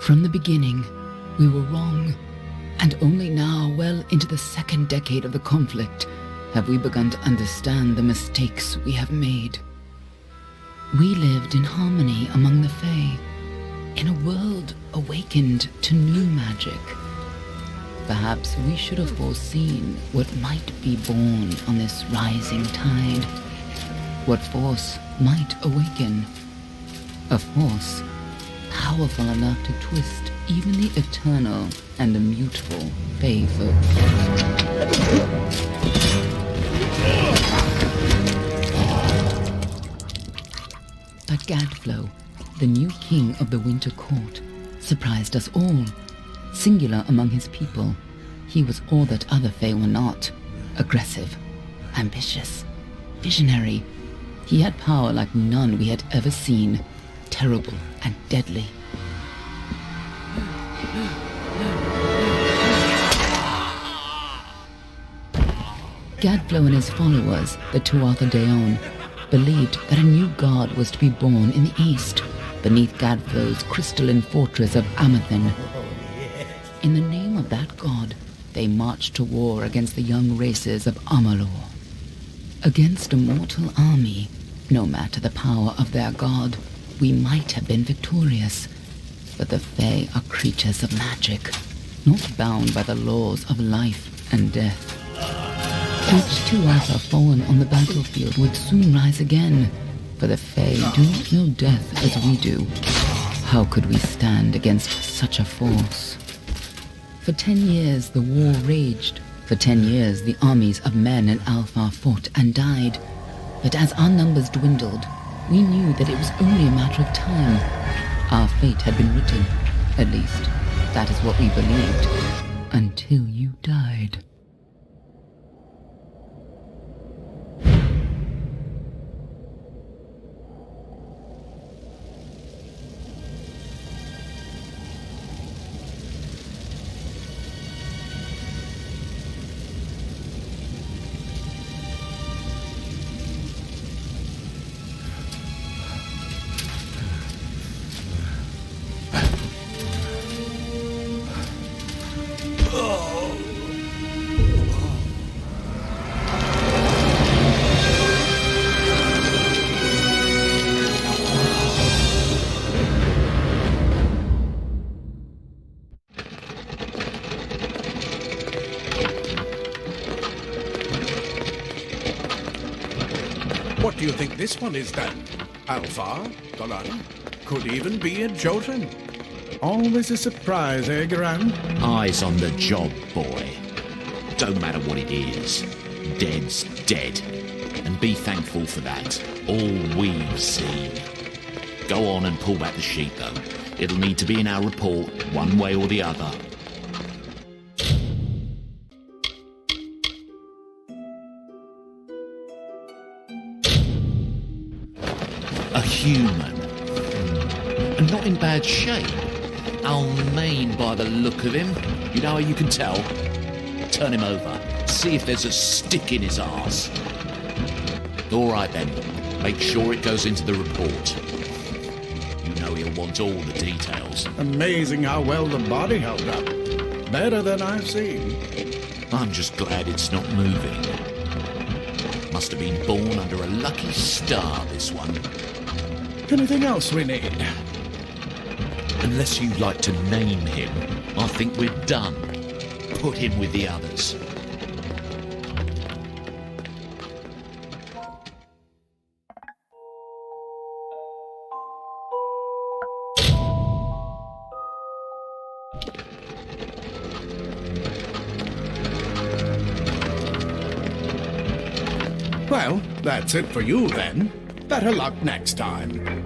From the beginning, we were wrong, and only now, well into the second decade of the conflict, have we begun to understand the mistakes we have made. We lived in harmony among the Fae, in a world awakened to new magic. Perhaps we should have foreseen what might be born on this rising tide. What force might awaken. A force powerful enough to twist even the eternal and immutable Fae folk. But Gadflow, the new king of the Winter Court, surprised us all. Singular among his people, he was all that other Fae were not. Aggressive, ambitious, visionary. He had power like none we had ever seen, terrible and deadly. Gadflow and his followers, the Tuatha Deon, believed that a new god was to be born in the east, beneath Gadflow's crystalline fortress of Amathen. In the name of that god, they marched to war against the young races of Amalur. Against a mortal army, no matter the power of their god, we might have been victorious. But the Fae are creatures of magic, not bound by the laws of life and death. Each Tuatha fallen on the battlefield would soon rise again, for the Fae do not know death as we do. How could we stand against such a force? For 10 years the war raged. For 10 years the armies of Men and Alpha fought and died. But as our numbers dwindled, we knew that it was only a matter of time. Our fate had been written. At least, that is what we believed. Until you died. What do you think this one is then? Alpha? Dolan? Could even be a Jotun. Always a surprise, eh, Gran? Eyes on the job, boy. Don't matter what it is. Dead's dead. And be thankful for that. All we've seen. Go on and pull back the sheet, though. It'll need to be in our report, one way or the other. A human. And not in bad shape. Almain by the look of him. You know how you can tell? Turn him over. See if there's a stick in his arse. All right then. Make sure it goes into the report. You know he'll want all the details. Amazing how well the body held up. Better than I've seen. I'm just glad it's not moving. Must have been born under a lucky star, this one. Anything else we need? Unless you'd like to name him, I think we're done. Put him with the others. Well, that's it for you then. Better luck next time.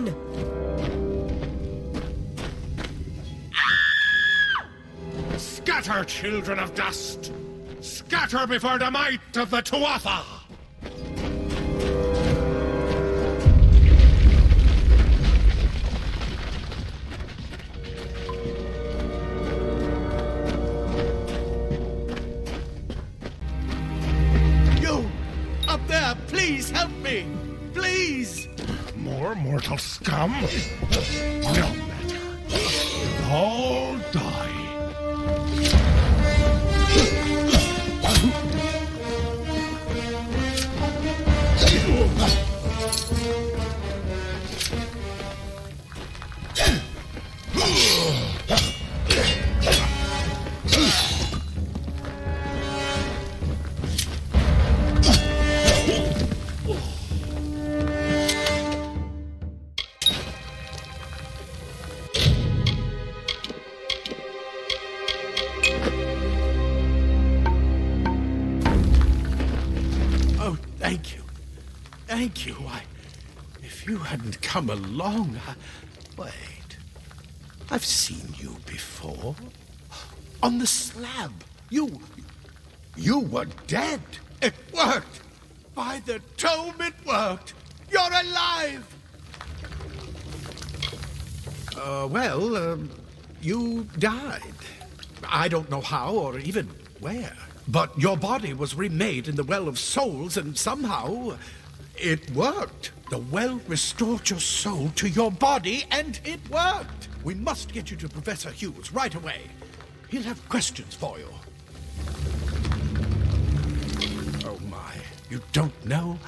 done! Scatter, children of dust! Scatter before the might of the Tuatha! You! Up there! Please help me! Please! More mortal scum? No matter. All die. Oh, thank you. Thank you. If you hadn't come along, Wait. I've seen you before. On the slab. You were dead. It worked. By the tome, it worked. You're alive. You died. I don't know how or even where. But your body was remade in the Well of Souls, and somehow it worked. The well restored your soul to your body, and it worked. We must get you to Professor Hughes right away. He'll have questions for you. Oh, my. You don't know?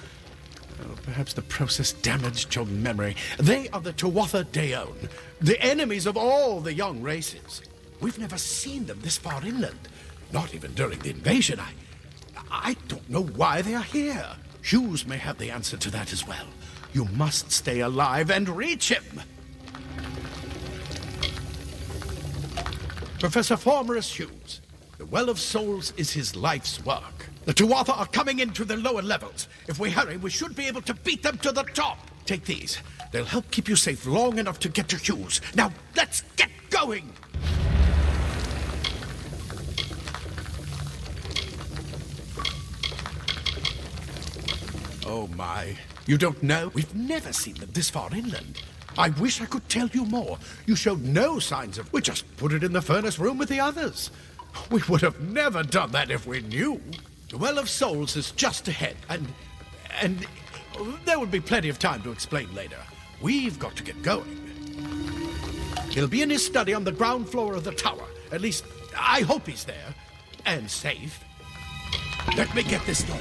Oh, perhaps the process damaged your memory. They are the Tuatha Deon, the enemies of all the young races. We've never seen them this far inland. Not even during the invasion. I don't know why they are here. Hughes may have the answer to that as well. You must stay alive and reach him. Professor Formerus Hughes. The Well of Souls is his life's work. The Tuatha are coming into the lower levels. If we hurry, we should be able to beat them to the top. Take these. They'll help keep you safe long enough to get to Hughes. Now, let's get going! Oh, my. You don't know? We've never seen them this far inland. I wish I could tell you more. You showed no signs of... We just put it in the furnace room with the others. We would have never done that if we knew. The Well of Souls is just ahead, and there will be plenty of time to explain later. We've got to get going. He'll be in his study on the ground floor of the tower. At least, I hope he's there. And safe. Let me get this door.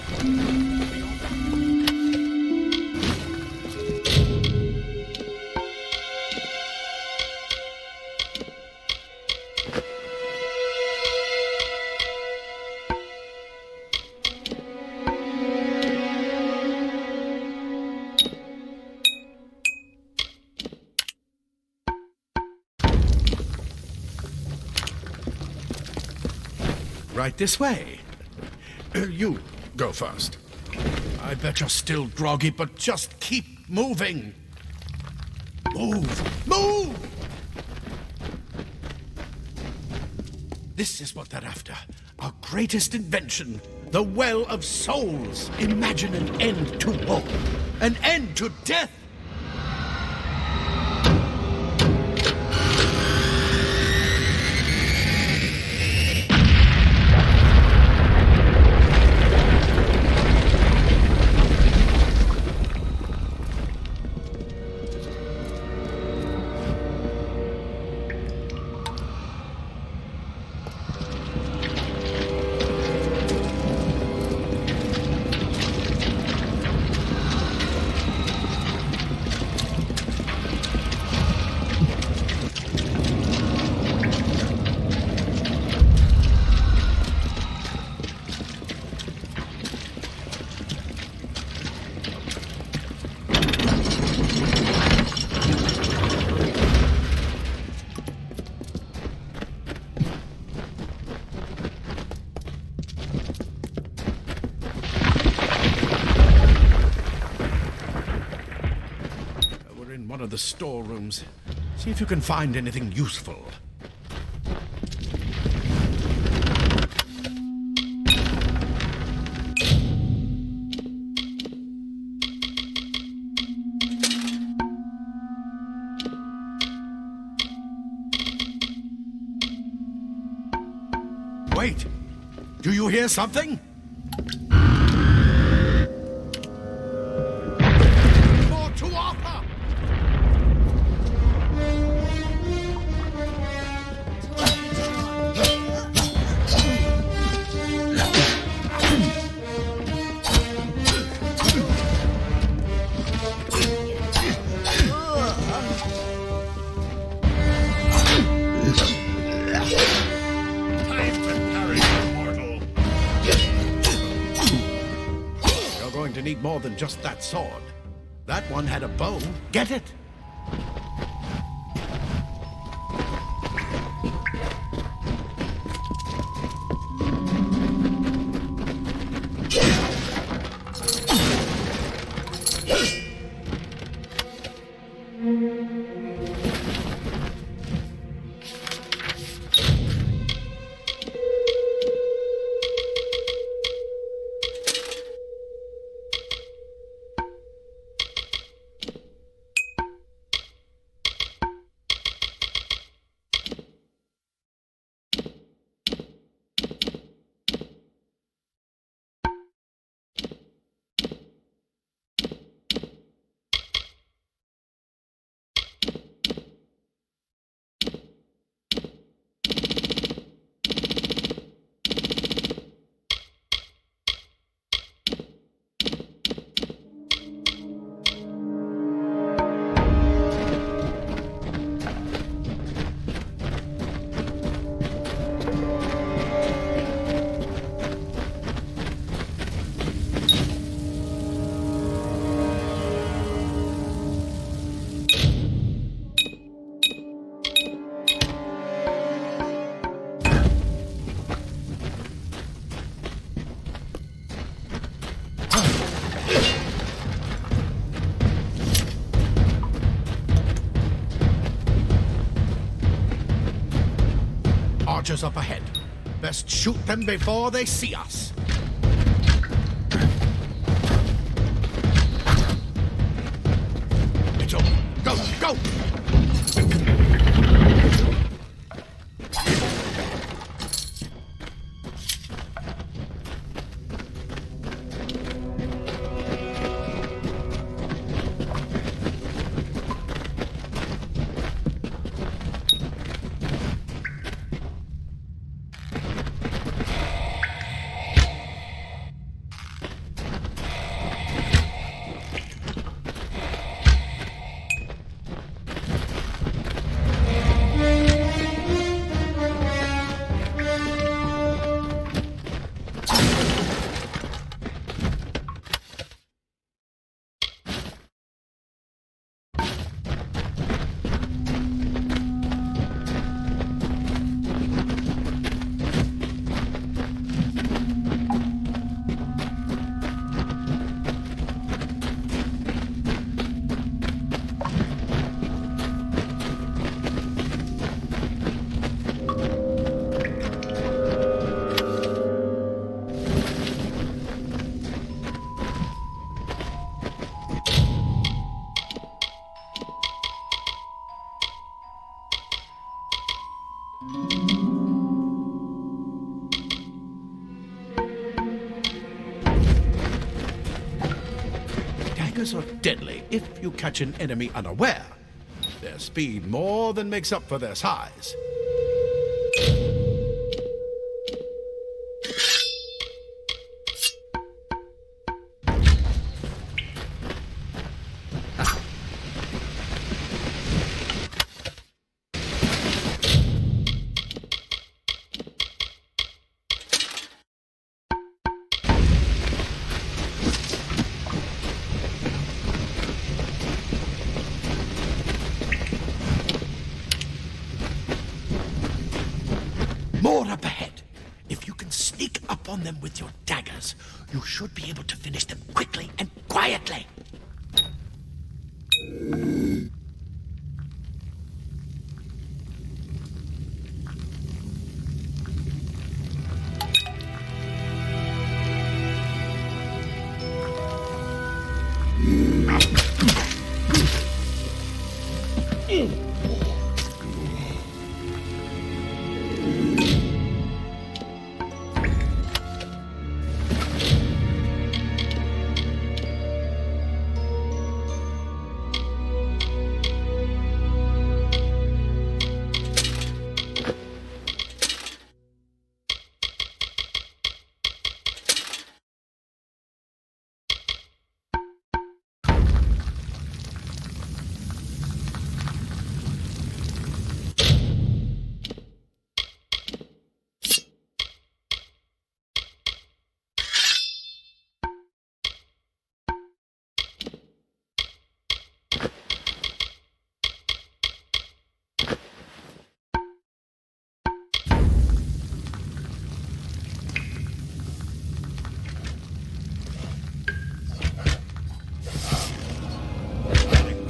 Right this way. You go first. I bet you're still groggy, but just keep moving. Move! Move! This is what they're after. Our greatest invention. The Well of Souls. Imagine an end to war. An end to death. the storerooms. See if you can find anything useful. Wait! Do you hear something? More to offer! Need more than just that sword. That one had a bow. Get it? Archers up ahead. Best shoot them before they see us. It's over. Go, go! Daggers are deadly if you catch an enemy unaware. Their speed more than makes up for their size. More up ahead. If you can sneak up on them with your daggers, you should be able to finish them quickly and quietly.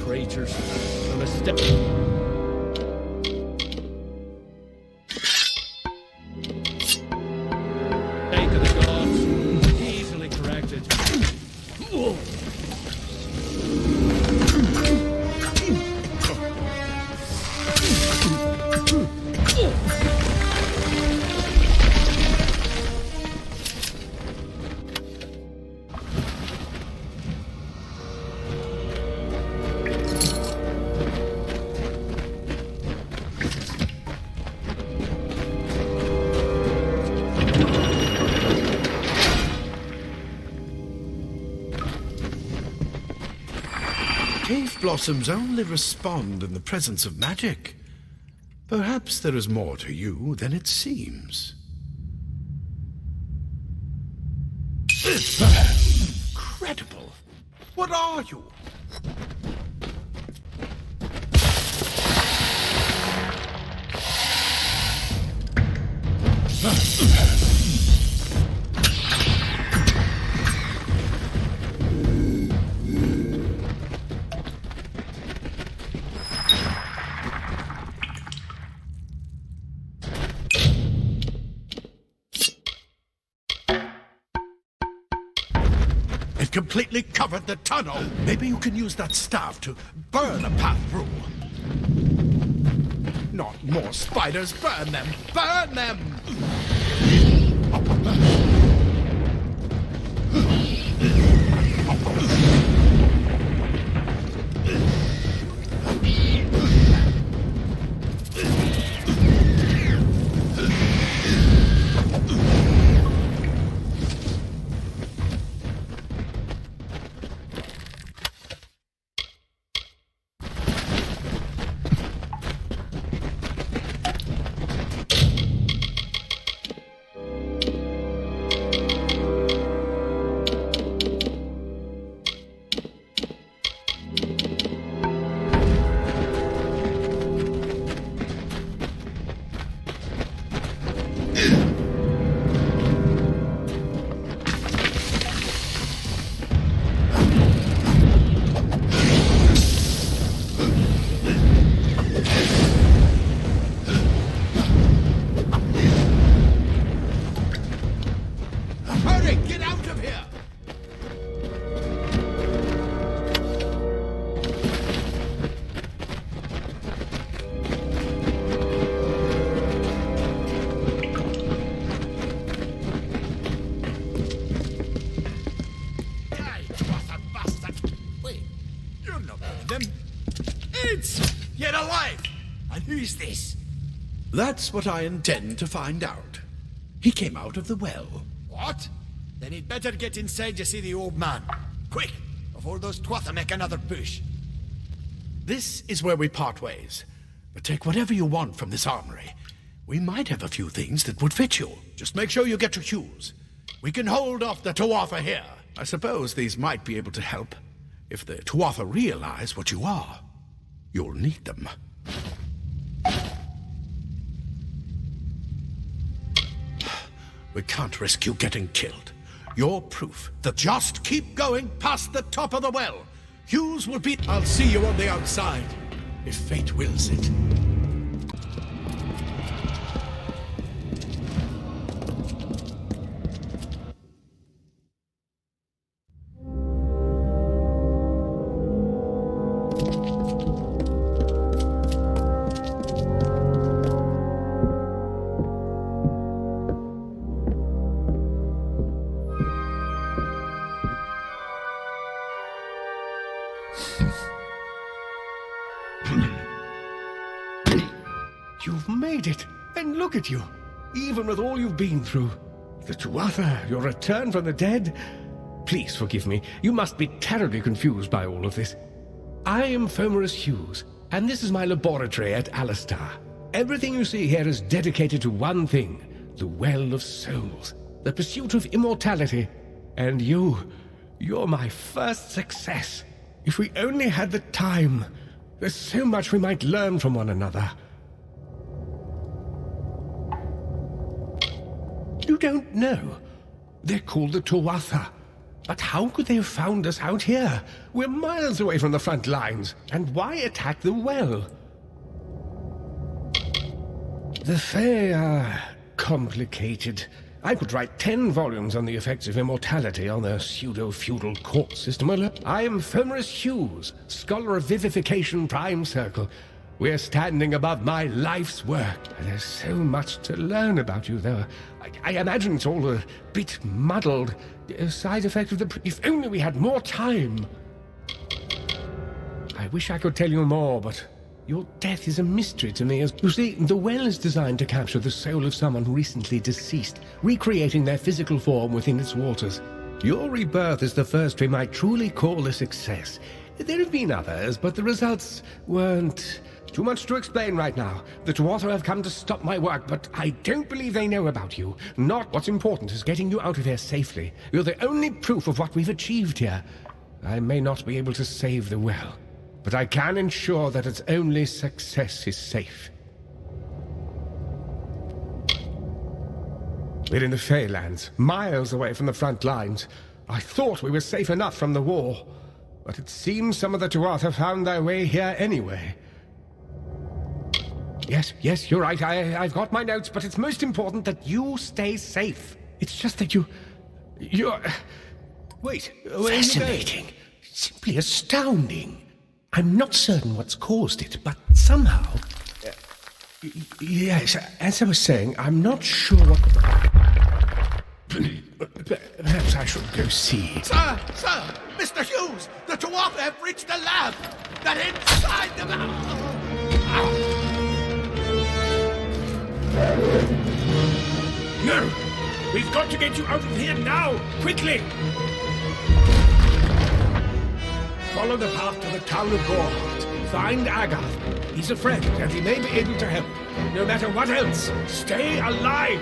Creatures from a step. Fate of the gods, easily corrected. Cave blossoms only respond in the presence of magic. Perhaps there is more to you than it seems. Incredible! What are you? It completely covered the tunnel. Maybe you can use that staff to burn a path through. Not more spiders. Burn them! Burn them! Yet alive! And who is this? That's what I intend to find out. He came out of the well. What? Then he'd better get inside to see the old man. Quick, before those twatha make another push. This is where we part ways. But take whatever you want from this armory. We might have a few things that would fit you. Just make sure you get your shoes. We can hold off the Tuatha here. I suppose these might be able to help. If the Tuatha realize what you are, you'll need them. We can't risk you getting killed. You're proof that just keep going past the top of the well. Hughes will be... I'll see you on the outside, if fate wills it. You've made it, and look at you, even with all you've been through. The Tuatha, your return from the dead. Please forgive me, you must be terribly confused by all of this. I am Fomerus Hughes, and this is my laboratory at Alistar. Everything you see here is dedicated to one thing, the Well of Souls, the pursuit of immortality. And you're my first success. If we only had the time, there's so much we might learn from one another. You don't know. They're called the Tuatha. But how could they have found us out here? We're miles away from the front lines. And why attack the well? The Fae are complicated. I could write 10 volumes on the effects of immortality on their pseudo-feudal court system. I am Fomerus Hughes, scholar of Vivification Prime Circle. We're standing above my life's work. There's so much to learn about you, though. I imagine it's all a bit muddled. A side effect of the... If only we had more time. I wish I could tell you more, but your death is a mystery to me. As you see, the well is designed to capture the soul of someone recently deceased, recreating their physical form within its waters. Your rebirth is the first we might truly call a success. There have been others, but the results weren't... Too much to explain right now. The Tuatha have come to stop my work, but I don't believe they know about you. Not what's important is getting you out of here safely. You're the only proof of what we've achieved here. I may not be able to save the well, but I can ensure that its only success is safe. We're in the Feylands, miles away from the front lines. I thought we were safe enough from the war, but it seems some of the Tuatha found their way here anyway. Yes, you're right. I've got my notes, but it's most important that you stay safe. It's just that you're... Wait, where Fascinating. Simply astounding. I'm not certain what's caused it, but somehow... yes, as I was saying, I'm not sure what... Perhaps I should go see. Sir! Mr. Hughes! The Tuatha have reached the lab! They're inside the lab! No! We've got to get you out of here now! Quickly! Follow the path to the town of Gorhart. Find Agath. He's a friend, and he may be able to help. No matter what else, stay alive!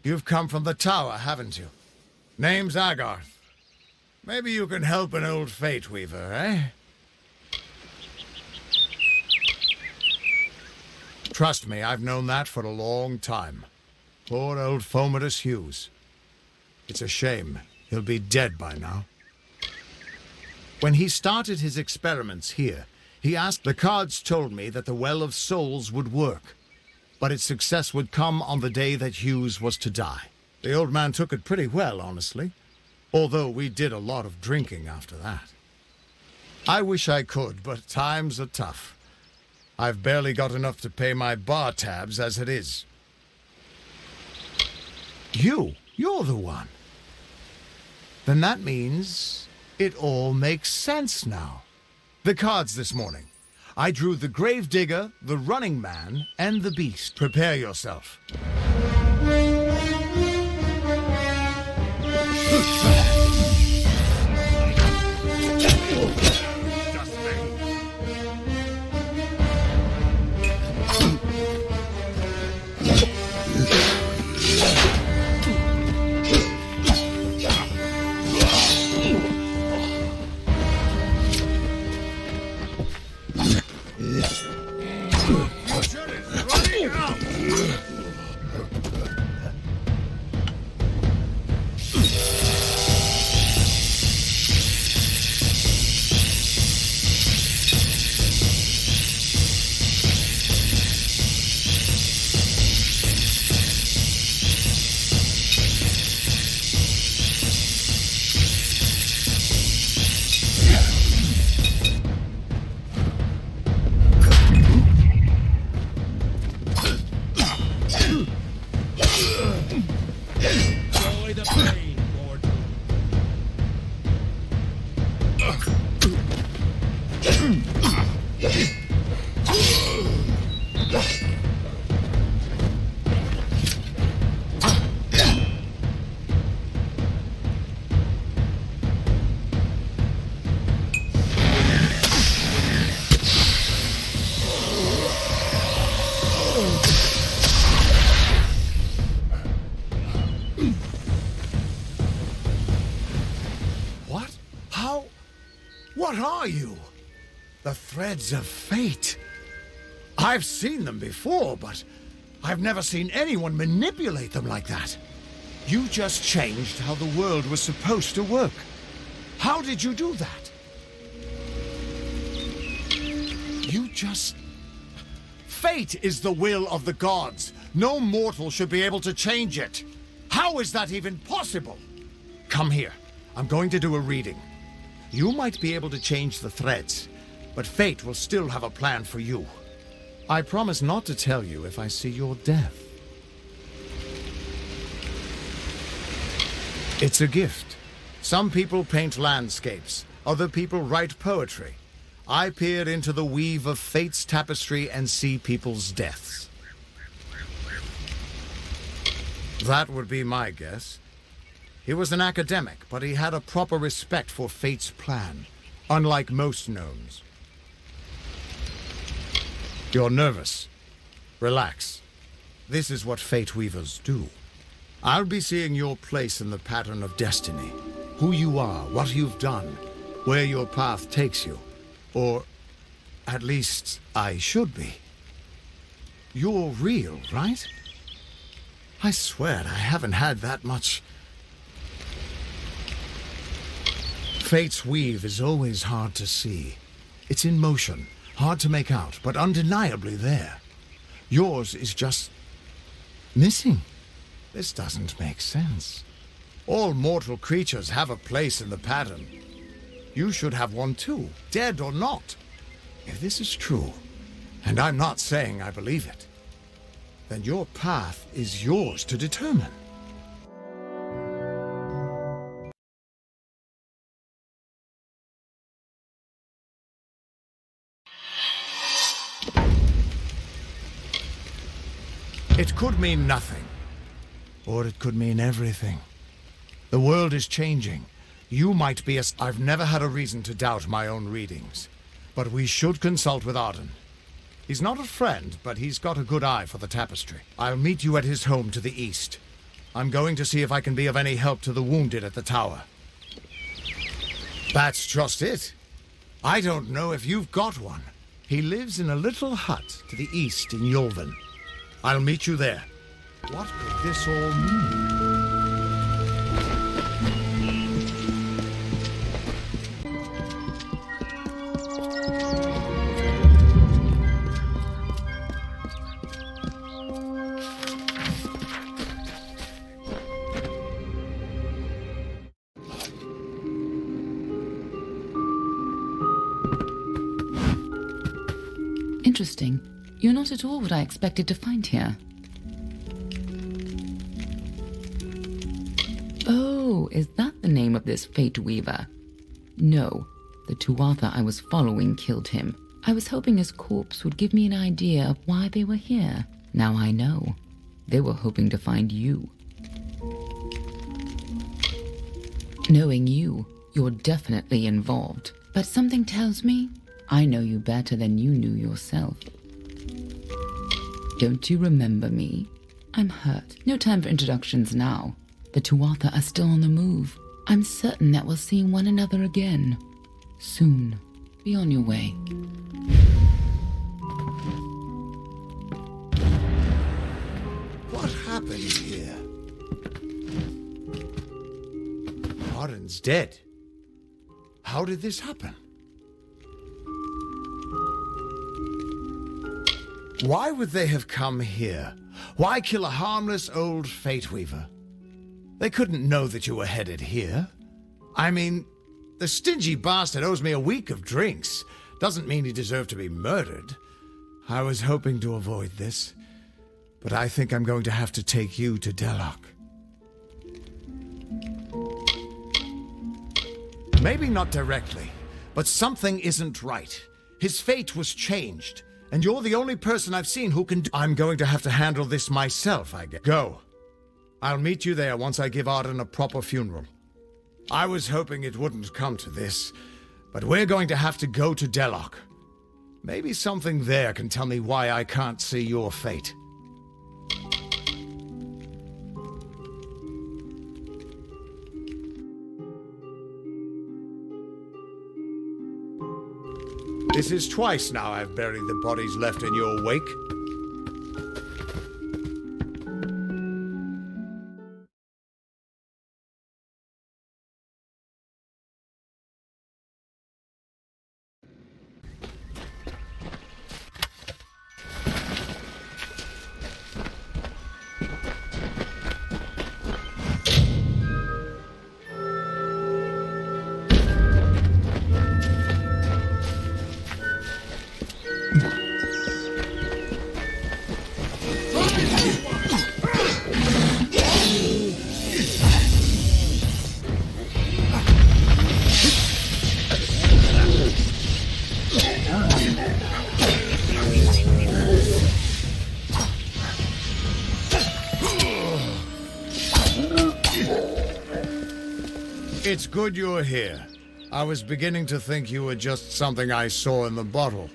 You've come from the tower, haven't you? Name's Agarth. Maybe you can help an old fate weaver, eh? Trust me, I've known that for a long time. Poor old Fomadus Hughes. It's a shame. He'll be dead by now. When he started his experiments here, he asked, the cards told me that the Well of Souls would work, but its success would come on the day that Hughes was to die. The old man took it pretty well, honestly, although we did a lot of drinking after that. I wish I could, but times are tough. I've barely got enough to pay my bar tabs as it is. You're the one. Then that means it all makes sense now. The cards this morning. I drew the Gravedigger, the Running Man, and the Beast. Prepare yourself. What are you? The threads of fate. I've seen them before, but I've never seen anyone manipulate them like that. You just changed how the world was supposed to work. How did you do that? Fate is the will of the gods. No mortal should be able to change it. How is that even possible? Come here. I'm going to do a reading. You might be able to change the threads, but fate will still have a plan for you. I promise not to tell you if I see your death. It's a gift. Some people paint landscapes, other people write poetry. I peer into the weave of fate's tapestry and see people's deaths. That would be my guess. He was an academic, but he had a proper respect for fate's plan, unlike most gnomes. You're nervous. Relax. This is what fate weavers do. I'll be seeing your place in the pattern of destiny. Who you are, what you've done, where your path takes you. Or, at least, I should be. You're real, right? I swear I haven't had that much. Fate's weave is always hard to see. It's in motion, hard to make out, but undeniably there. Yours is just missing. This doesn't make sense. All mortal creatures have a place in the pattern. You should have one too, dead or not. If this is true, and I'm not saying I believe it, then your path is yours to determine. It could mean nothing, or it could mean everything. The world is changing. You might be I've never had a reason to doubt my own readings, but we should consult with Arden. He's not a friend, but he's got a good eye for the tapestry. I'll meet you at his home to the east. I'm going to see if I can be of any help to the wounded at the tower. That's just it. I don't know if you've got one. He lives in a little hut to the east in Yulven. I'll meet you there. What could this all mean? Interesting. You're not at all what I expected to find here. Oh, is that the name of this Fate Weaver? No, the Tuatha I was following killed him. I was hoping his corpse would give me an idea of why they were here. Now I know. They were hoping to find you. Knowing you, you're definitely involved. But something tells me I know you better than you knew yourself. Don't you remember me? I'm hurt. No time for introductions now. The Tuatha are still on the move. I'm certain that we'll see one another again. Soon. Be on your way. What happened here? Arden's dead. How did this happen? Why would they have come here? Why kill a harmless old Fate Weaver? They couldn't know that you were headed here. I mean, the stingy bastard owes me a week of drinks. Doesn't mean he deserved to be murdered. I was hoping to avoid this, but I think I'm going to have to take you to Delok. Maybe not directly, but something isn't right. His fate was changed. And you're the only person I've seen who can do... I'm going to have to handle this myself, I guess. Go. I'll meet you there once I give Arden a proper funeral. I was hoping it wouldn't come to this, but we're going to have to go to Delok. Maybe something there can tell me why I can't see your fate. This is twice now I've buried the bodies left in your wake. It's good you're here. I was beginning to think you were just something I saw in the bottle.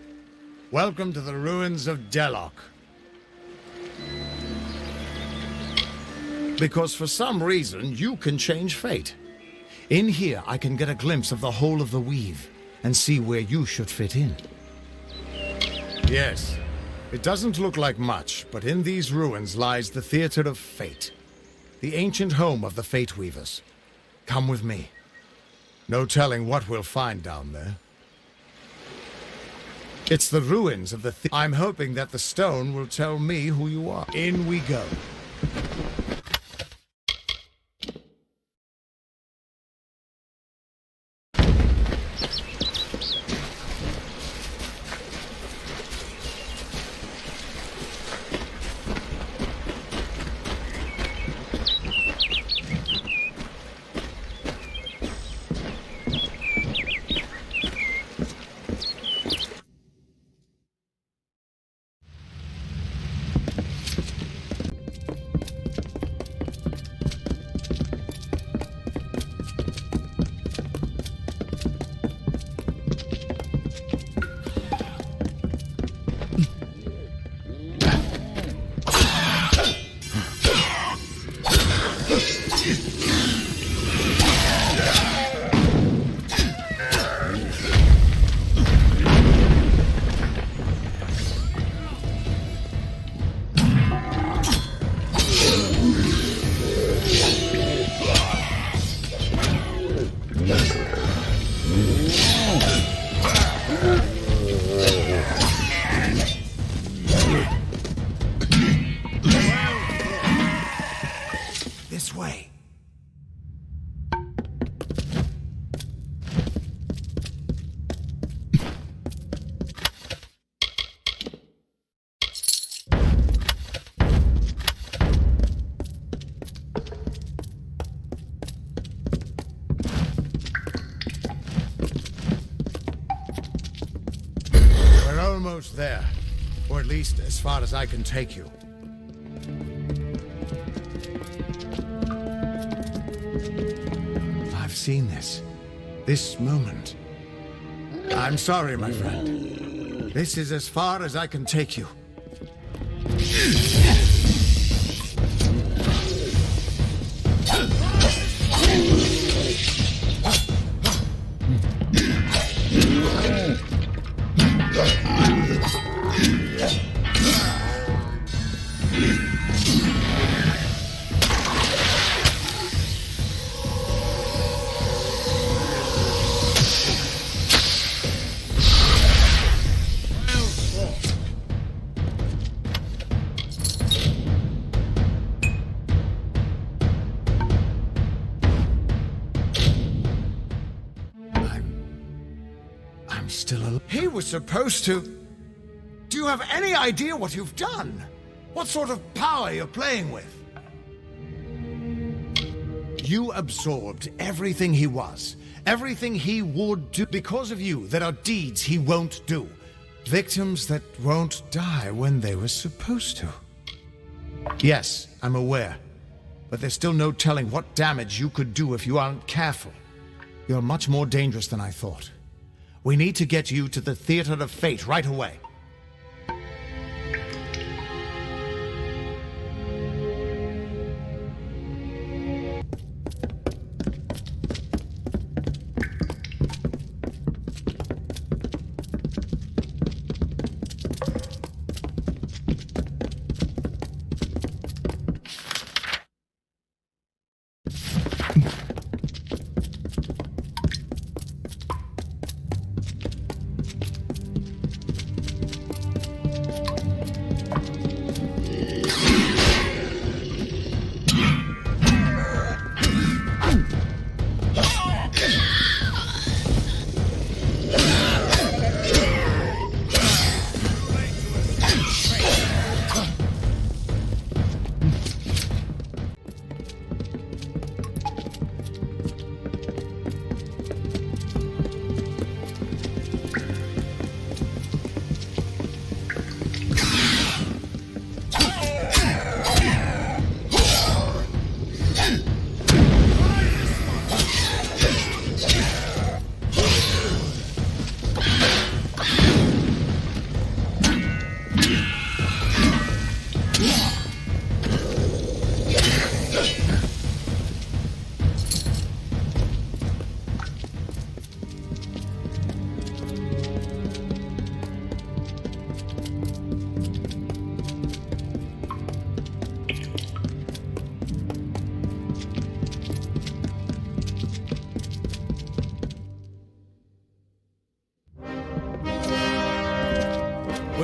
Welcome to the ruins of Delok. Because for some reason, you can change fate. In here, I can get a glimpse of the whole of the weave and see where you should fit in. Yes, it doesn't look like much, but in these ruins lies the Theater of Fate, the ancient home of the Fate Weavers. Come with me. No telling what we'll find down there. It's the ruins of the I'm hoping that the stone will tell me who you are. In we go. almost there. Or at least as far as I can take you. I've seen this. This moment. I'm sorry, my friend. This is as far as I can take you. He was supposed to... Do you have any idea what you've done? What sort of power you're playing with? You absorbed everything he was, everything he would do. Because of you, there are deeds he won't do. Victims that won't die when they were supposed to. Yes, I'm aware. But there's still no telling what damage you could do if you aren't careful. You're much more dangerous than I thought. We need to get you to the Theater of Fate right away.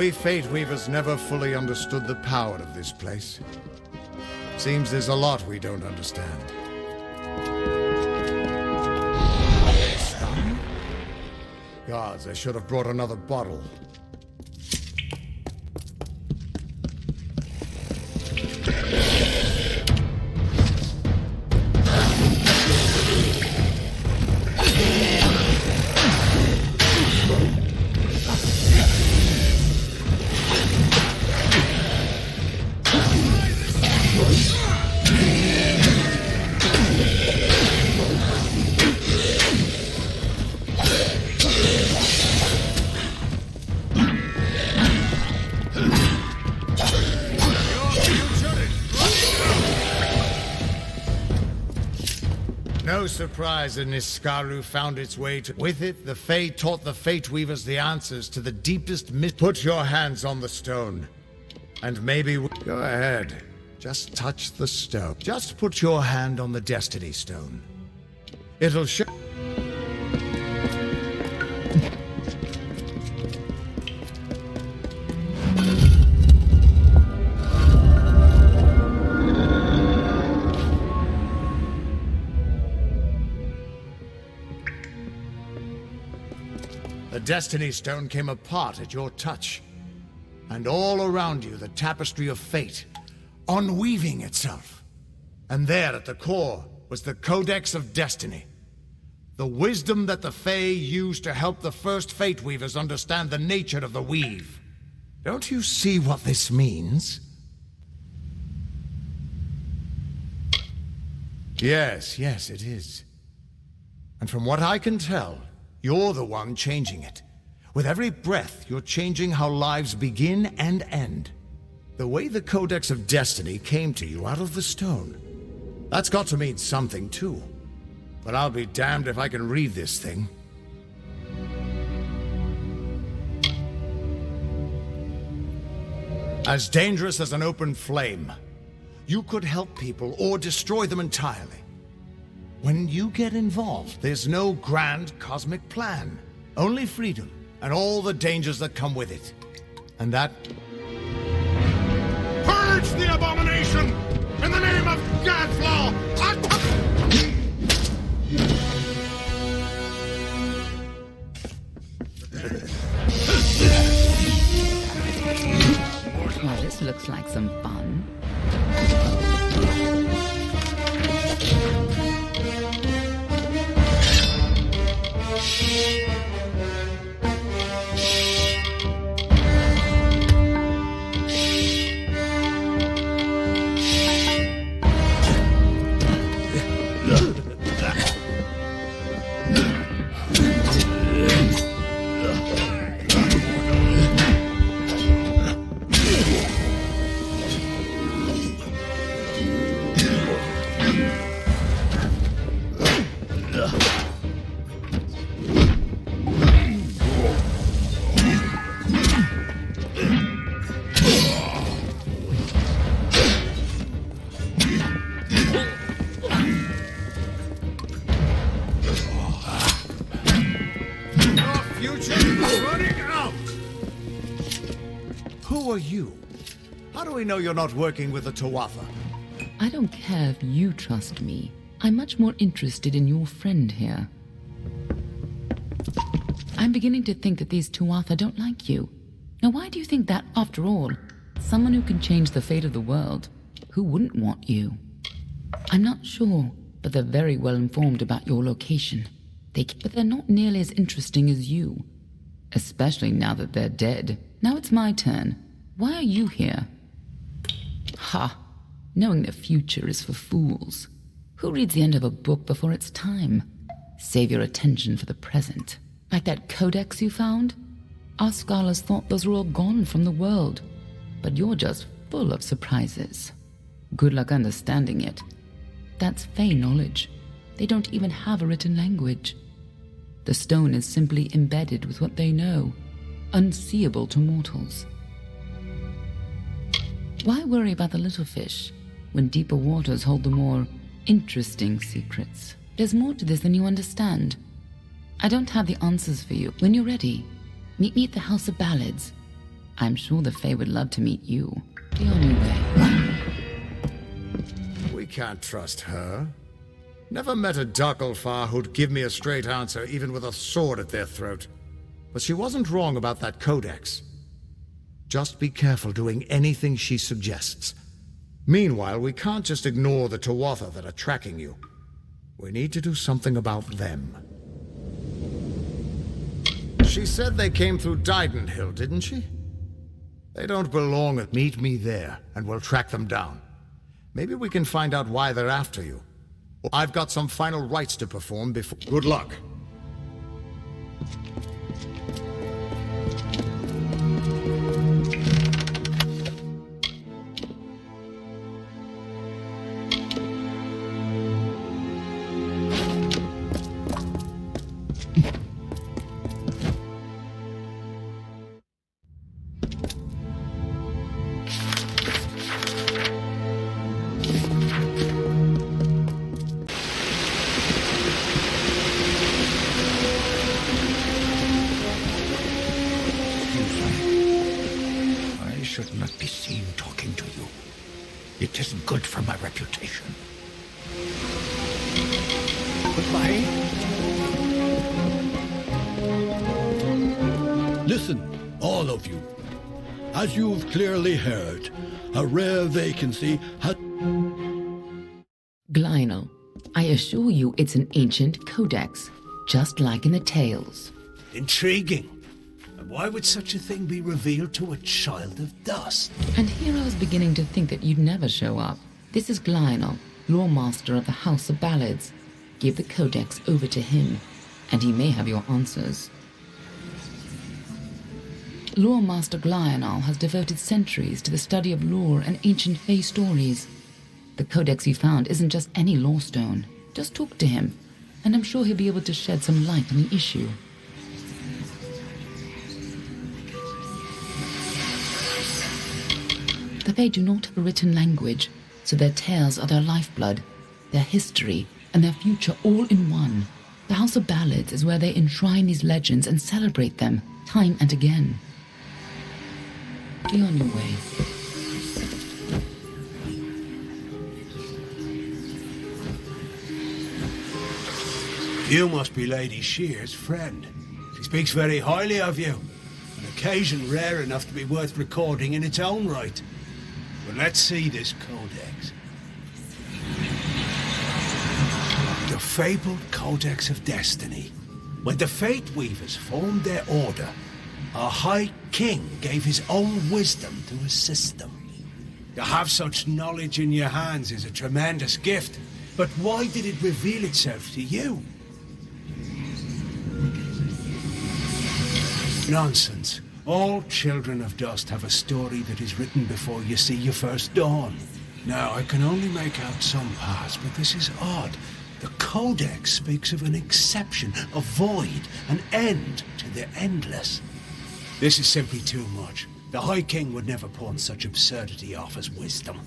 We Fate Weavers never fully understood the power of this place. Seems there's a lot we don't understand. Gods, I should have brought another bottle. No surprise that Niskaru found its way to... With it, the Fae taught the Fate Weavers the answers to the deepest Put your hands on the stone. And maybe... Go ahead. Just touch the stone. Just put your hand on the Destiny Stone. It'll show... The Destiny Stone came apart at your touch. And all around you, the tapestry of fate, unweaving itself. And there at the core was the Codex of Destiny. The wisdom that the Fae used to help the first Fate Weavers understand the nature of the weave. Don't you see what this means? Yes, it is. And from what I can tell, you're the one changing it. With every breath, you're changing how lives begin and end. The way the Codex of Destiny came to you out of the stone. That's got to mean something, too. But I'll be damned if I can read this thing. As dangerous as an open flame. You could help people or destroy them entirely. When you get involved, there's no grand cosmic plan. Only freedom and all the dangers that come with it. And that... Purge the abomination! In the name of Gadflaw! Well, this looks like some fun. Who are you? How do we know you're not working with the Tuatha? I don't care if you trust me. I'm much more interested in your friend here. I'm beginning to think that these Tuatha don't like you. Now why do you think that, after all? Someone who can change the fate of the world. Who wouldn't want you? I'm not sure, but they're very well informed about your location. But they're not nearly as interesting as you. Especially now that they're dead. Now it's my turn. Why are you here? Ha! Knowing the future is for fools. Who reads the end of a book before it's time? Save your attention for the present. Like that codex you found? Our scholars thought those were all gone from the world. But you're just full of surprises. Good luck understanding it. That's Fae knowledge. They don't even have a written language. The stone is simply embedded with what they know, unseeable to mortals. Why worry about the little fish, when deeper waters hold the more interesting secrets? There's more to this than you understand. I don't have the answers for you. When you're ready, meet me at the House of Ballads. I'm sure the Fae would love to meet you. The only way. We can't trust her. Never met a Darkelfar who'd give me a straight answer, even with a sword at their throat. But she wasn't wrong about that codex. Just be careful doing anything she suggests. Meanwhile, we can't just ignore the Tuatha that are tracking you. We need to do something about them. She said they came through Didenhill, didn't she? They don't belong. Meet me there, and we'll track them down. Maybe we can find out why they're after you. I've got some final rites to perform before... Good luck. It isn't good for my reputation. Goodbye. Listen, all of you. As you've clearly heard, a rare vacancy has... Glynel, I assure you it's an ancient codex. just like in the tales. Intriguing. And why would such a thing be revealed to a child of dust? And here I was beginning to think that you'd never show up. This is Lionel, lawmaster of the House of Ballads. Give the codex over to him, and he may have your answers. Lawmaster Lionel has devoted centuries to the study of lore and ancient Fae stories. The codex you found isn't just any lore stone. Just talk to him, and I'm sure he'll be able to shed some light on the issue. The Fae do not have a written language, so their tales are their lifeblood, their history, and their future all in one. The House of Ballads is where they enshrine these legends and celebrate them, time and again. Be on your way. You must be Lady Shear's friend. She speaks very highly of you. An occasion rare enough to be worth recording in its own right. But let's see this codex. The fabled Codex of Destiny. When the Fate Weavers formed their order, our High King gave his own wisdom to assist them. To have such knowledge in your hands is a tremendous gift, but why did it reveal itself to you? Nonsense. All children of dust have a story that is written before you see your first dawn. Now, I can only make out some parts, but this is odd. The Codex speaks of an exception, a void, an end to the endless. This is simply too much. The High King would never pawn such absurdity off as wisdom.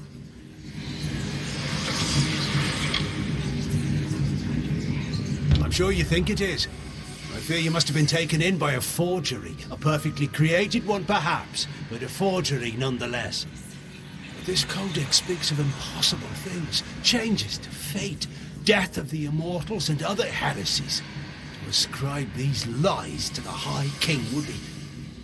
I'm sure you think it is. I fear you must have been taken in by a forgery. A perfectly created one, perhaps, but a forgery nonetheless. But this codex speaks of impossible things, changes to fate, death of the immortals, and other heresies. To ascribe these lies to the High King would be...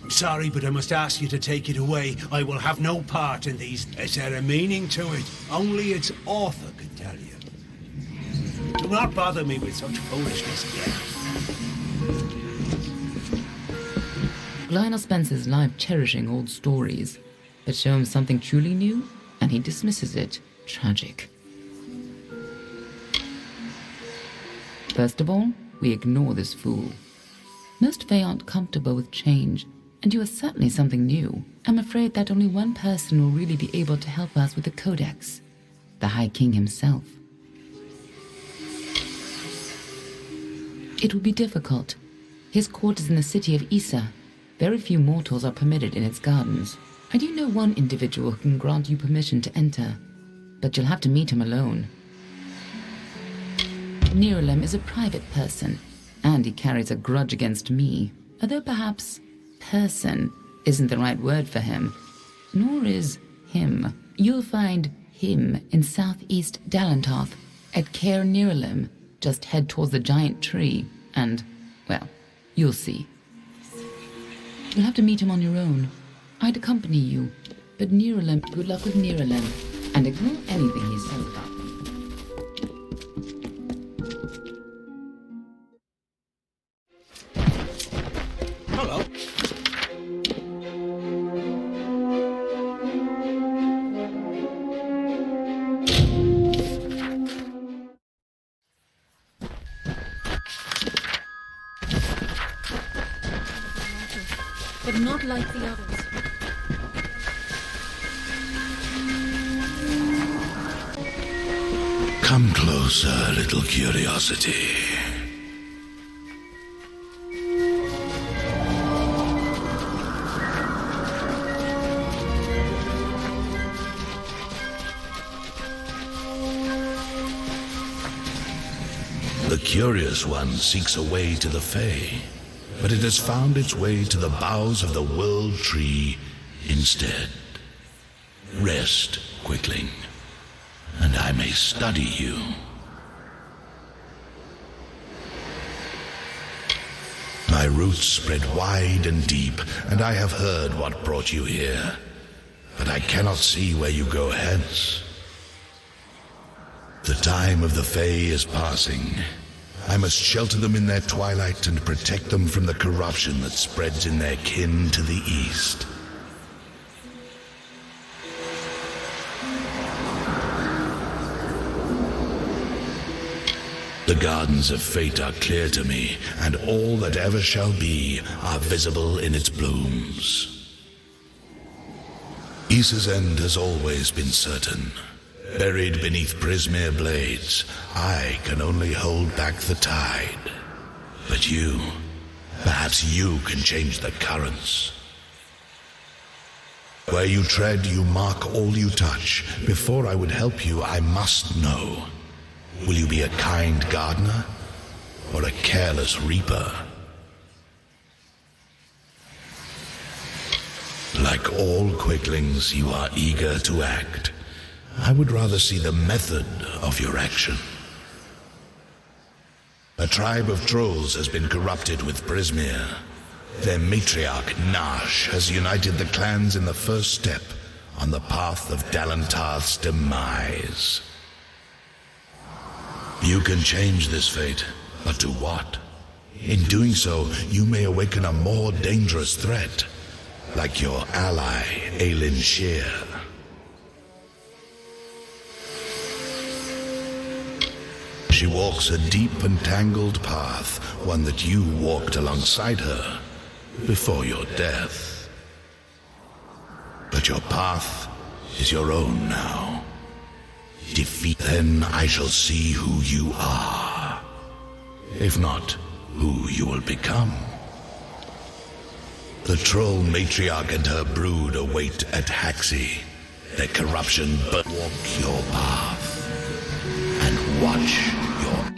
I'm sorry, but I must ask you to take it away. I will have no part in these. Is there a meaning to it? Only its author could tell you. Do not bother me with such foolishness again. Lionel spends his life cherishing old stories, but show him something truly new, and he dismisses it. Tragic. First of all, we ignore this fool. Most Fae aren't comfortable with change, and you are certainly something new. I'm afraid that only one person will really be able to help us with the Codex. The High King himself. It will be difficult. His court is in the city of Isa. Very few mortals are permitted in its gardens. I do know one individual who can grant you permission to enter, but you'll have to meet him alone. Nerulem is a private person, and he carries a grudge against me, although perhaps person isn't the right word for him, nor is him. You'll find him in southeast Dalantoth, at Caer Nerulem. Just head towards the giant tree, and, well, you'll see. You'll have to meet him on your own. I'd accompany you, but Nerulem, good luck with Nerulem, and ignore anything he says about them. Hello. But not like the others. Come closer, little curiosity. The curious one seeks a way to the Fae, but it has found its way to the boughs of the world tree instead. Rest, quickling, and I may study you. My roots spread wide and deep, and I have heard what brought you here, but I cannot see where you go hence. The time of the Fae is passing. I must shelter them in their twilight and protect them from the corruption that spreads in their kin to the east. The gardens of fate are clear to me, and all that ever shall be are visible in its blooms. Issa's end has always been certain. Buried beneath Prismere blades, I can only hold back the tide. But you, perhaps you can change the currents. Where you tread, you mark all you touch. Before I would help you, I must know. Will you be a kind gardener or a careless reaper? Like all quicklings, you are eager to act. I would rather see the method of your action. A tribe of trolls has been corrupted with Prismere. Their matriarch, Nash, has united the clans in the first step on the path of Dalantarth's demise. You can change this fate, but to what? In doing so, you may awaken a more dangerous threat, like your ally, Aelin Shear. She walks a deep and tangled path, one that you walked alongside her before your death. But your path is your own now. Defeat, then I shall see who you are. If not, who you will become. The troll matriarch and her brood await at Haxi. Their corruption but walk your path and watch your...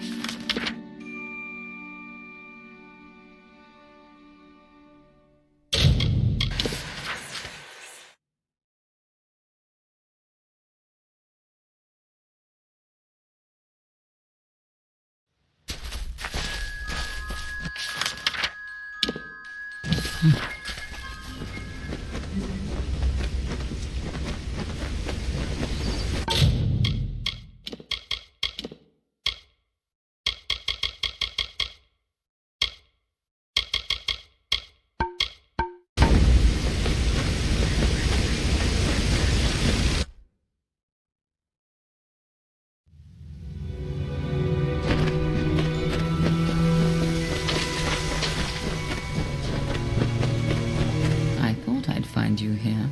You here.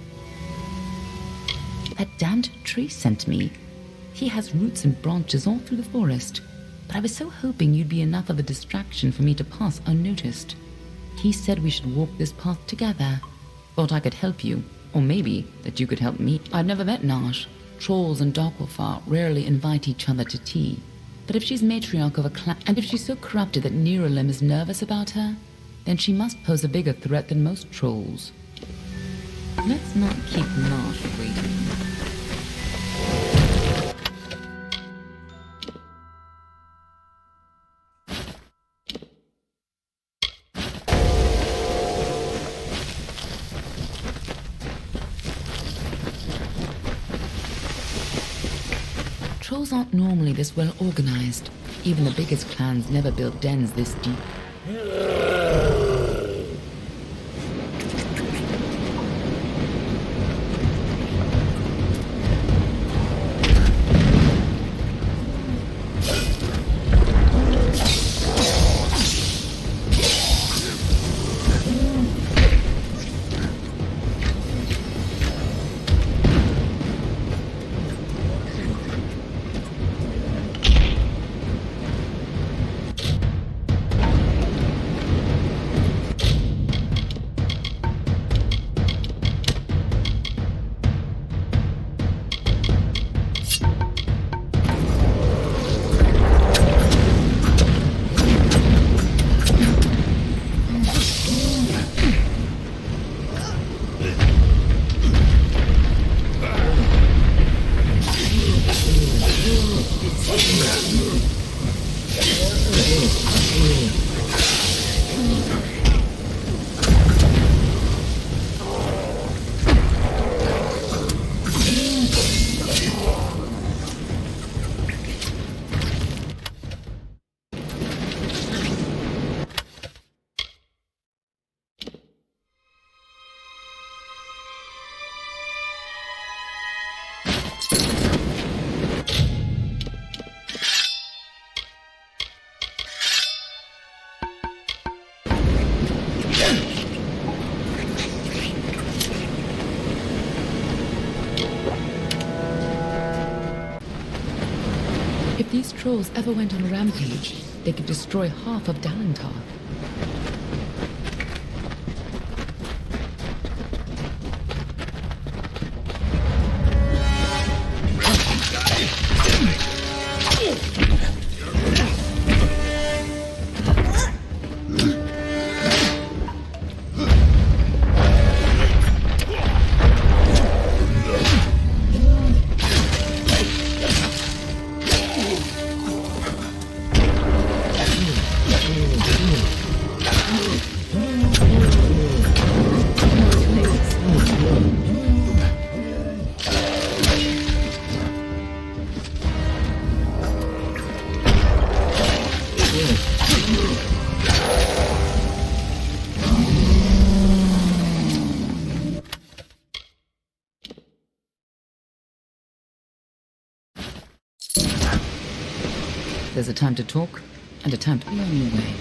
That damned tree sent me. He has roots and branches all through the forest, but I was so hoping you'd be enough of a distraction for me to pass unnoticed. He said we should walk this path together. Thought I could help you, or maybe that you could help me. I've never met Nash. Trolls and Darkwolfar rarely invite each other to tea. But if she's matriarch of a clan, and if she's so corrupted that Nerolim is nervous about her, then she must pose a bigger threat than most trolls. Let's not keep Nash waiting. Trolls aren't normally this well organized. Even the biggest clans never built dens this deep. trolls ever went on a rampage, they could destroy half of Dalentar. There's a time to talk and a time to be on your way.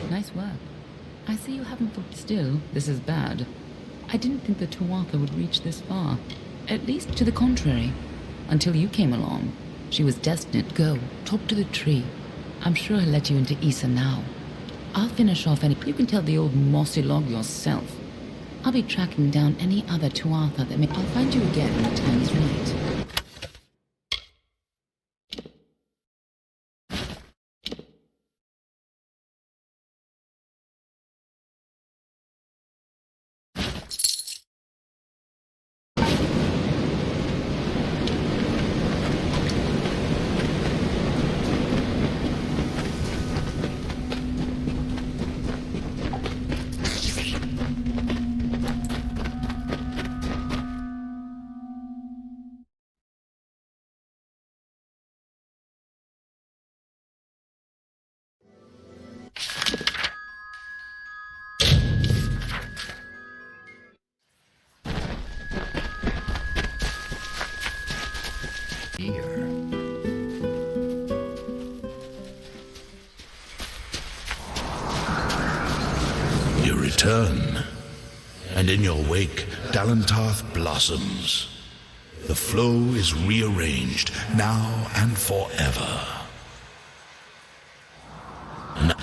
Nice work. I see you haven't thought still. This is bad. I didn't think the Tuatha would reach this far. At least to the contrary. Until you came along. She was destined. Go, talk to the tree. I'm sure he'll let you into Issa now. I'll finish off any... You can tell the old mossy log yourself. I'll be tracking down any other Tuatha that may... I'll find you again when the time is right. return, and in your wake, Dalentarth blossoms. The flow is rearranged, now and forever.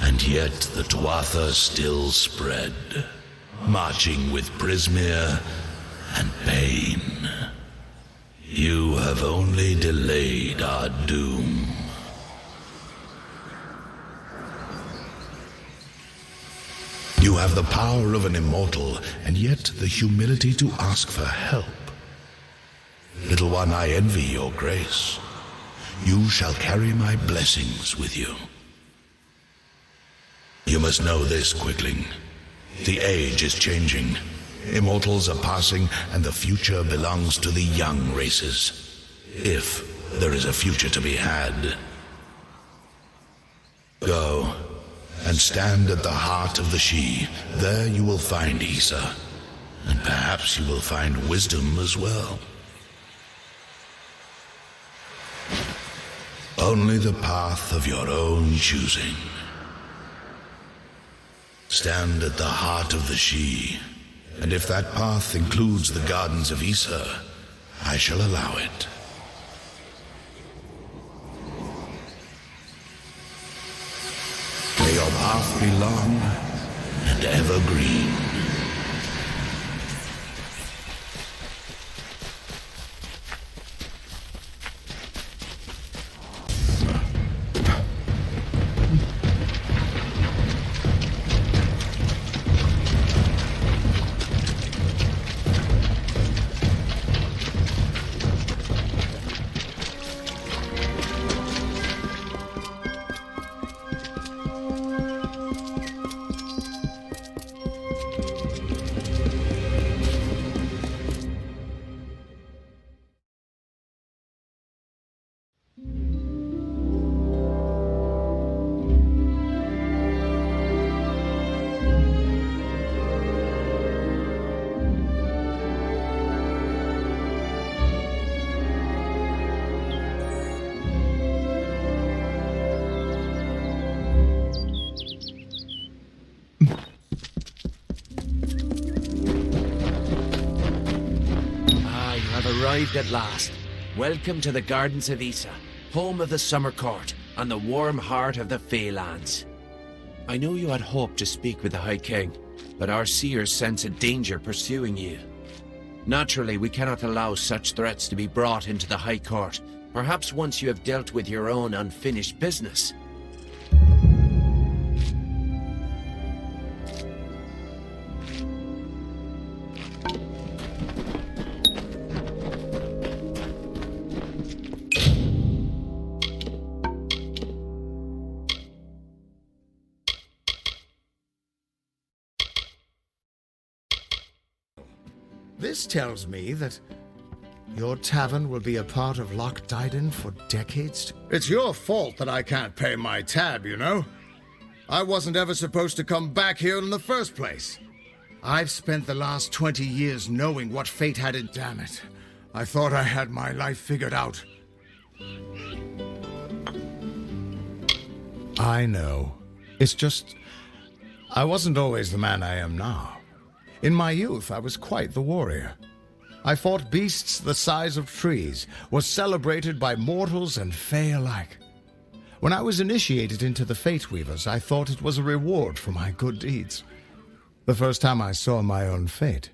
And yet the Tuatha still spread, marching with Prismere and pain. You have only delayed our doom. You have the power of an immortal, and yet the humility to ask for help. Little one, I envy your grace. You shall carry my blessings with you. You must know this, Quickling. The age is changing. Immortals are passing, and the future belongs to the young races. If there is a future to be had. Go, and stand at the heart of the She. There you will find Issa, and perhaps you will find wisdom as well. Only the path of your own choosing. Stand at the heart of the She, and if that path includes the gardens of Issa, I shall allow it. May your path be long and evergreen. Arrived at last. Welcome to the Gardens of Issa, home of the Summer Court and the warm heart of the Feylands. I know you had hoped to speak with the High King, but our seers sense a danger pursuing you. Naturally, we cannot allow such threats to be brought into the High Court, perhaps once you have dealt with your own unfinished business. This tells me that your tavern will be a part of Loch Dyden for decades. It's your fault that I can't pay my tab, you know? I wasn't ever supposed to come back here in the first place. I've spent the last 20 years knowing what fate had in... Damn it. I thought I had my life figured out. I know. It's just... I wasn't always the man I am now. In my youth, I was quite the warrior. I fought beasts the size of trees, was celebrated by mortals and fey alike. When I was initiated into the Fate Weavers, I thought it was a reward for my good deeds. The first time I saw my own fate,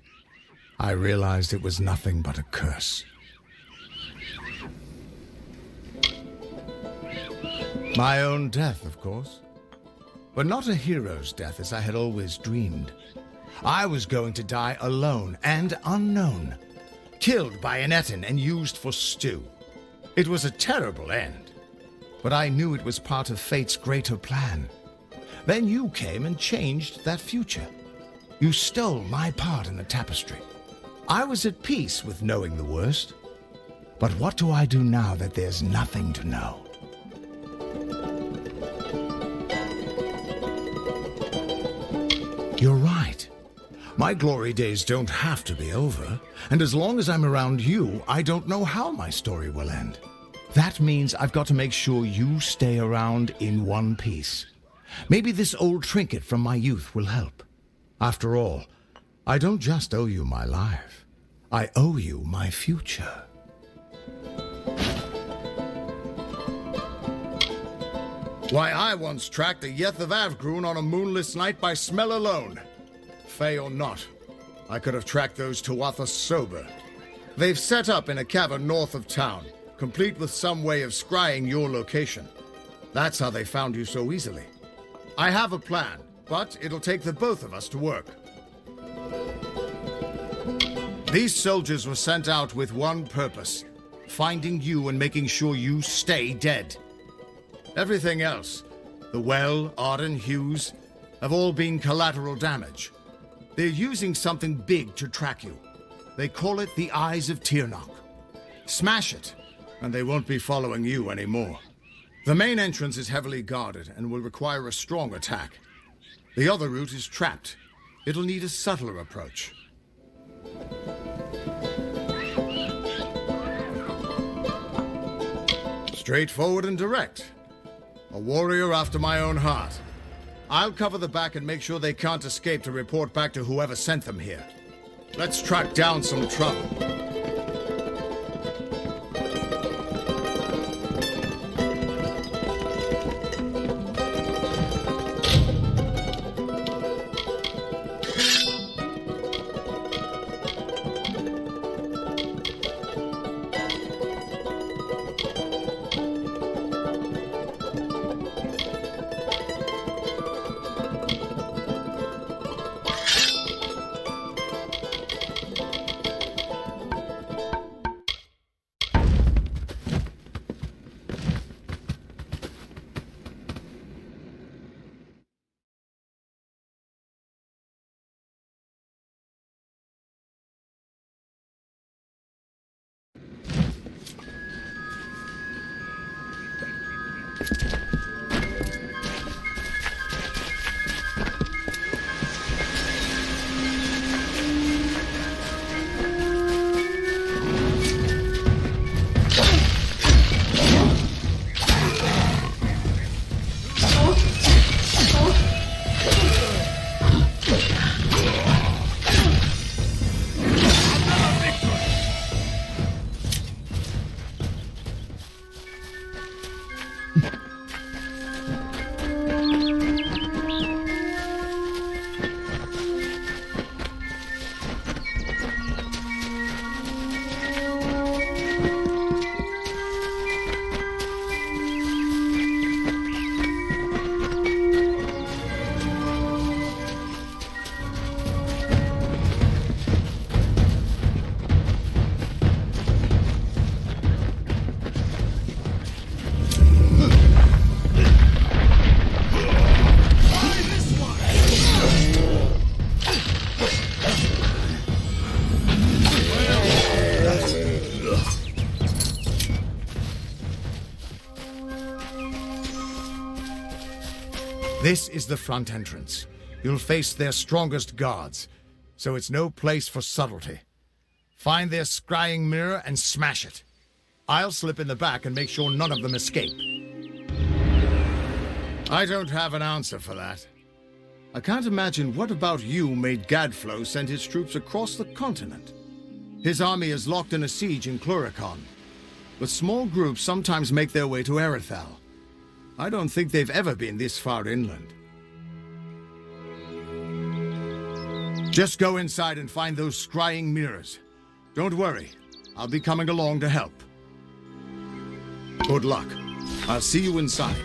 I realized it was nothing but a curse. My own death, of course. But not a hero's death as I had always dreamed. I was going to die alone and unknown, killed by an Etin and used for stew. It was a terrible end, but I knew it was part of fate's greater plan. Then you came and changed that future. You stole my part in the tapestry. I was at peace with knowing the worst. But what do I do now that there's nothing to know? You're right. My glory days don't have to be over, and as long as I'm around you, I don't know how my story will end. That means I've got to make sure you stay around in one piece. Maybe this old trinket from my youth will help. After all, I don't just owe you my life. I owe you my future. Why, I once tracked the Yeth of Avgrun on a moonless night by smell alone. Fey or not, I could have tracked those Tuatha sober. They've set up in a cavern north of town, complete with some way of scrying your location. That's how they found you so easily. I have a plan, but it'll take the both of us to work. These soldiers were sent out with one purpose: finding you and making sure you stay dead. Everything else, the Well, Arden, Hughes, have all been collateral damage. They're using something big to track you. They call it the Eyes of Tirnoch. Smash it, and they won't be following you anymore. The main entrance is heavily guarded and will require a strong attack. The other route is trapped. It'll need a subtler approach. Straightforward and direct. A warrior after my own heart. I'll cover the back and make sure they can't escape to report back to whoever sent them here. Let's track down some trouble. This is the front entrance. You'll face their strongest guards, so it's no place for subtlety. Find their scrying mirror and smash it. I'll slip in the back and make sure none of them escape. I don't have an answer for that. I can't imagine what about you made Gadflow send his troops across the continent. His army is locked in a siege in Cluricon, but small groups sometimes make their way to Erithal. I don't think they've ever been this far inland. Just go inside and find those scrying mirrors. Don't worry, I'll be coming along to help. Good luck. I'll see you inside.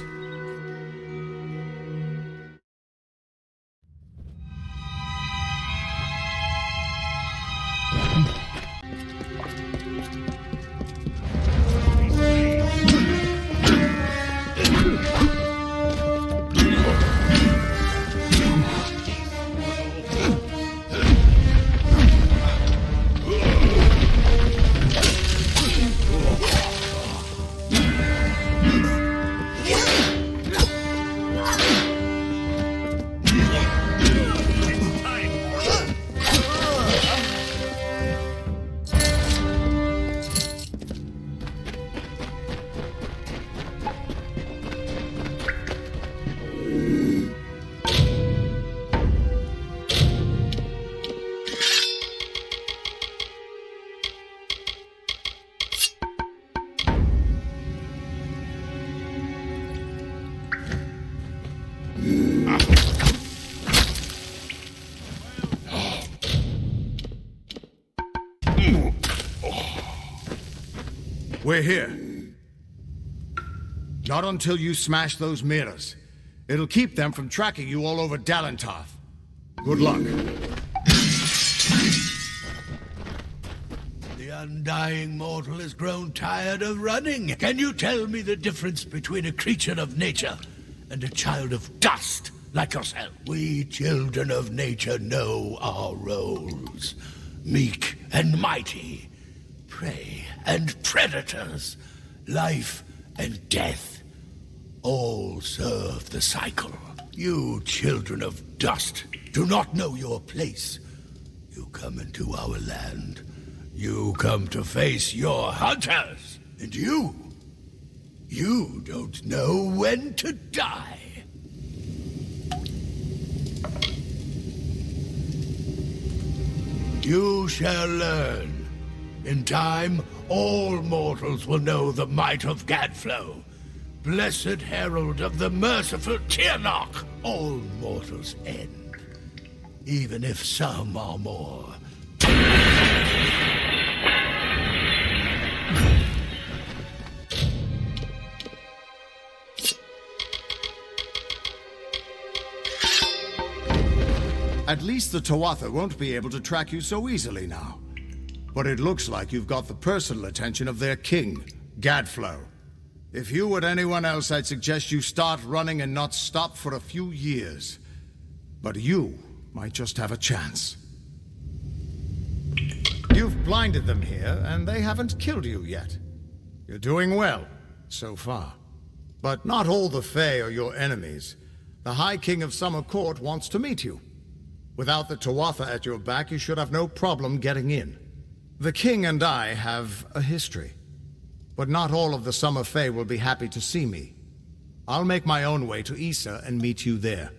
We're here. Not until you smash those mirrors. It'll keep them from tracking you all over Dalentarth. Good luck. The undying mortal has grown tired of running. Can you tell me the difference between a creature of nature and a child of dust like yourself? We children of nature know our roles. Meek and mighty, prey and predators, life and death. All serve the cycle. You children of dust do not know your place. You come into our land. You come to face your hunters. And you don't know when to die. You shall learn. In time, all mortals will know the might of Gadflow. Blessed herald of the merciful Tirnoch, all mortals end, even if some are more. At least the Tuatha won't be able to track you so easily now. But it looks like you've got the personal attention of their king, Gadflow. If you were anyone else, I'd suggest you start running and not stop for a few years. But you might just have a chance. You've blinded them here, and they haven't killed you yet. You're doing well, so far. But not all the Fae are your enemies. The High King of Summer Court wants to meet you. Without the Tuatha at your back, you should have no problem getting in. The King and I have a history. But not all of the Summer Fae will be happy to see me. I'll make my own way to Issa and meet you there.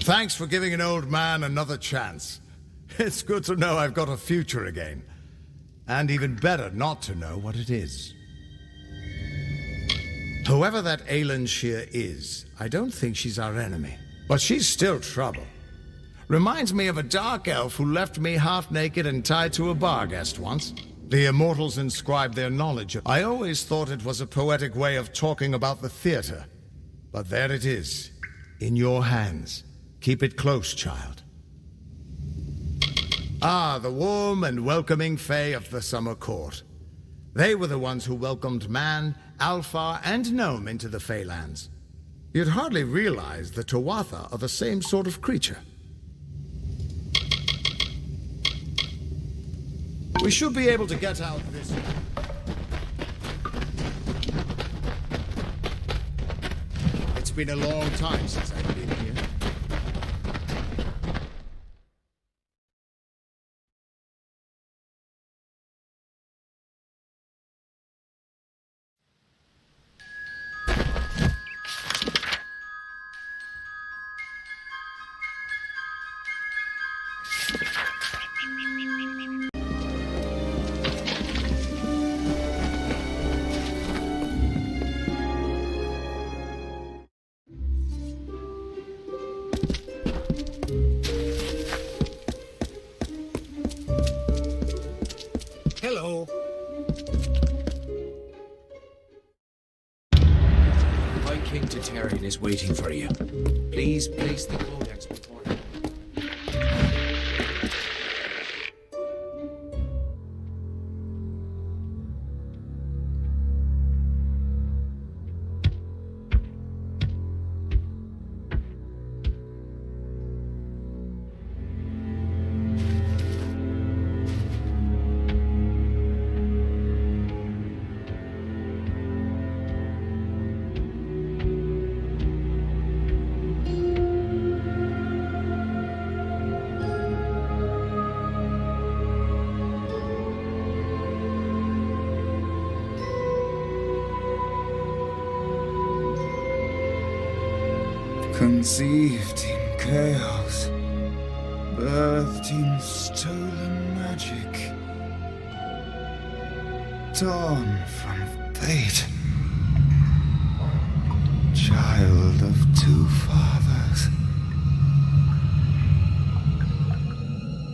Thanks for giving an old man another chance. It's good to know I've got a future again. And even better not to know what it is. Whoever that Aelin Shear is, I don't think she's our enemy. But she's still trouble. Reminds me of a dark elf who left me half naked and tied to a bar guest once. The immortals inscribed their knowledge. I always thought it was a poetic way of talking about the theater. But there it is, in your hands. Keep it close, child. Ah, the warm and welcoming Fae of the Summer Court. They were the ones who welcomed man, Alfar, and Gnome into the Faelands. You'd hardly realize the Tuatha are the same sort of creature. We should be able to get out this way. It's been a long time since I've been here. Hello. High King Tatarian is waiting for you. Please place the codex before him. Conceived in chaos, birthed in stolen magic, torn from fate, child of two fathers,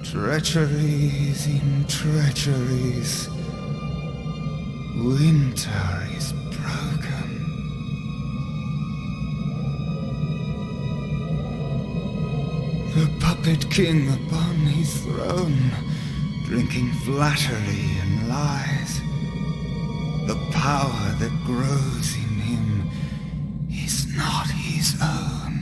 treacheries in treacheries, Winter is broken. The puppet king upon his throne, drinking flattery and lies. The power that grows in him is not his own.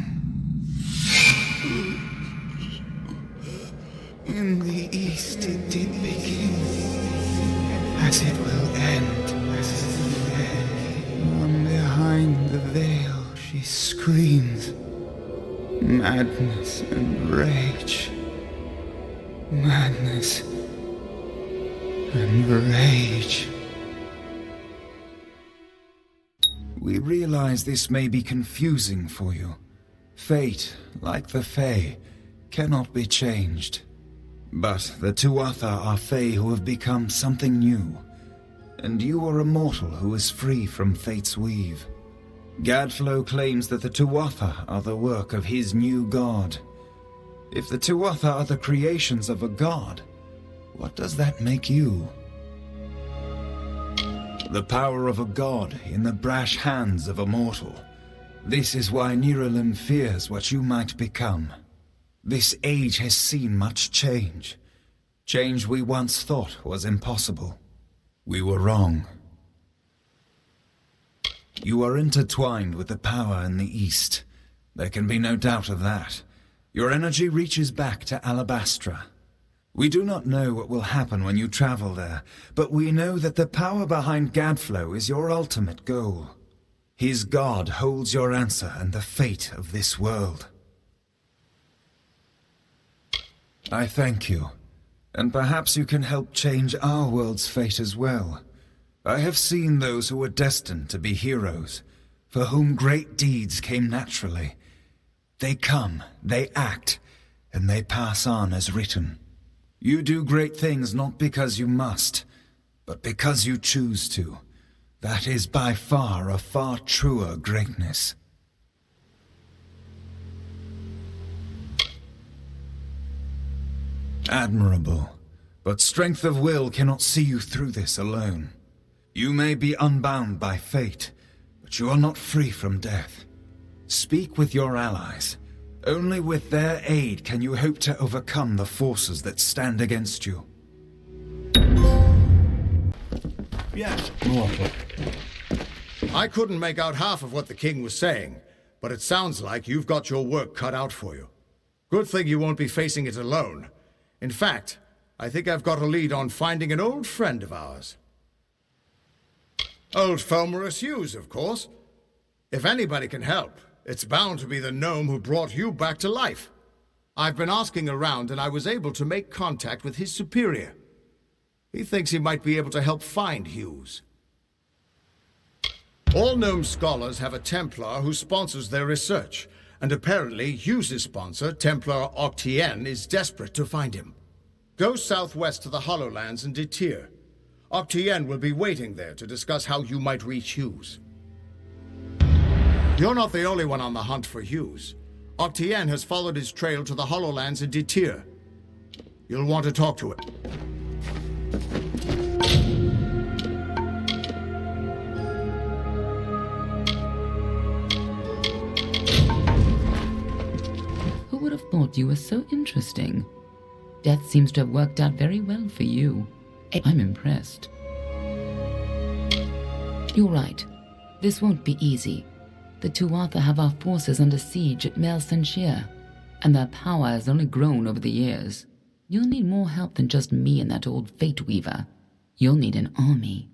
In the east it did begin, as it will end. From behind the veil she screams, madness and rage. Madness and rage. We realize this may be confusing for you. Fate, like the Fae, cannot be changed. But the Tuatha are Fae who have become something new, and you are a mortal who is free from fate's weave. Gadflow claims that the Tuatha are the work of his new god. If the Tuatha are the creations of a god, what does that make you? The power of a god in the brash hands of a mortal. This is why Niralim fears what you might become. This age has seen much change. Change we once thought was impossible. We were wrong. You are intertwined with the power in the East. There can be no doubt of that. Your energy reaches back to Alabastra. We do not know what will happen when you travel there, but we know that the power behind Gadflow is your ultimate goal. His god holds your answer and the fate of this world. I thank you, and perhaps you can help change our world's fate as well. I have seen those who were destined to be heroes, for whom great deeds came naturally. They come, they act, and they pass on as written. You do great things not because you must, but because you choose to. That is by far a far truer greatness. Admirable, but strength of will cannot see you through this alone. You may be unbound by fate, but you are not free from death. Speak with your allies. Only with their aid can you hope to overcome the forces that stand against you. Yes, mortal. I couldn't make out half of what the king was saying, but it sounds like you've got your work cut out for you. Good thing you won't be facing it alone. In fact, I think I've got a lead on finding an old friend of ours. Old Fulmerus Hughes, of course. If anybody can help, it's bound to be the gnome who brought you back to life. I've been asking around and I was able to make contact with his superior. He thinks he might be able to help find Hughes. All gnome scholars have a Templar who sponsors their research, and apparently Hughes' sponsor, Templar Octien, is desperate to find him. Go southwest to the Hollowlands and Detir. Octien will be waiting there to discuss how you might reach Hughes. You're not the only one on the hunt for Hughes. Octien has followed his trail to the Hollowlands in Detir. You'll want to talk to it. Who would have thought you were so interesting? Death seems to have worked out very well for you. I'm impressed. You're right. This won't be easy. The Tuatha have our forces under siege at Mel Senshir, and their power has only grown over the years. You'll need more help than just me and that old Fate Weaver. You'll need an army.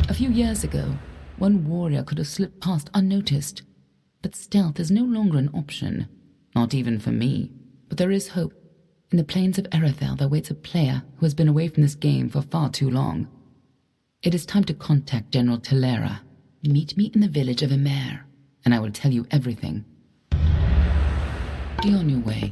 A few years ago, one warrior could have slipped past unnoticed, but stealth is no longer an option. Not even for me. But there is hope. In the plains of Erethel there waits a player who has been away from this game for far too long. It is time to contact General Telera. Meet me in the village of Emer, and I will tell you everything. Be on your way.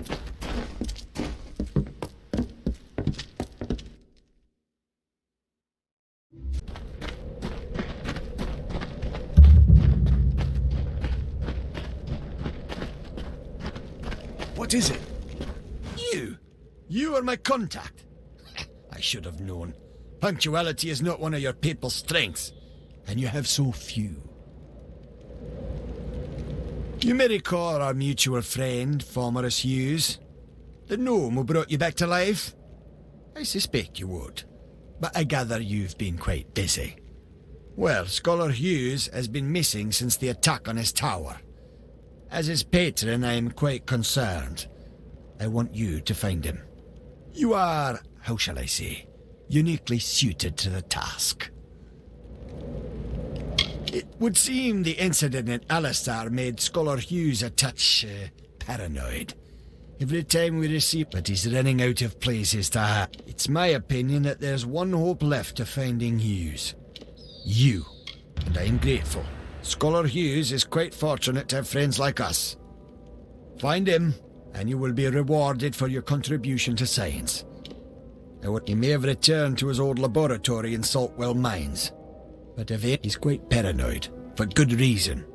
What is it? You are my contact. I should have known. Punctuality is not one of your papal strengths, and you have so few. You may recall our mutual friend, Formerus Hughes, the gnome who brought you back to life. I suspect you would, but I gather you've been quite busy. Well, Scholar Hughes has been missing since the attack on his tower. As his patron, I am quite concerned. I want you to find him. You are, how shall I say, uniquely suited to the task. It would seem the incident at Alistar made Scholar Hughes a touch paranoid. Every time we receive it, he's running out of places to hide. It's my opinion that there's one hope left of finding Hughes. You. And I'm grateful. Scholar Hughes is quite fortunate to have friends like us. Find him, and you will be rewarded for your contribution to science. Now, he may have returned to his old laboratory in Saltwell Mines. But if he's quite paranoid, for good reason.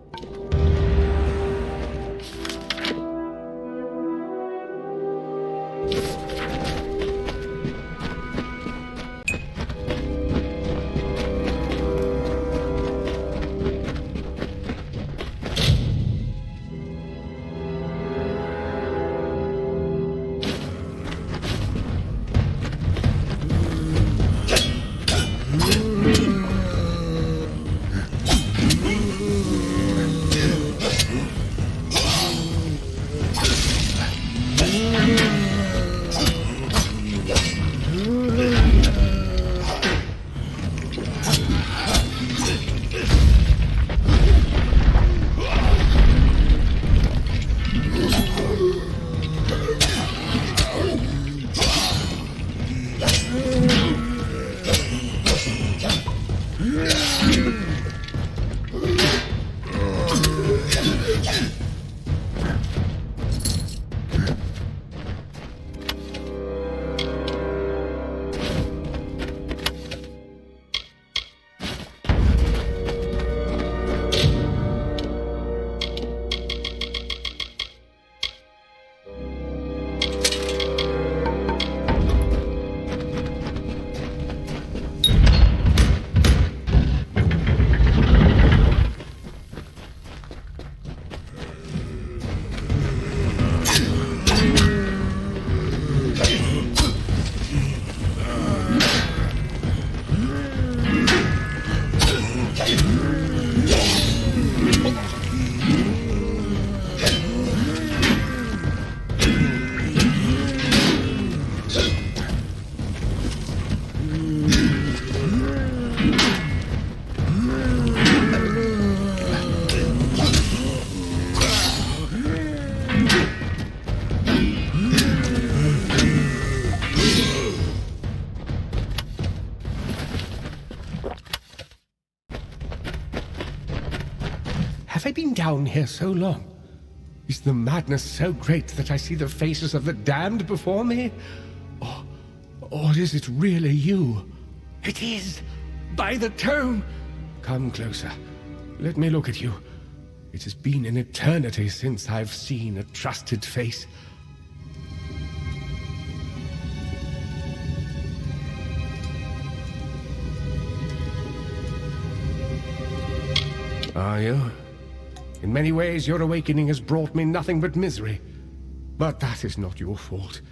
Have I been down here so long? Is the madness so great that I see the faces of the damned before me? Or is it really you? It is! By the tome! Come closer. Let me look at you. It has been an eternity since I've seen a trusted face. Are you? In many ways, your awakening has brought me nothing but misery. But that is not your fault.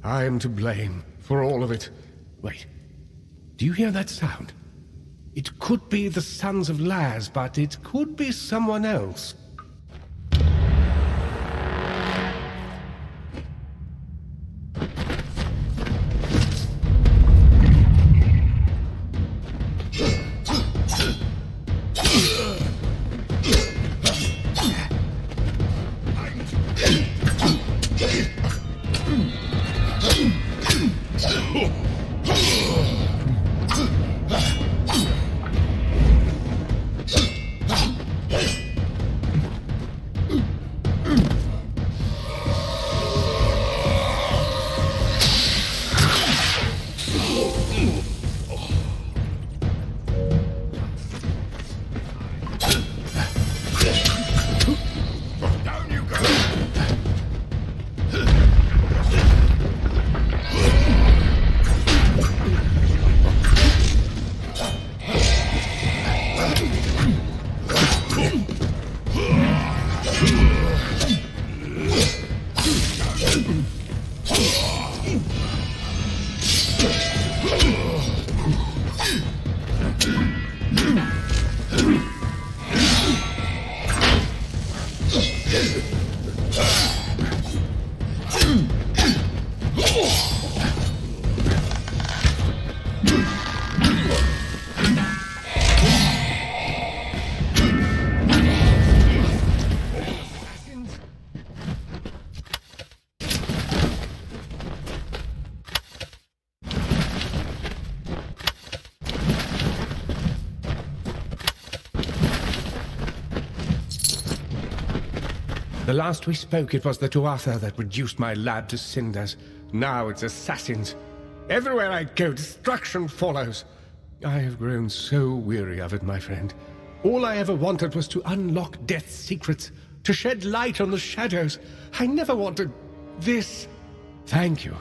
I am to blame for all of it. Wait. Do you hear that sound? It could be the Sons of Laz, but it could be someone else. The last we spoke, it was the Tuatha that reduced my lab to cinders. Now it's assassins. Everywhere I go, destruction follows. I have grown so weary of it, my friend. All I ever wanted was to unlock death's secrets, to shed light on the shadows. I never wanted this. Thank you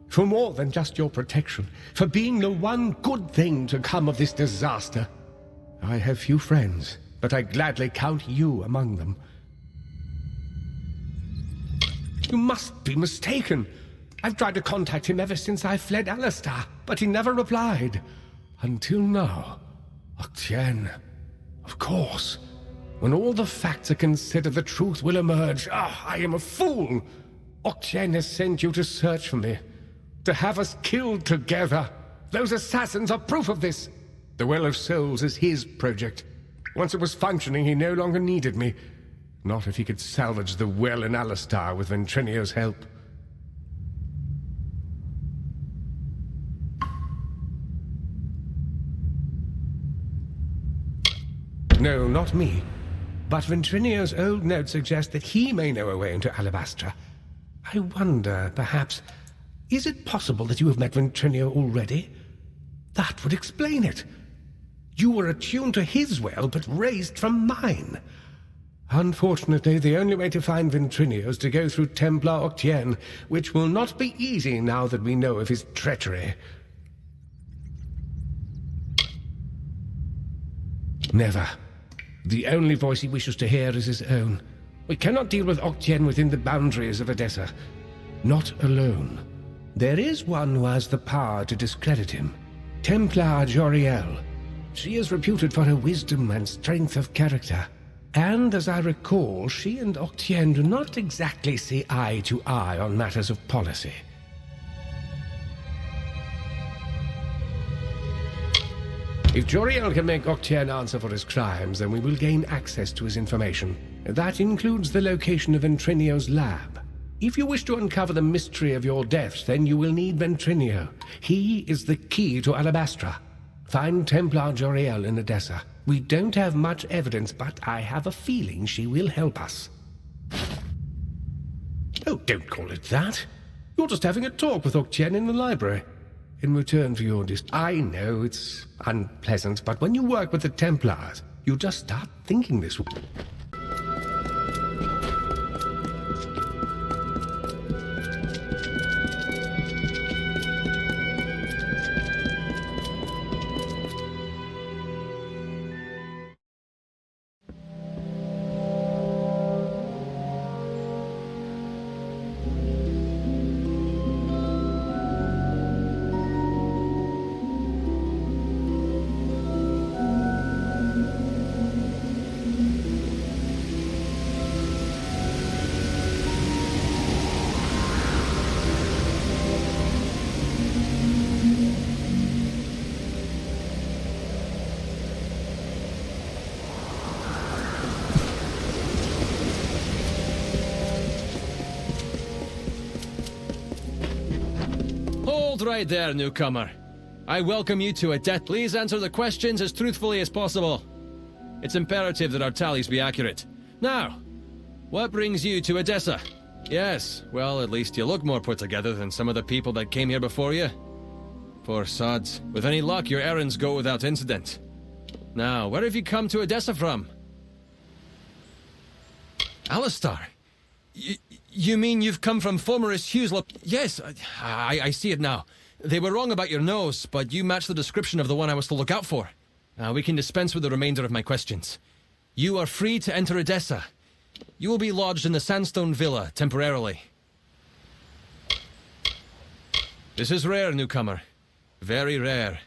for more than just your protection, for being the one good thing to come of this disaster. I have few friends, but I gladly count you among them. You must be mistaken. I've tried to contact him ever since I fled Alistar, but he never replied. Until now. Octien. Of course. When all the facts are considered, the truth will emerge. I am a fool. Octien has sent you to search for me, to have us killed together. Those assassins are proof of this. The Well of Souls is his project. Once it was functioning, he no longer needed me. Not if he could salvage the well in Alistar with Ventrinio's help. No, not me. But Ventrinio's old notes suggest that he may know a way into Alabastra. I wonder, perhaps, is it possible that you have met Ventrinio already? That would explain it. You were attuned to his well, but raised from mine. Unfortunately, the only way to find Ventrinio is to go through Templar Octien, which will not be easy now that we know of his treachery. Never. The only voice he wishes to hear is his own. We cannot deal with Octien within the boundaries of Edessa. Not alone. There is one who has the power to discredit him. Templar Joriel. She is reputed for her wisdom and strength of character. And, as I recall, she and Octien do not exactly see eye to eye on matters of policy. If Joriel can make Octien answer for his crimes, then we will gain access to his information. That includes the location of Ventrinio's lab. If you wish to uncover the mystery of your deaths, then you will need Ventrinio. He is the key to Alabastra. Find Templar Joriel in Edessa. We don't have much evidence, but I have a feeling she will help us. Oh, don't call it that. You're just having a talk with Octien in the library. In return for your I know it's unpleasant, but when you work with the Templars, you just start thinking this way. Right there, newcomer. I welcome you to a death. Please answer the questions as truthfully as possible. It's imperative that our tallies be accurate. Now, what brings you to Edessa? Yes, well, at least you look more put together than some of the people that came here before you. Poor sods. With any luck, your errands go without incident. Now, where have you come to Edessa from? Alistar? You mean you've come from Fomerus Hughes? Yes, I see it now. They were wrong about your nose, but you match the description of the one I was to look out for. We can dispense with the remainder of my questions. You are free to enter Edessa. You will be lodged in the Sandstone Villa, temporarily. This is rare, newcomer. Very rare.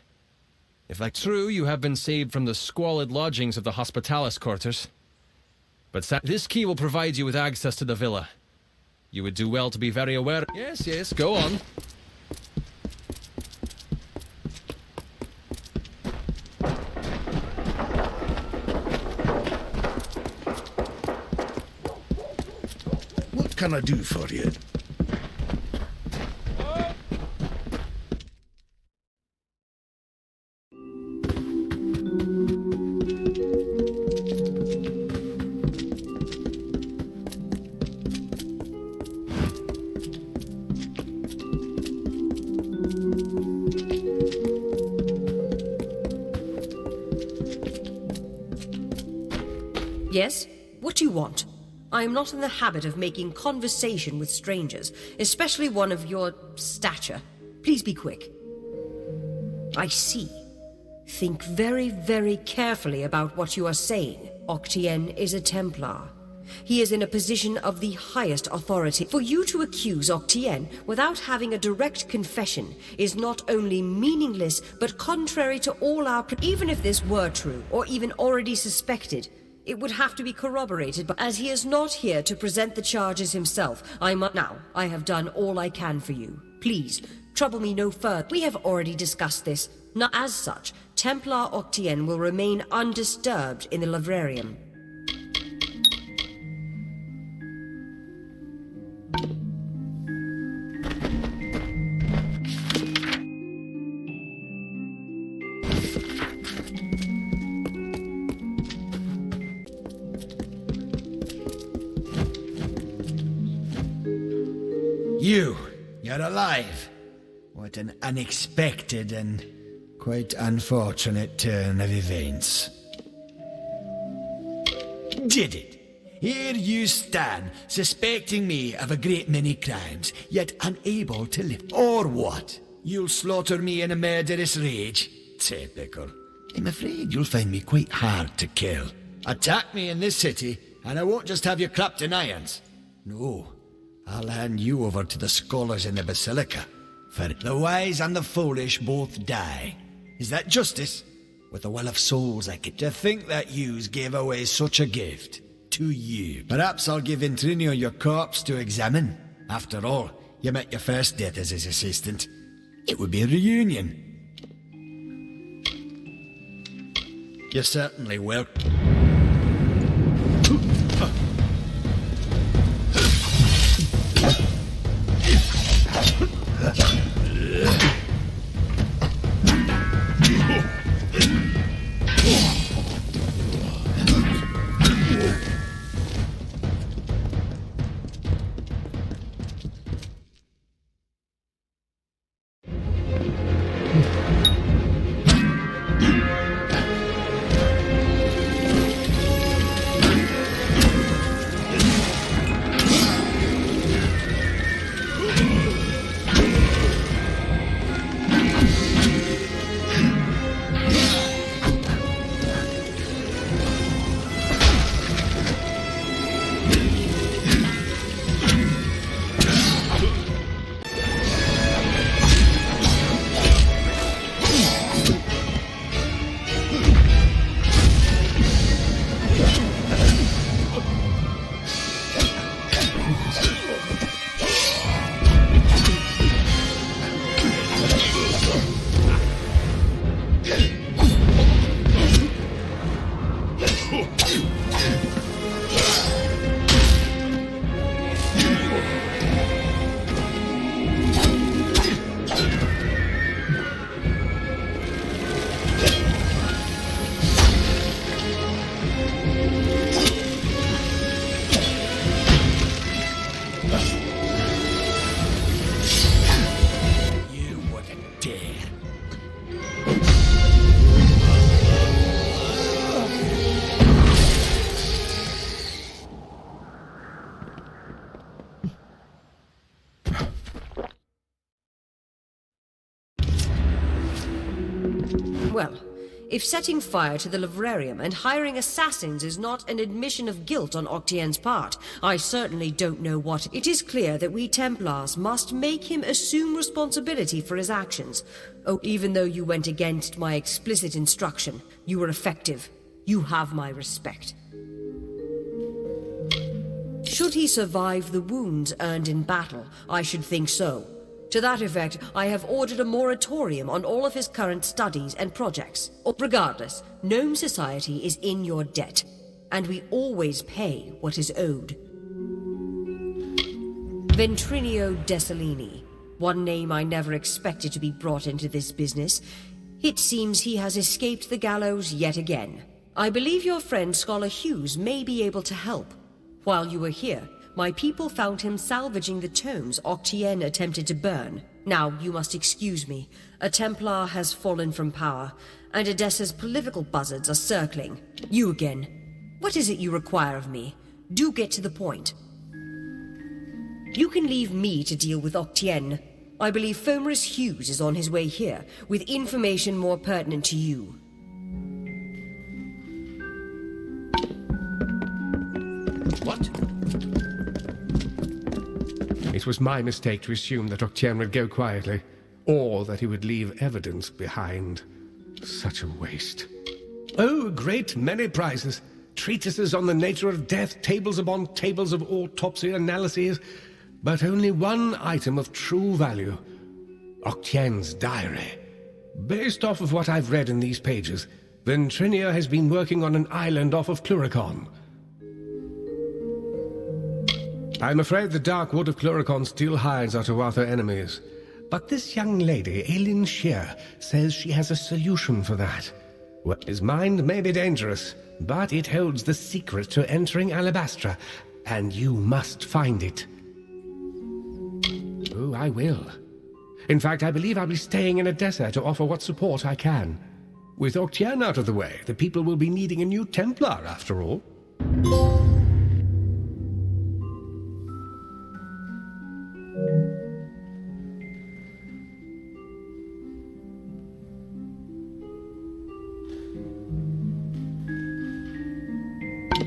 If that's true, you have been saved from the squalid lodgings of the Hospitalis quarters. But this key will provide you with access to the villa. You would do well to be very aware. Yes, go on. What can I do for you? Yes? What do you want? I am not in the habit of making conversation with strangers, especially one of your stature. Please be quick. I see. Think very, very carefully about what you are saying. Octien is a Templar. He is in a position of the highest authority. For you to accuse Octien without having a direct confession is not only meaningless, but contrary to all our... Even if this were true, or even already suspected, it would have to be corroborated, but as he is not here to present the charges himself, Now, I have done all I can for you. Please, trouble me no further. We have already discussed this. Not as such, Templar Octien will remain undisturbed in the librarium. You're alive. What an unexpected and quite unfortunate turn of events. Did it? Here you stand, suspecting me of a great many crimes, yet unable to live. Or what? You'll slaughter me in a murderous rage? Typical. I'm afraid you'll find me quite hard to kill. Attack me in this city, and I won't just have you clapped in irons. No. I'll hand you over to the scholars in the Basilica. For the wise and the foolish both die. Is that justice? With the will of souls, I could... To think that yous gave away such a gift. To you. Perhaps I'll give Intrinio your corpse to examine. After all, you met your first death as his assistant. It would be a reunion. You're certainly welcome. Well, if setting fire to the librarium and hiring assassins is not an admission of guilt on Octien's part, I certainly don't know what. It is clear that we Templars must make him assume responsibility for his actions. Oh, even though you went against my explicit instruction, you were effective. You have my respect. Should he survive the wounds earned in battle, I should think so. To that effect, I have ordered a moratorium on all of his current studies and projects. Regardless, Gnome Society is in your debt, and we always pay what is owed. Ventrinio Desalini, one name I never expected to be brought into this business. It seems he has escaped the gallows yet again. I believe your friend Scholar Hughes may be able to help. While you were here, my people found him salvaging the tomes Octien attempted to burn. Now, you must excuse me. A Templar has fallen from power, and Edessa's political buzzards are circling. You again. What is it you require of me? Do get to the point. You can leave me to deal with Octien. I believe Fomerus Hughes is on his way here, with information more pertinent to you. What? It was my mistake to assume that Octien would go quietly, or that he would leave evidence behind. Such a waste. Oh, a great many prizes. Treatises on the nature of death, tables upon tables of autopsy analyses, but only one item of true value. Octien's diary. Based off of what I've read in these pages, Ventrinia has been working on an island off of Cluricon. I'm afraid the dark wood of Cluricon still hides our Tuatha enemies. But this young lady, Aileen Shear, says she has a solution for that. Well, his mind may be dangerous, but it holds the secret to entering Alabastra, and you must find it. Oh, I will. In fact, I believe I'll be staying in Edessa to offer what support I can. With Octien out of the way, the people will be needing a new Templar, after all.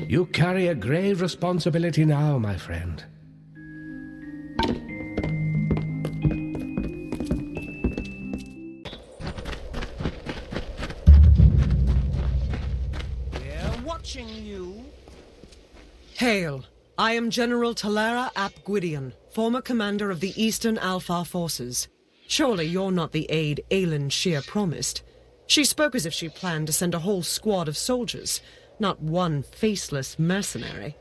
You carry a grave responsibility now, my friend. We're watching you. Hail. I am General Talera ap Gwydion, former commander of the Eastern Alpha Forces. Surely you're not the aide Aileen Shear promised. She spoke as if she planned to send a whole squad of soldiers. Not one faceless mercenary.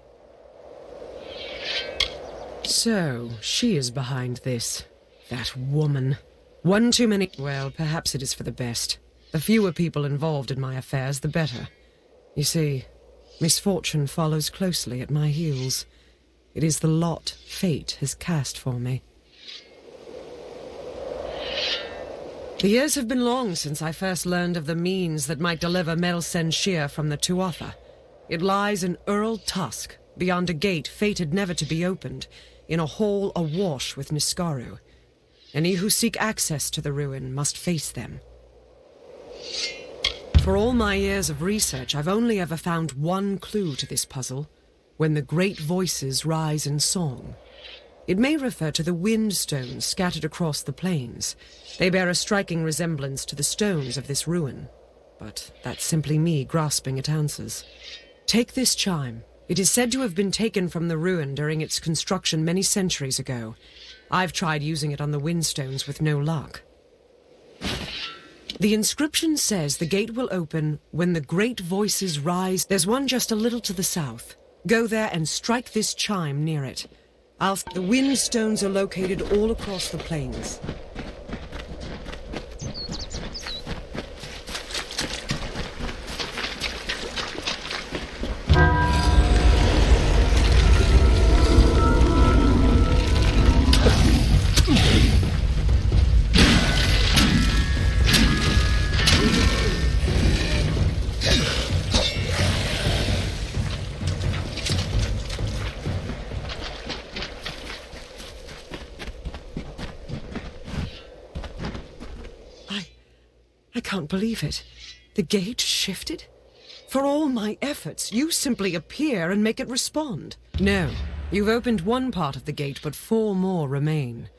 So, she is behind this. That woman. One too many... Well, perhaps it is for the best. The fewer people involved in my affairs, the better. You see, misfortune follows closely at my heels. It is the lot fate has cast for me. The years have been long since I first learned of the means that might deliver Melsen Shear from the Tuatha. It lies in Earl Tusk, beyond a gate fated never to be opened, in a hall awash with Niskaru. Any who seek access to the ruin must face them. For all my years of research, I've only ever found one clue to this puzzle: when the great voices rise in song. It may refer to the wind stones scattered across the plains. They bear a striking resemblance to the stones of this ruin. But that's simply me grasping at answers. Take this chime. It is said to have been taken from the ruin during its construction many centuries ago. I've tried using it on the wind stones with no luck. The inscription says the gate will open when the great voices rise. There's one just a little to the south. Go there and strike this chime near it. The wind stones are located all across the plains. I can't believe it. The gate shifted? For all my efforts, you simply appear and make it respond. No, you've opened one part of the gate, but 4 more remain.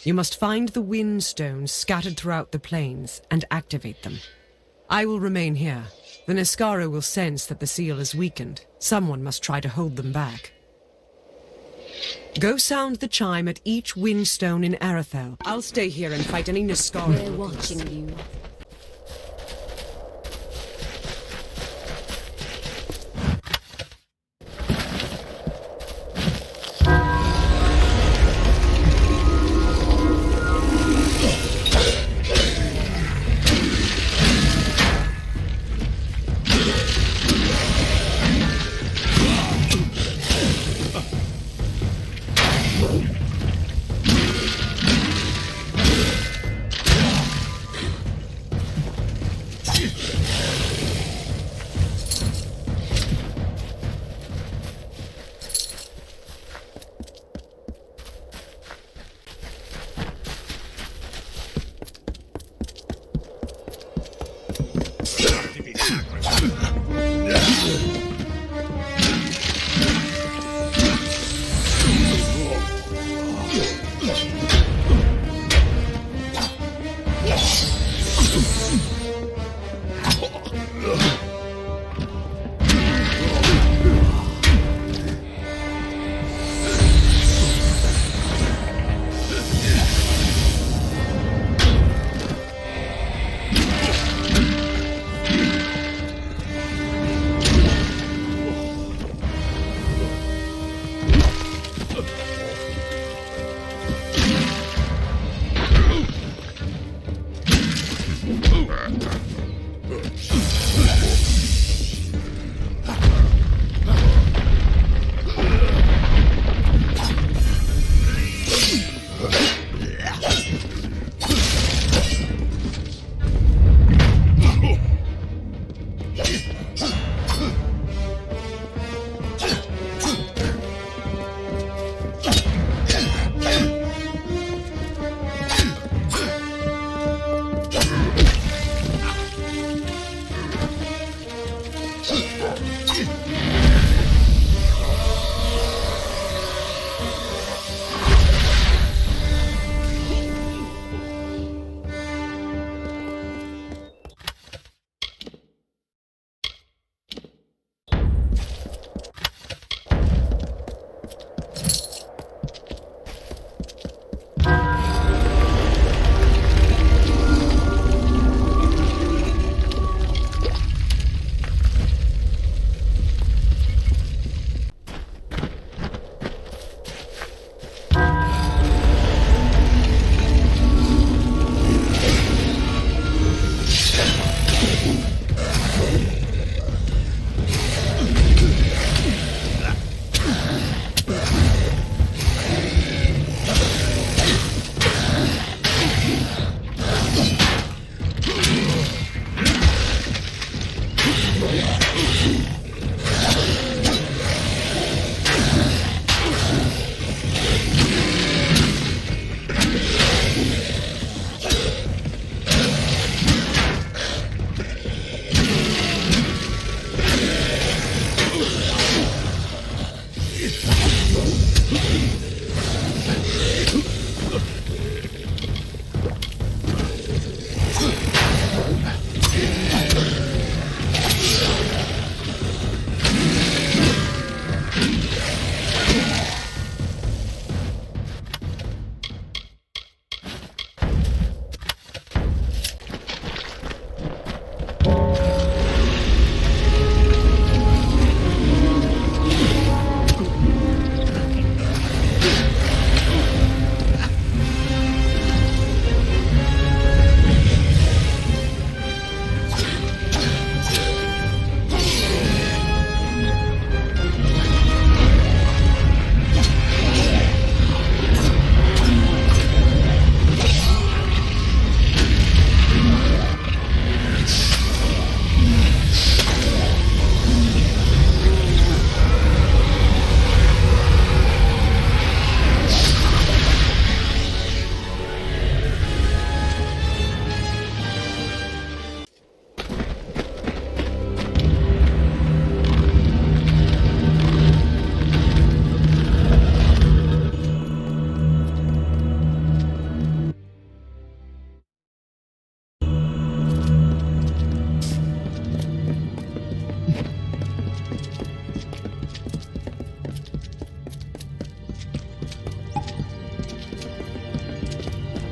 You must find the wind stones scattered throughout the plains and activate them. I will remain here. The Niskaru will sense that the seal is weakened. Someone must try to hold them back. Go sound the chime at each windstone in Arathel. I'll stay here and fight any Niskaru. We're watching you.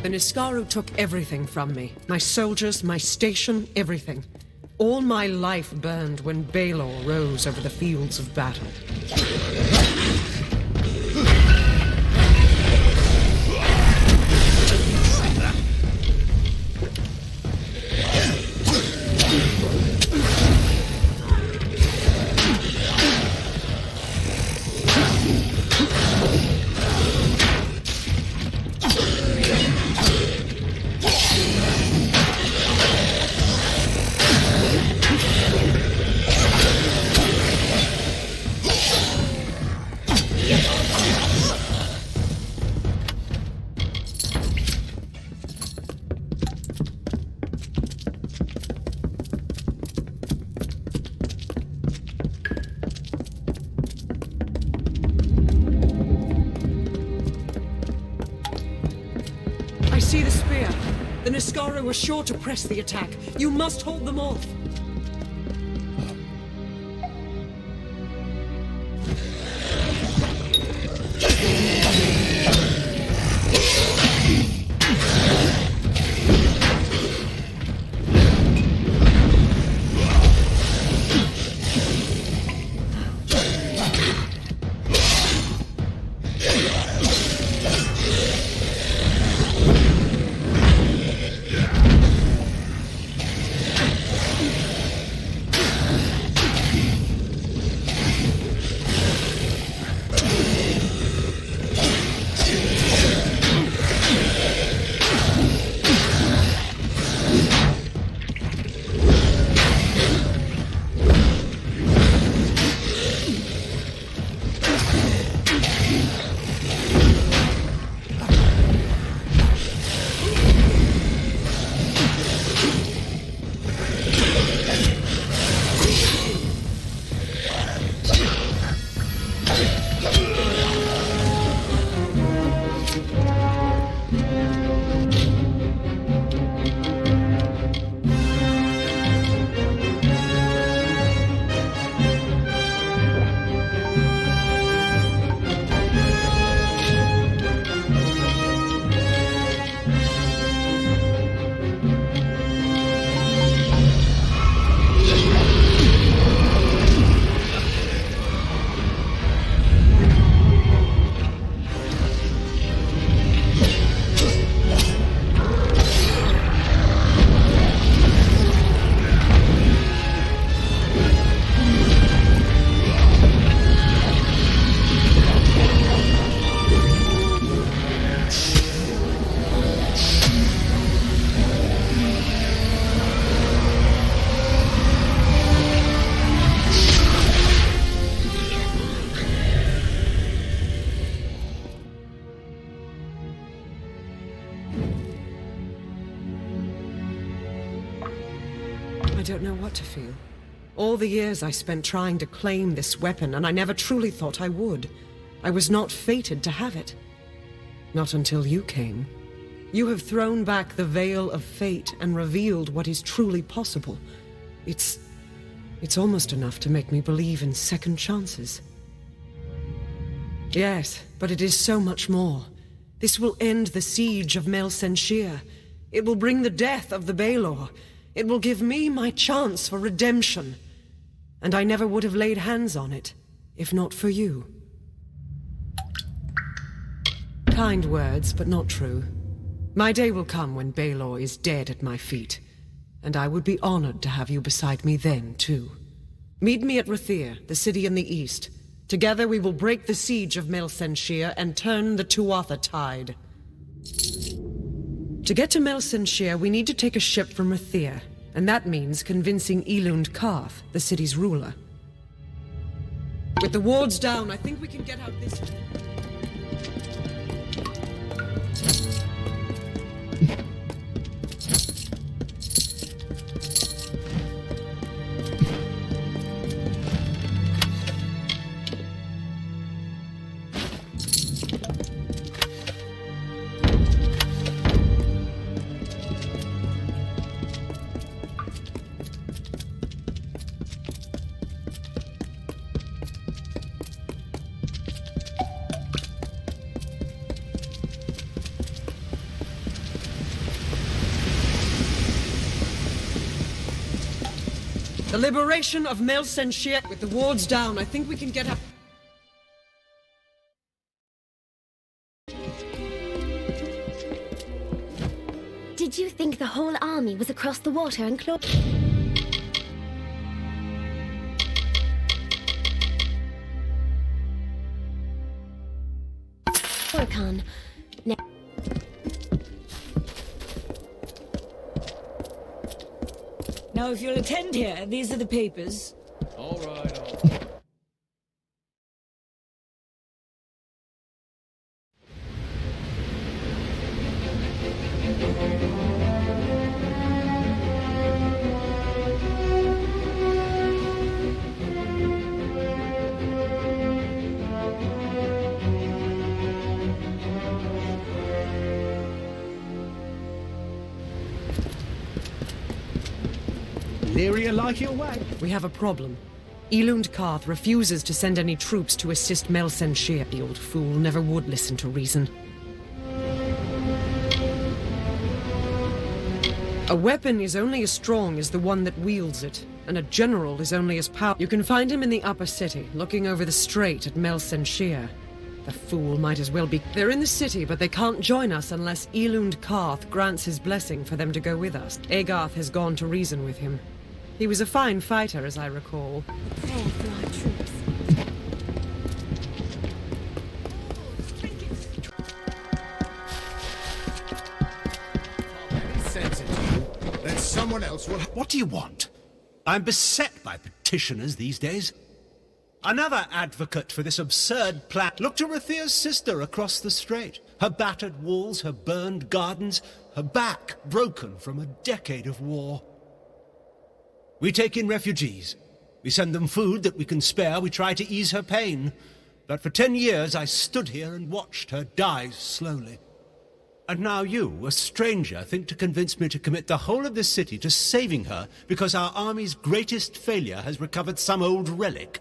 The Niskaru took everything from me. My soldiers, my station, everything. All my life burned when Balor rose over the fields of battle. Niskaru were sure to press the attack. You must hold them off. I don't know what to feel. All the years I spent trying to claim this weapon, and I never truly thought I would. I was not fated to have it. Not until you came. You have thrown back the veil of fate and revealed what is truly possible. It's almost enough to make me believe in second chances. Yes, but it is so much more. This will end the siege of Melsenshir. It will bring the death of the Balor. It will give me my chance for redemption. And I never would have laid hands on it, if not for you. Kind words, but not true. My day will come when Balor is dead at my feet, and I would be honored to have you beside me then, too. Meet me at Rathir, the city in the east. Together we will break the siege of Melsenshir and turn the Tuatha tide. To get to Melsenshir, we need to take a ship from Rathir, and that means convincing Elund Karth, the city's ruler. With the wards down, I think we can get out this way. The liberation of Melsenshir. With the wards down, I think we can get up. Did you think the whole army was across the water and Khan. Now, if you'll attend here, these are the papers. All right. Lyria like your way. We have a problem. Elund Karth refuses to send any troops to assist Melsenshir. The old fool never would listen to reason. A weapon is only as strong as the one that wields it, and a general is only as powerful. You can find him in the upper city, looking over the strait at Melsenshir. The fool might as well be. They're in the city, but they can't join us unless Elund Karth grants his blessing for them to go with us. Agarth has gone to reason with him. He was a fine fighter, as I recall. Prayer for our troops. Any sense into you, then someone else will. What do you want? I'm beset by petitioners these days. Another advocate for this absurd plan. Look to Rathia's sister across the strait. Her battered walls, her burned gardens, her back broken from a decade of war. We take in refugees. We send them food that we can spare. We try to ease her pain. But for 10 years I stood here and watched her die slowly. And now you, a stranger, think to convince me to commit the whole of this city to saving her because our army's greatest failure has recovered some old relic.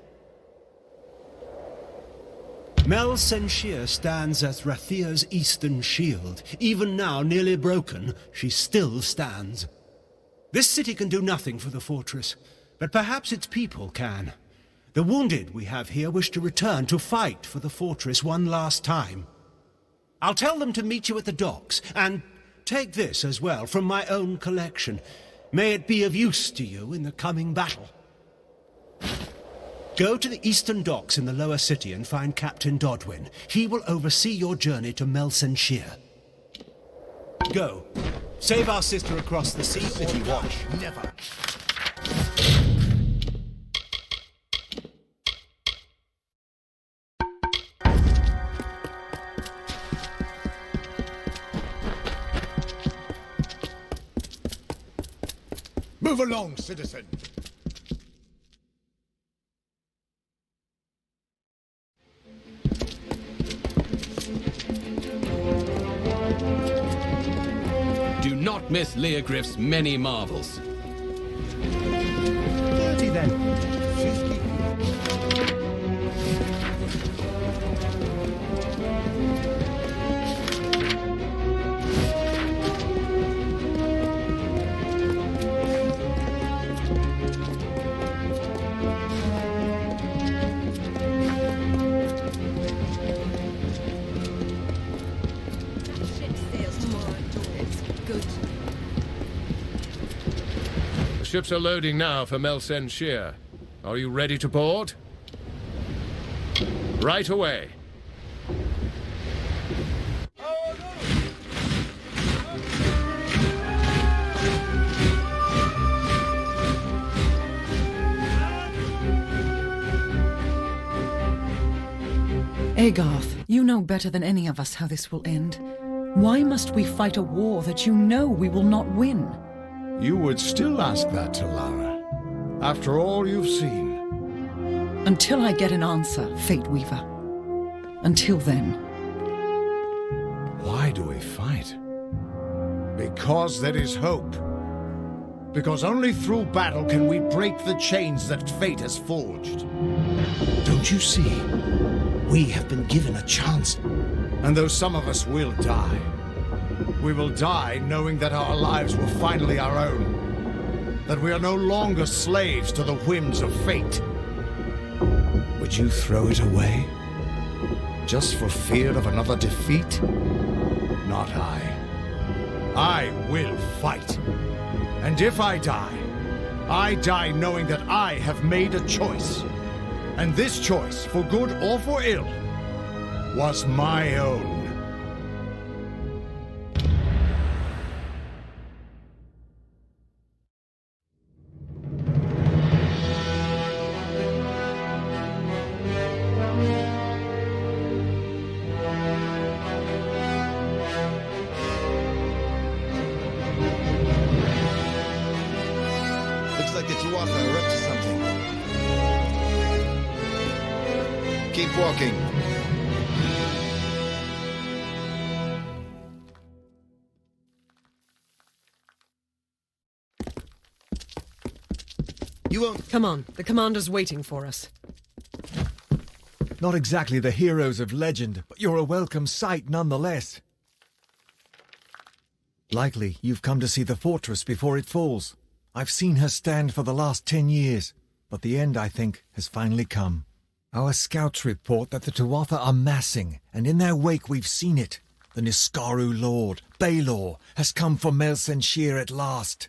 Melsenshir stands as Rathia's eastern shield. Even now, nearly broken, she still stands. This city can do nothing for the fortress, but perhaps its people can. The wounded we have here wish to return to fight for the fortress one last time. I'll tell them to meet you at the docks, and take this as well from my own collection. May it be of use to you in the coming battle. Go to the eastern docks in the lower city and find Captain Dodwin. He will oversee your journey to Melsenshir. Go. Save our sister across the sea. City watch. Never. Move along, citizen. Do not miss Leogriff's many marvels. 30 then. 50. Ships are loading now for Melsenshir. Are you ready to board? Right away. Agarth, you know better than any of us how this will end. Why must we fight a war that you know we will not win? You would still ask that to Lara, after all you've seen. Until I get an answer, Fate Weaver. Until then. Why do we fight? Because there is hope. Because only through battle can we break the chains that fate has forged. Don't you see? We have been given a chance. And though some of us will die, we will die knowing that our lives were finally our own. that we are no longer slaves to the whims of fate. Would you throw it away? Just for fear of another defeat? Not I. I will fight. And if I die knowing that I have made a choice. And this choice, for good or for ill, was my own. Looks like the Tuatha are up to something. Keep walking. You won't... Come on, the commander's waiting for us. Not exactly the heroes of legend, but you're a welcome sight nonetheless. Likely you've come to see the fortress before it falls. I've seen her stand for the last 10 years, but the end, I think, has finally come. Our scouts report that the Tuatha are massing, and in their wake we've seen it. The Niskaru lord, Baelor, has come for Melsenshir at last.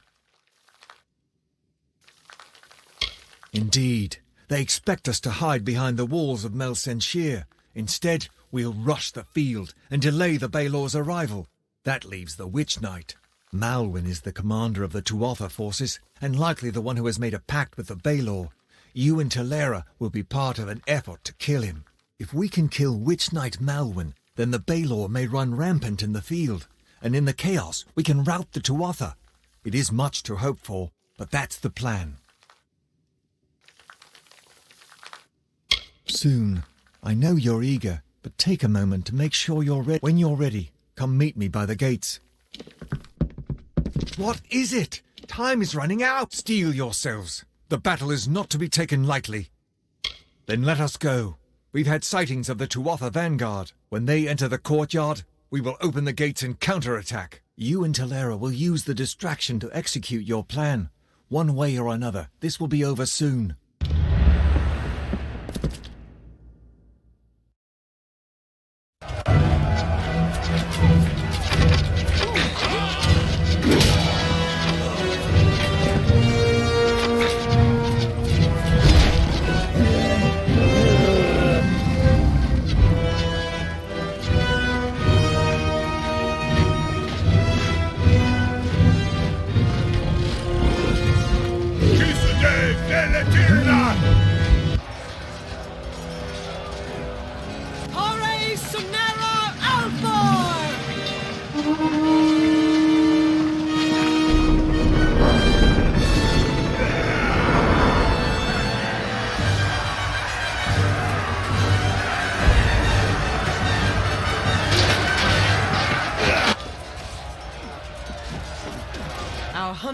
Indeed, they expect us to hide behind the walls of Melsenshir. Instead, we'll rush the field and delay the Baelor's arrival. That leaves the Witch Knight. Malwyn is the commander of the Tuatha forces, and likely the one who has made a pact with the Baelor. You and Talera will be part of an effort to kill him. If we can kill Witch Knight Malwyn, then the Baelor may run rampant in the field, and in the chaos we can rout the Tuatha. It is much to hope for, but that's the plan. Soon. I know you're eager, but take a moment to make sure you're ready. When you're ready, come meet me by the gates. What is it? Time is running out! Steel yourselves. The battle is not to be taken lightly. Then let us go. We've had sightings of the Tuatha vanguard. When they enter the courtyard, we will open the gates and counterattack. You and Talera will use the distraction to execute your plan. One way or another, this will be over soon.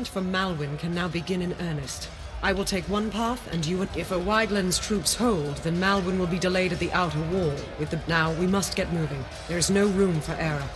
For Malwyn can now begin in earnest. I will take one path, and you... If a Wideland's troops hold, then Malwyn will be delayed at the outer wall. Now, we must get moving. There is no room for error.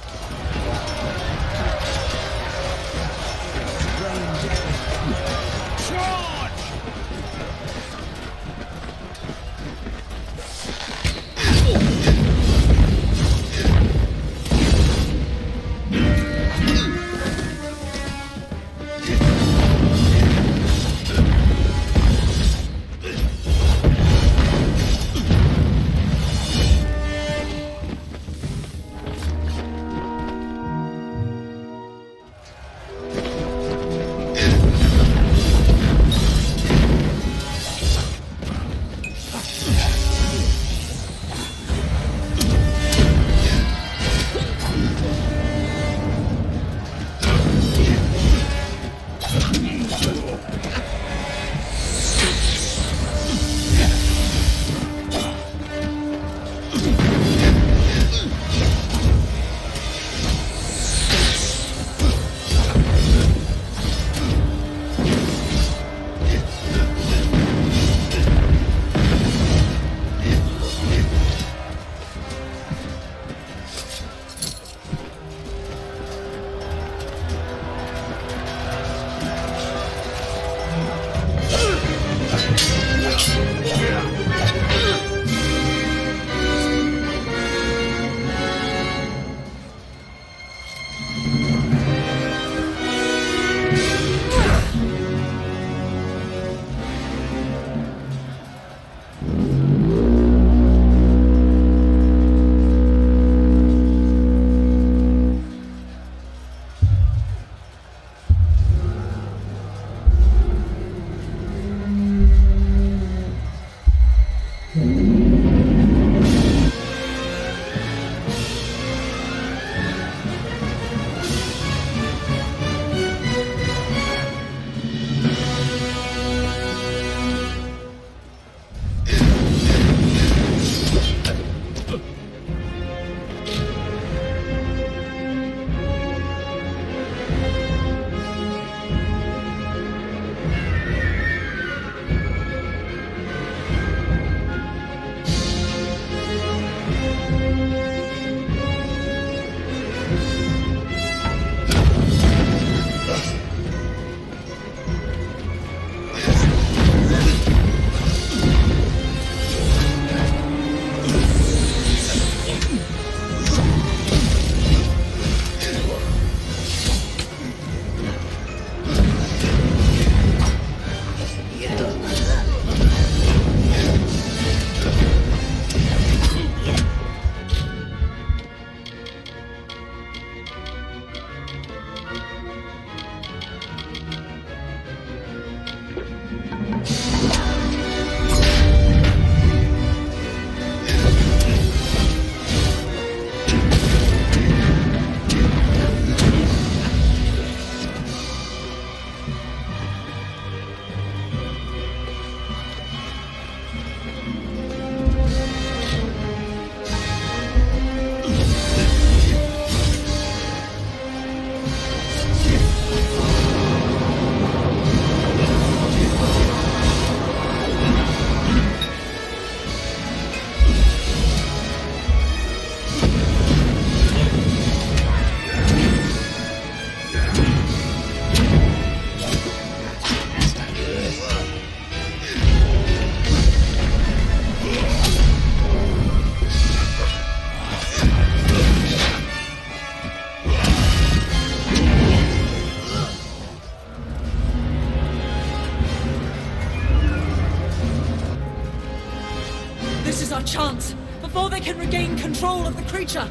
before they can regain control of the creature.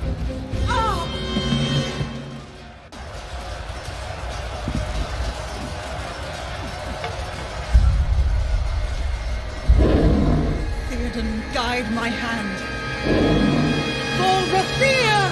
Ah! Theoden, guide my hand. Golrathir!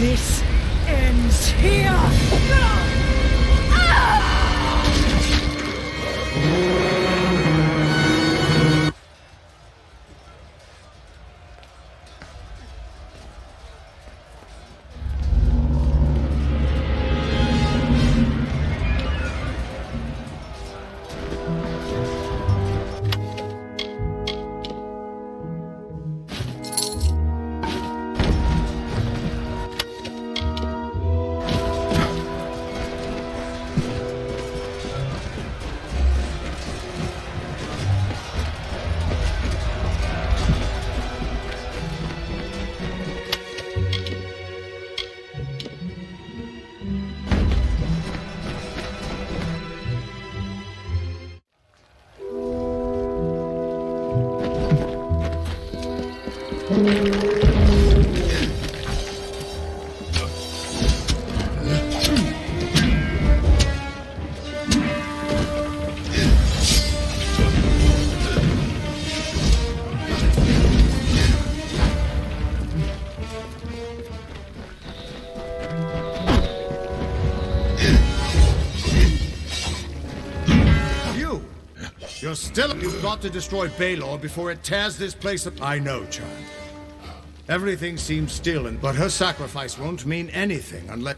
This ends here! You're still... You've got to destroy Baelor before it tears this place up. I know, child. Everything seems still, but her sacrifice won't mean anything unless...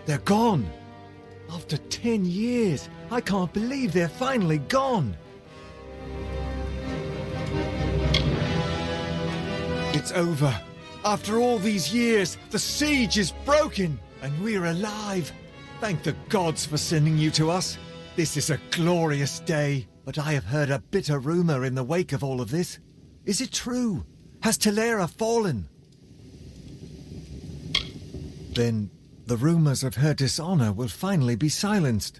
They're gone! After 10 years, I can't believe they're finally gone! It's over. After all these years, the siege is broken, and we're alive. Thank the gods for sending you to us. This is a glorious day, but I have heard a bitter rumor in the wake of all of this. Is it true? Has Telera fallen? Then the rumors of her dishonor will finally be silenced.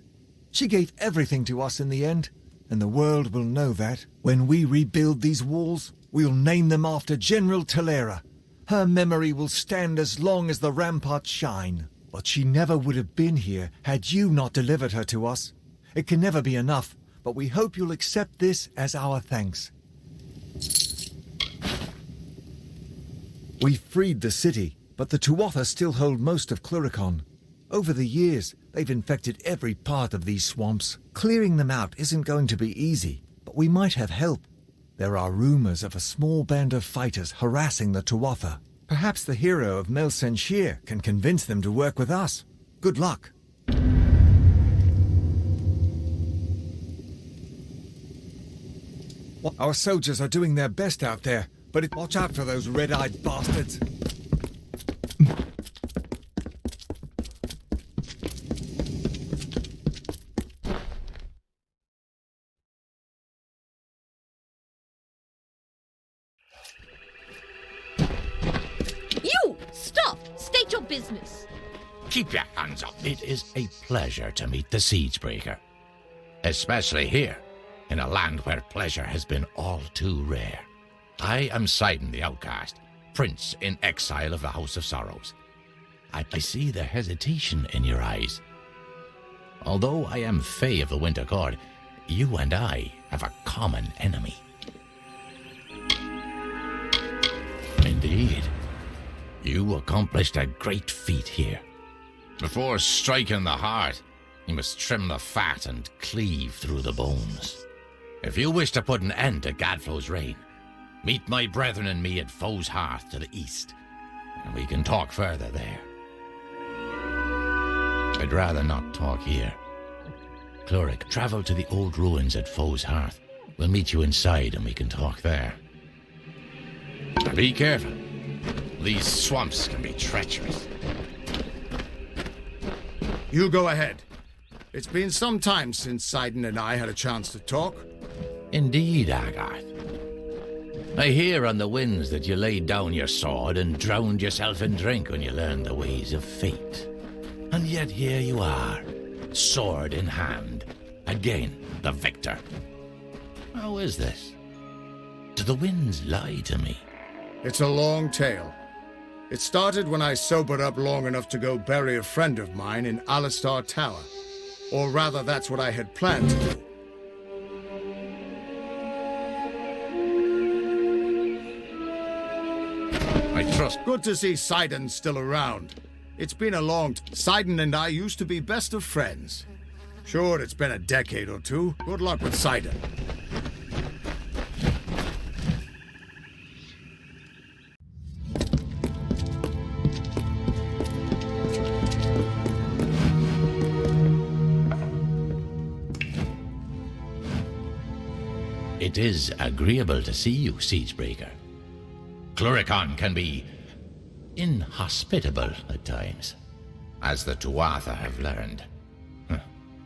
She gave everything to us in the end, and the world will know that. When we rebuild these walls, we'll name them after General Telera. Her memory will stand as long as the ramparts shine. But she never would have been here had you not delivered her to us. It can never be enough, but we hope you'll accept this as our thanks. We freed the city, but the Tuatha still hold most of Cluricon. Over the years, they've infected every part of these swamps. Clearing them out isn't going to be easy, but we might have help. There are rumors of a small band of fighters harassing the Tuatha. Perhaps the hero of Melsenshir can convince them to work with us. Good luck. Our soldiers are doing their best out there, but watch out for those red-eyed bastards. You! Stop! State your business. Keep your hands up. It is a pleasure to meet the Siegebreaker. Especially here, in a land where pleasure has been all too rare. I am Sidon the Outcast, Prince in exile of the House of Sorrows. I see the hesitation in your eyes. Although I am Fae of the Winter Court, you and I have a common enemy. Indeed. You accomplished a great feat here. Before striking the heart, you must trim the fat and cleave through the bones. If you wish to put an end to Gadflow's reign, meet my brethren and me at Foe's Hearth to the east, and we can talk further there. I'd rather not talk here. Cloric, travel to the old ruins at Foe's Hearth. We'll meet you inside and we can talk there. Be careful. These swamps can be treacherous. You go ahead. It's been some time since Sidon and I had a chance to talk. Indeed, Agarth. I hear on the winds that you laid down your sword and drowned yourself in drink when you learned the ways of fate. And yet here you are, sword in hand, again the victor. How is this? Do the winds lie to me? It's a long tale. It started when I sobered up long enough to go bury a friend of mine in Alistar Tower. Or rather, that's what I had planned to do. I trust. Good to see Sidon still around. It's been a long time. Sidon and I used to be best of friends. Sure, it's been a decade or two. Good luck with Sidon. It is agreeable to see you, Siegebreaker. Cluricon can be inhospitable at times, as the Tuatha have learned.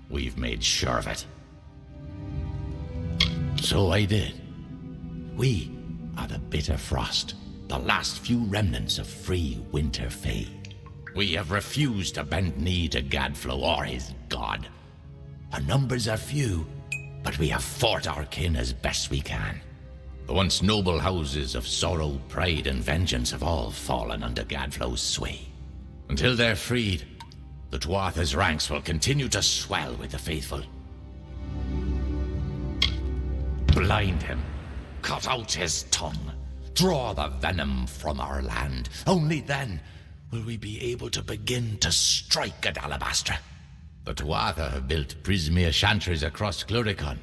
We've made sure of it. So I did. We are the Bitter Frost, the last few remnants of free winter fae. We have refused to bend knee to Gadflow or his god. Our numbers are few, but we have fought our kin as best we can. The once noble houses of sorrow, pride, and vengeance have all fallen under Gadflow's sway. Until they're freed, the Tuatha's ranks will continue to swell with the faithful. Blind him, cut out his tongue, draw the venom from our land. Only then will we be able to begin to strike at Alabastra. The Tuatha have built Prismere chantries across Cluricon.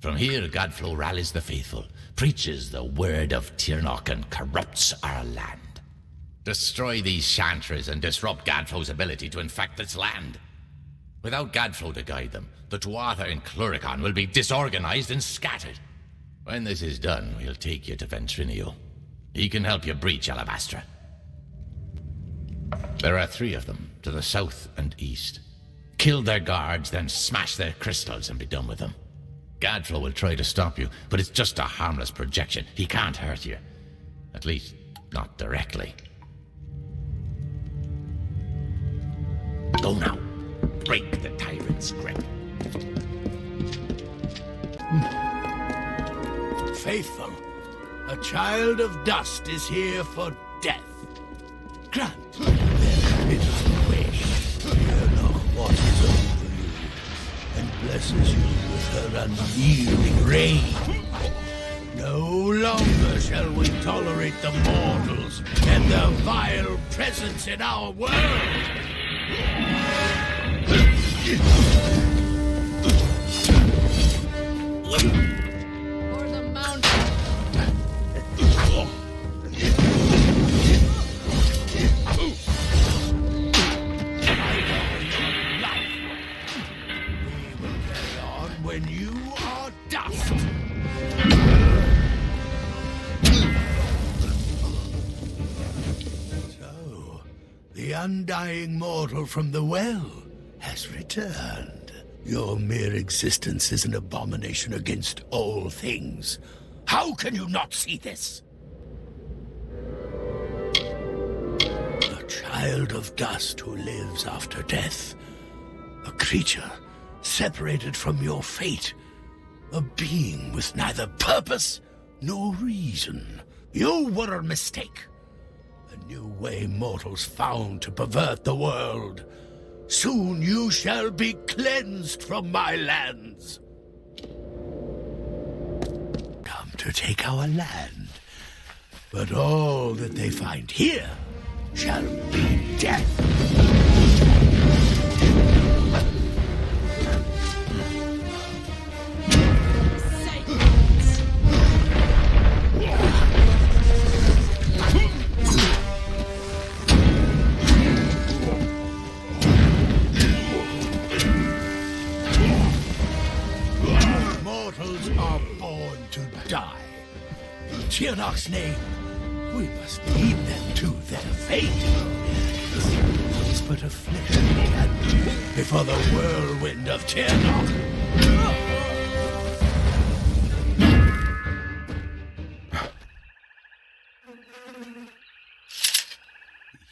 From here, Gadflow rallies the faithful, preaches the word of Tirnoch, and corrupts our land. Destroy these chantries and disrupt Gadflow's ability to infect its land. Without Gadflow to guide them, the Tuatha in Cluricon will be disorganized and scattered. When this is done, we'll take you to Ventrinio. He can help you breach Alabastra. There are 3 of them, to the south and east. Kill their guards, then smash their crystals and be done with them. Gadflow will try to stop you, but it's just a harmless projection. He can't hurt you. At least, not directly. Go now. Break the tyrant's grip. Faithful, a child of dust is here for death. Grant their pitiful wish. Tirnoch watches over you and blesses you with her unyielding reign. No longer shall we tolerate the mortals and their vile presence in our world. For the mountain. When you are dust. So, the undying mortal from the well has returned. Your mere existence is an abomination against all things. How can you not see this? A child child of dust who lives after death. A creature separated from your fate. A being with neither purpose nor reason. You were a mistake. A new way mortals found to pervert the world. Soon you shall be cleansed from my lands. Come to take our land. But all that they find here shall be death. Mortals are born to die. In Tirnoch's name, we must lead them to their fate. It's but a flicker of the candle before the whirlwind of Tirnoch.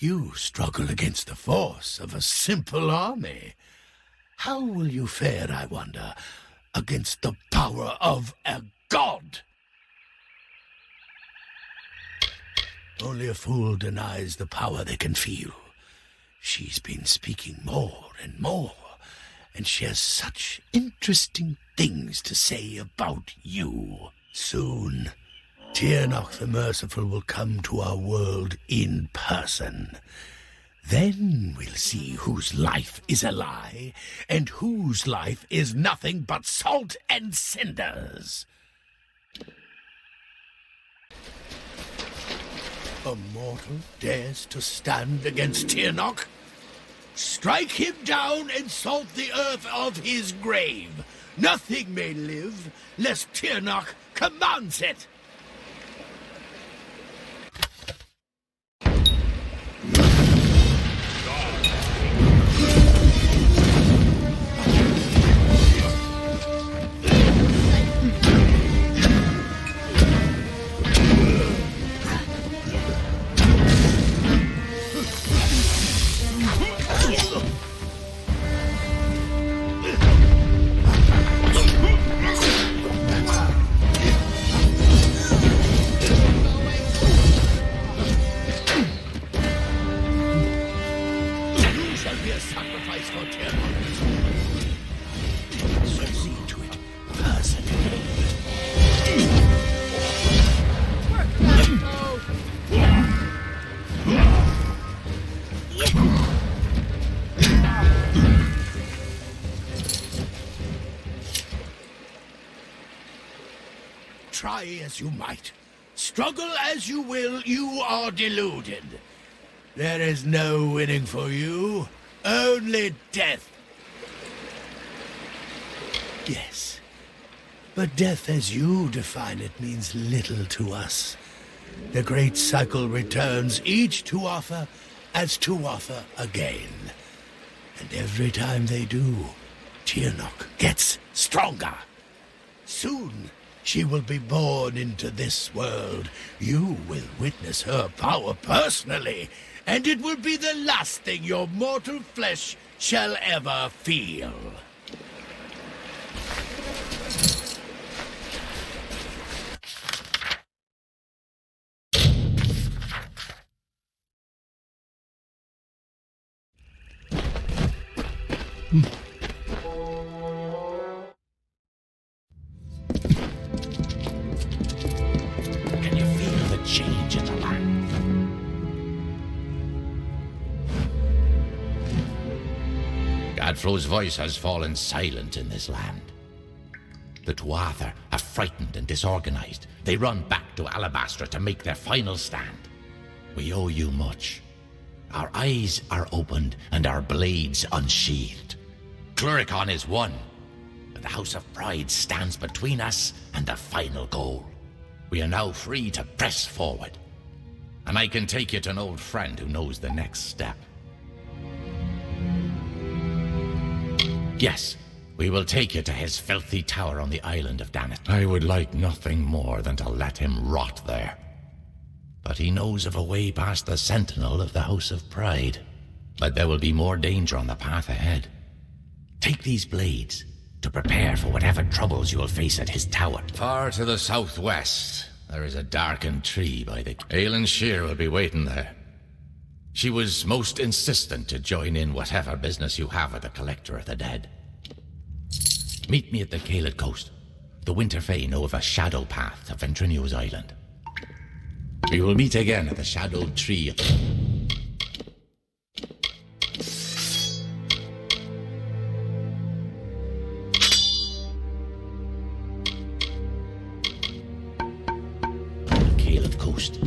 You struggle against the force of a simple army. How will you fare, I wonder, against the power of a god? Only a fool denies the power they can feel. She's been speaking more and more, and she has such interesting things to say about you. Soon, Tirnoch the Merciful will come to our world in person. Then we'll see whose life is a lie, and whose life is nothing but salt and cinders. A mortal dares to stand against Tirnoch? Strike him down and salt the earth of his grave. Nothing may live, lest Tirnoch commands it. Try as you might, struggle as you will, you are deluded. There is no winning for you, only death. Yes, but death as you define it means little to us. The great cycle returns, each to offer as to offer again. And every time they do, Tirnoch gets stronger. Soon, she will be born into this world. You will witness her power personally, and it will be the last thing your mortal flesh shall ever feel. Change in the land. Godfrey's voice has fallen silent in this land. The Tuatha are frightened and disorganized. They run back to Alabastra to make their final stand. We owe you much. Our eyes are opened and our blades unsheathed. Cluricon is won, but the House of Pride stands between us and the final goal. We are now free to press forward. And I can take you to an old friend who knows the next step. Yes, we will take you to his filthy tower on the island of Danet. I would like nothing more than to let him rot there. but he knows of a way past the sentinel of the House of Pride. But there will be more danger on the path ahead. Take these blades to prepare for whatever troubles you will face at his tower. Far to the southwest, there is a darkened tree by the... Aelin Shear will be waiting there. She was most insistent to join in whatever business you have with the Collector of the Dead. Meet me at the Caelid coast. The Winter Fae know of a shadow path to Ventrinio's island. We will meet again at the shadowed tree. Caelid coast.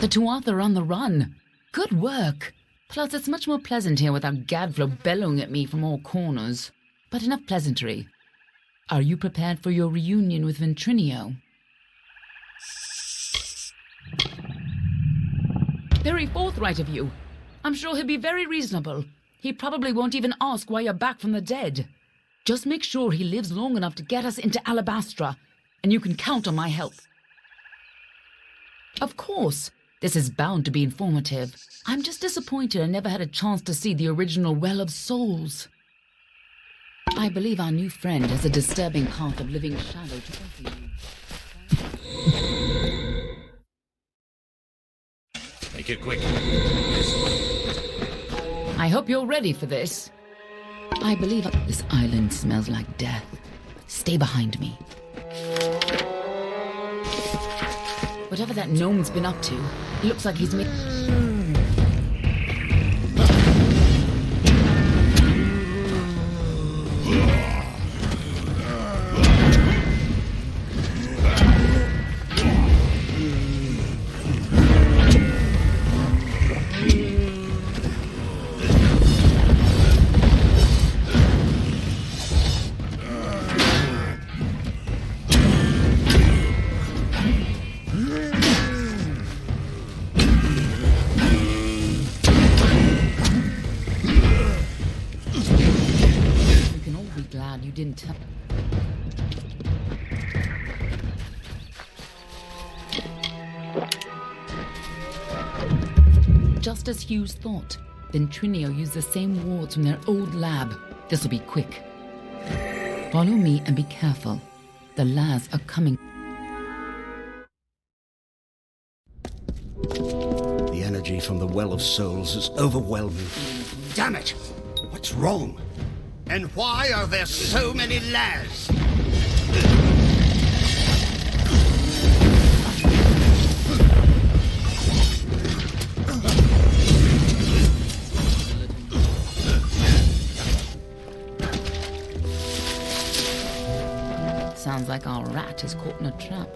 The Tuatha are on the run. Good work. Plus, it's much more pleasant here without Gadflow bellowing at me from all corners. But enough pleasantry. Are you prepared for your reunion with Ventrinio? Very forthright of you. I'm sure he'll be very reasonable. He probably won't even ask why you're back from the dead. Just make sure he lives long enough to get us into Alabastra, and you can count on my help. Of course. This is bound to be informative. I'm just disappointed I never had a chance to see the original Well of Souls. I believe our new friend has a disturbing path of living shadow to both of you. Make it quick. I hope you're ready for this. I believe this island smells like death. Stay behind me. Whatever that gnome's been up to, it looks like he's made... didn't tell. Just as Hughes thought, Ventrinio used the same wards from their old lab. This'll be quick. Follow me and be careful. The Laz are coming. The energy from the Well of Souls is overwhelming. Damn it! What's wrong? And why are there so many Laz? Sounds like our rat is caught in a trap.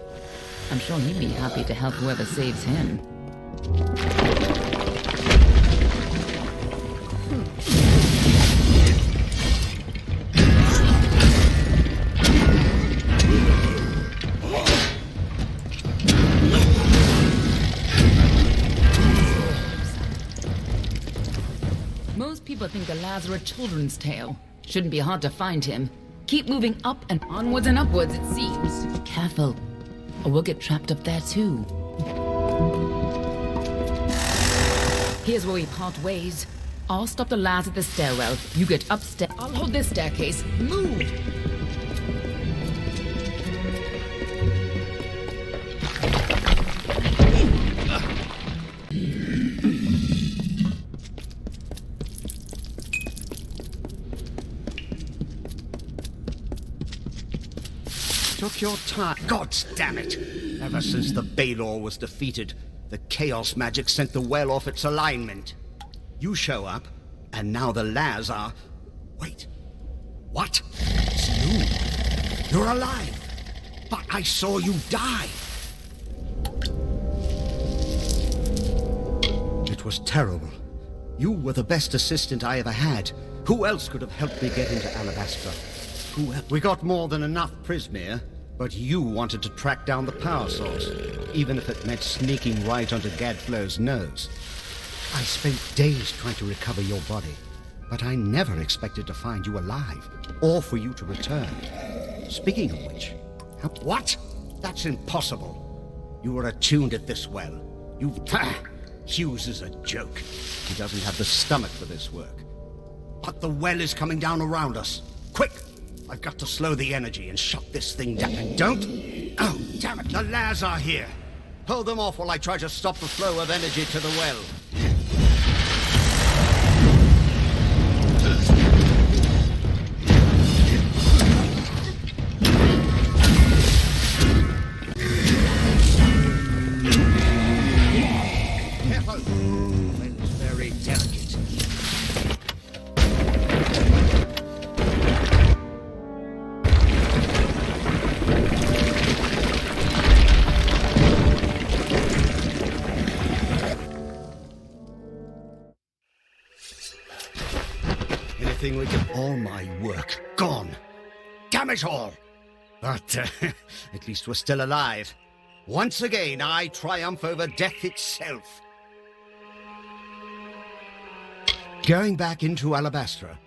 I'm sure he'd be happy to help whoever saves him. Most people think the Laz are a children's tale. Shouldn't be hard to find him. Keep moving up and onwards and upwards, it seems. Careful, or we'll get trapped up there too. Here's where we part ways. I'll stop the Laz at the stairwell. You get upstairs. I'll hold this staircase. Move! Took your time. God damn it! Ever since the Balor was defeated, the Chaos magic sent the well off its alignment. You show up, and now the Laz are... Wait. What? It's you. You're alive. But I saw you die. It was terrible. You were the best assistant I ever had. Who else could have helped me get into Alabastra? We got more than enough Prismere, but you wanted to track down the power source, even if it meant sneaking right onto Gadflow's nose. I spent days trying to recover your body, but I never expected to find you alive, or for you to return. Speaking of which... What? That's impossible. You were attuned at this well. Hughes is a joke. He doesn't have the stomach for this work. But the well is coming down around us. Quick! I've got to slow the energy and shut this thing down. And don't... Oh, damn it! The lads are here! Hold them off while I try to stop the flow of energy to the well. All my work gone. Damn it all! But at least we're still alive. Once again, I triumph over death itself. Going back into Alabastra.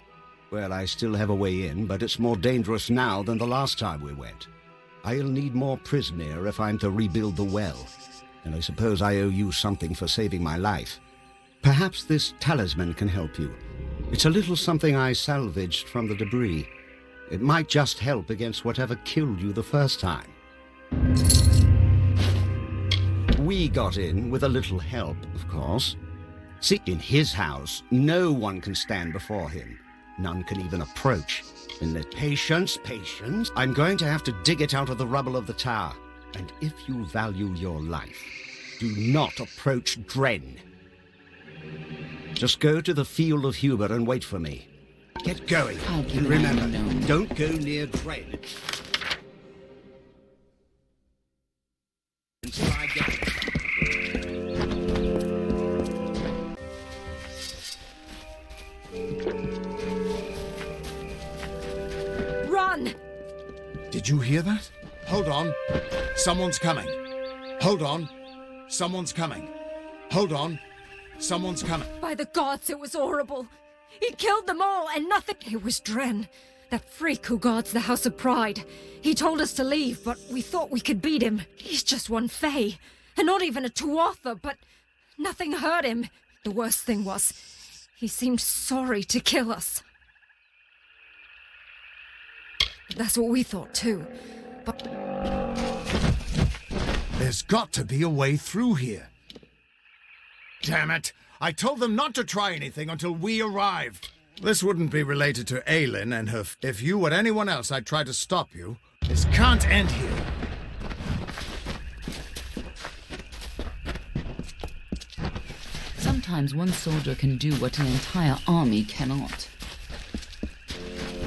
Well, I still have a way in, but it's more dangerous now than the last time we went. I'll need more prisoner if I'm to rebuild the well. And I suppose I owe you something for saving my life. Perhaps this talisman can help you. It's a little something I salvaged from the debris. It might just help against whatever killed you the first time. We got in with a little help, of course. See, in his house, no one can stand before him. None can even approach. Patience, patience. I'm going to have to dig it out of the rubble of the tower. And if you value your life, do not approach Dren. Just go to the field of Huber and wait for me. Get going. And remember, don't go near Dren. Until I get it. Run! Did you hear that? Hold on. Someone's coming. Hold on. Someone's coming. Hold on. Someone's coming. By the gods, it was horrible. He killed them all, and nothing... It was Dren, that freak who guards the House of Pride. He told us to leave, but we thought we could beat him. He's just one Fae, and not even a Tuatha, but nothing hurt him. The worst thing was, he seemed sorry to kill us. That's what we thought too, but... There's got to be a way through here. Damn it! I told them not to try anything until we arrived. This wouldn't be related to Aylin and her... If you or anyone else, I'd try to stop you. This can't end here. Sometimes one soldier can do what an entire army cannot.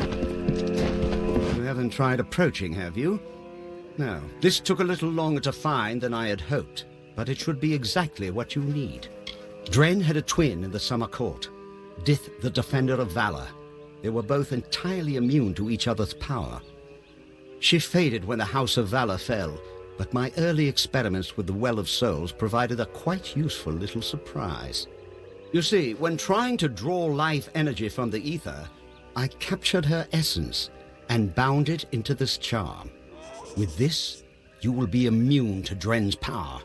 You haven't tried approaching, have you? No. This took a little longer to find than I had hoped, but it should be exactly what you need. Dren had a twin in the Summer Court, Dith the Defender of Valor. They were both entirely immune to each other's power. She faded when the House of Valor fell, but my early experiments with the Well of Souls provided a quite useful little surprise. You see, when trying to draw life energy from the ether, I captured her essence and bound it into this charm. With this, you will be immune to Dren's power.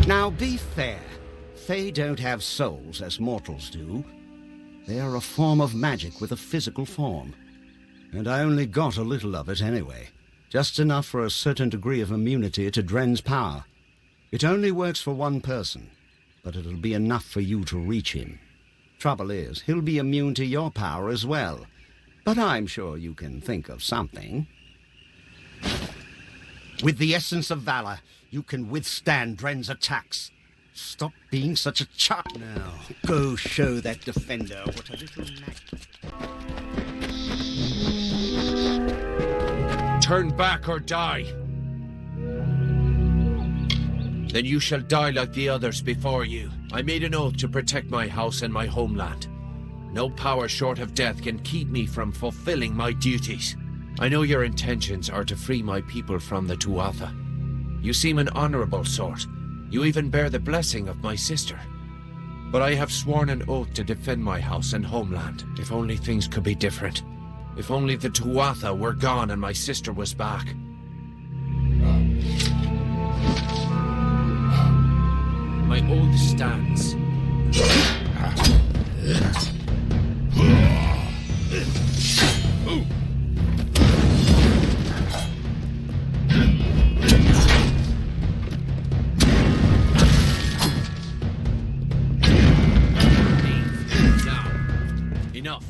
Now, be fair. Fae don't have souls as mortals do. They are a form of magic with a physical form. And I only got a little of it anyway. Just enough for a certain degree of immunity to Dren's power. It only works for one person, but it'll be enough for you to reach him. Trouble is, he'll be immune to your power as well. But I'm sure you can think of something. With the essence of valor, you can withstand Dren's attacks. Stop being such a child now. Go show that defender what a little knack. Turn back or die. Then you shall die like the others before you. I made an oath to protect my house and my homeland. No power short of death can keep me from fulfilling my duties. I know your intentions are to free my people from the Tuatha. You seem an honorable sort. You even bear the blessing of my sister. But I have sworn an oath to defend my house and homeland. If only things could be different. If only the Tuatha were gone and my sister was back. My oath stands. Enough.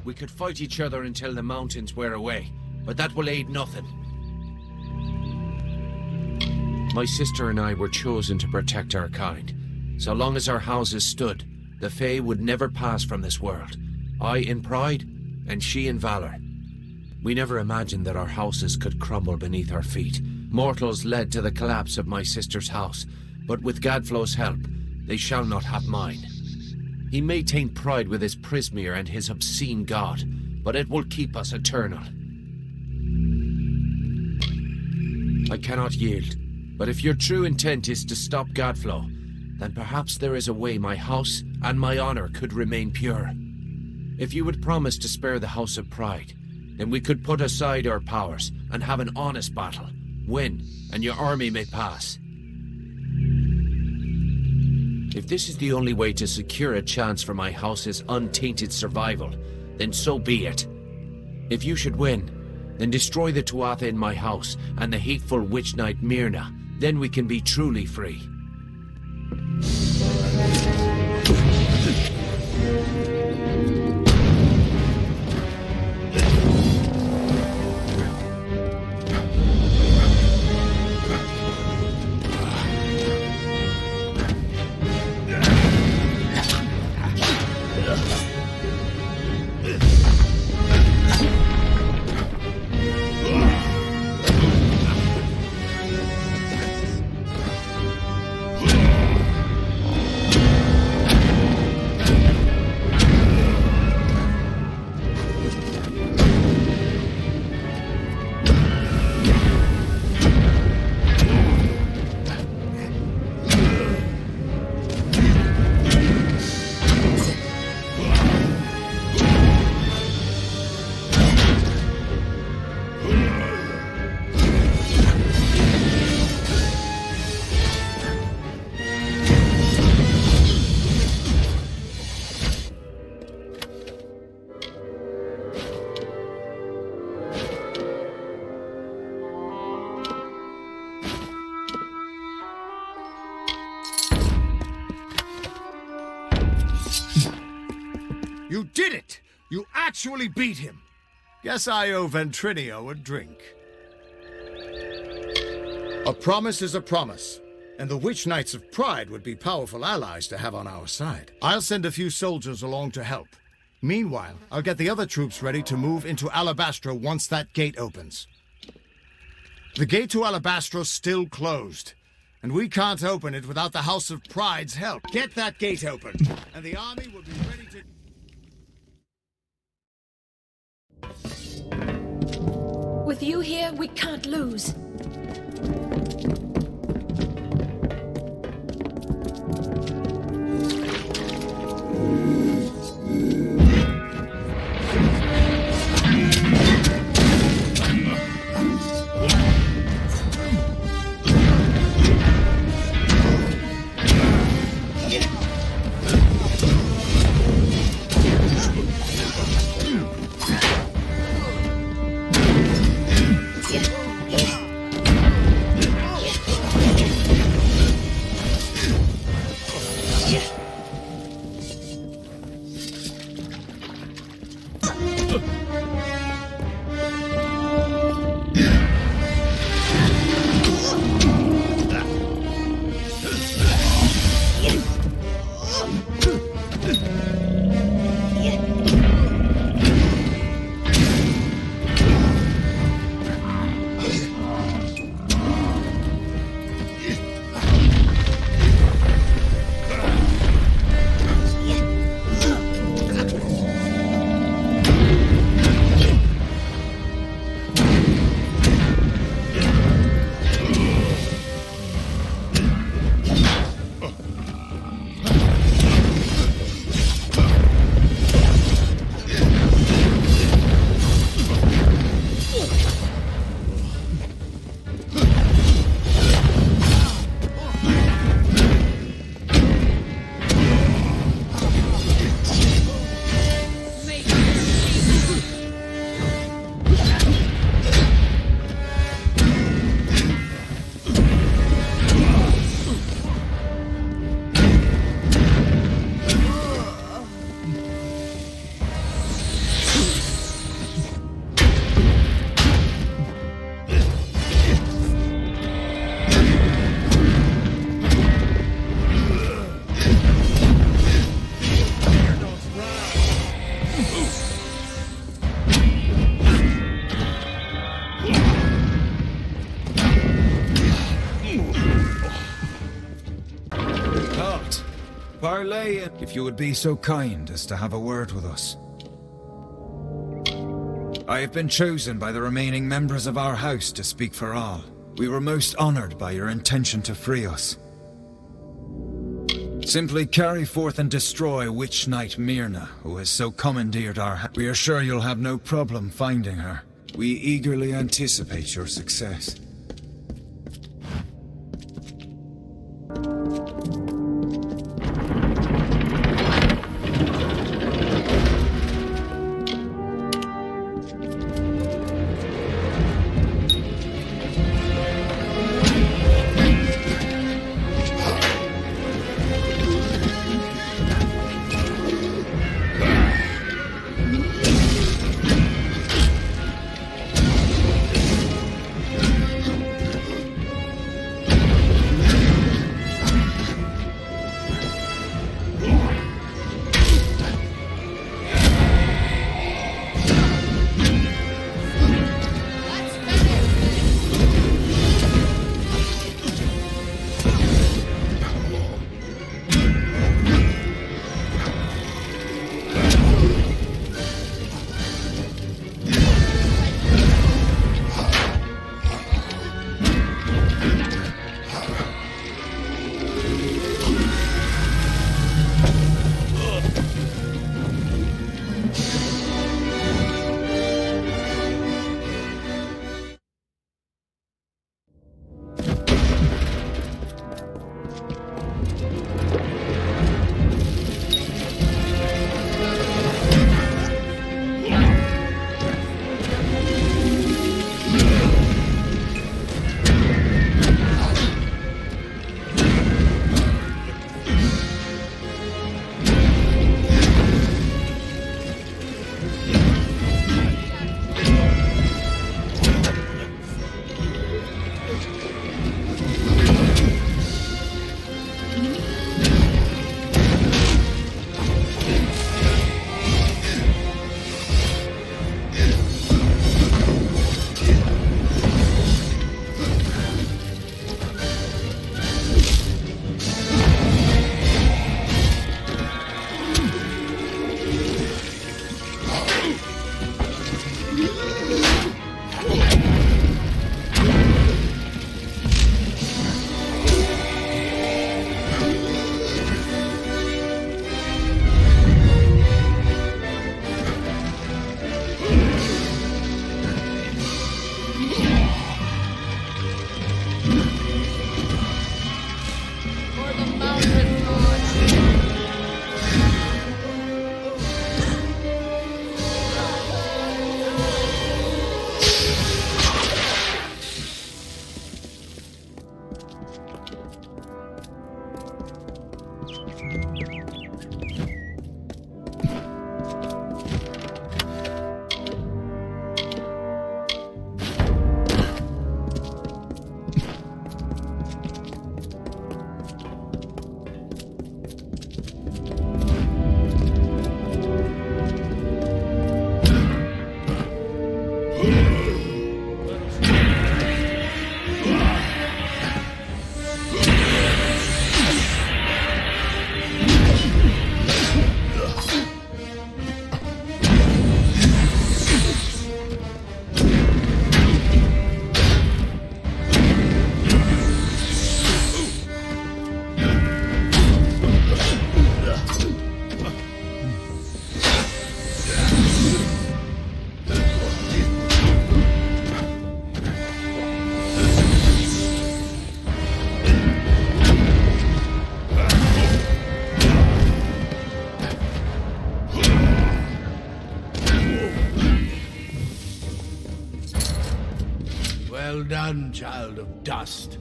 We could fight each other until the mountains wear away, but that will aid nothing. My sister and I were chosen to protect our kind. So long as our houses stood, the Fae would never pass from this world. I in pride, and she in valor. We never imagined that our houses could crumble beneath our feet. Mortals led to the collapse of my sister's house, but with Gadflow's help, they shall not have mine. He may taint pride with his Prismere and his obscene god, but it will keep us eternal. I cannot yield, but if your true intent is to stop Gadflow, then perhaps there is a way my house and my honor could remain pure. If you would promise to spare the House of Pride, then we could put aside our powers and have an honest battle. Win, and your army may pass. If this is the only way to secure a chance for my house's untainted survival, then so be it. If you should win, then destroy the Tuatha in my house and the hateful witch knight Myrna. Then we can be truly free. You did it! You actually beat him! Guess I owe Ventrinio a drink. A promise is a promise, and the Witch Knights of Pride would be powerful allies to have on our side. I'll send a few soldiers along to help. Meanwhile, I'll get the other troops ready to move into Alabastra once that gate opens. The gate to Alabastra's still closed, and we can't open it without the House of Pride's help. Get that gate open, and the army will be ready to... With you here, we can't lose. Parley, if you would be so kind as to have a word with us. I have been chosen by the remaining members of our house to speak for all. We were most honored by your intention to free us. Simply carry forth and destroy Witch Knight Myrna, who has so commandeered our house. We are sure you'll have no problem finding her. We eagerly anticipate your success. Well done, child of dust.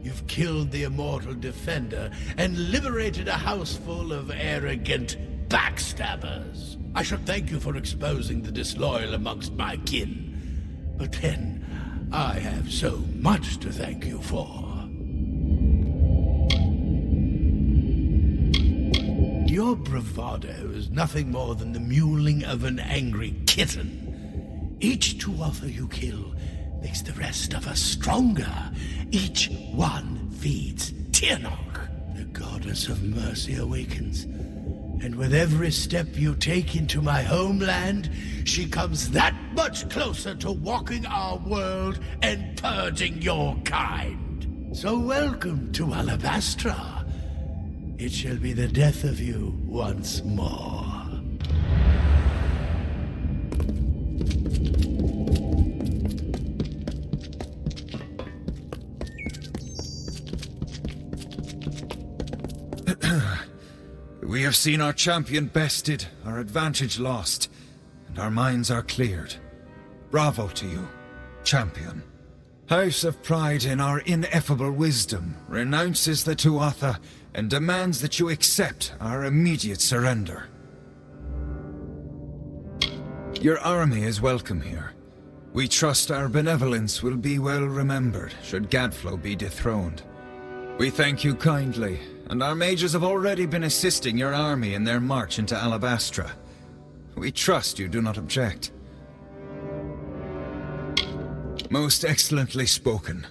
You've killed the immortal defender and liberated a house full of arrogant backstabbers. I should thank you for exposing the disloyal amongst my kin. But then, I have so much to thank you for. Your bravado is nothing more than the mewling of an angry kitten. Each Tuatha you kill makes the rest of us stronger. Each one feeds Tirnoch. The goddess of mercy awakens, and with every step you take into my homeland, she comes that much closer to walking our world and purging your kind. So welcome to Alabastra. It shall be the death of you once more. We have seen our champion bested, our advantage lost, and our minds are cleared. Bravo to you, champion. House of Pride, in our ineffable wisdom, renounces the Tuatha and demands that you accept our immediate surrender. Your army is welcome here. We trust our benevolence will be well remembered should Gadflow be dethroned. We thank you kindly, and our mages have already been assisting your army in their march into Alabastra. We trust you do not object. Most excellently spoken.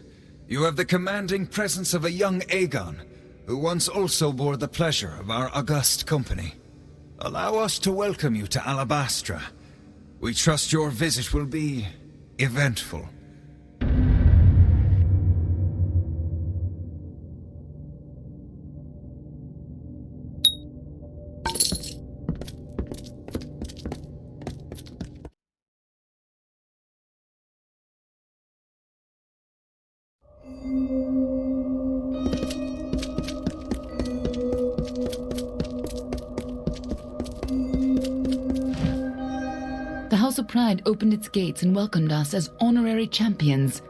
You have the commanding presence of a young Aegon, who once also bore the pleasure of our august company. Allow us to welcome you to Alabastra. We trust your visit will be eventful. The House of Pride opened its gates and welcomed us as honorary champions.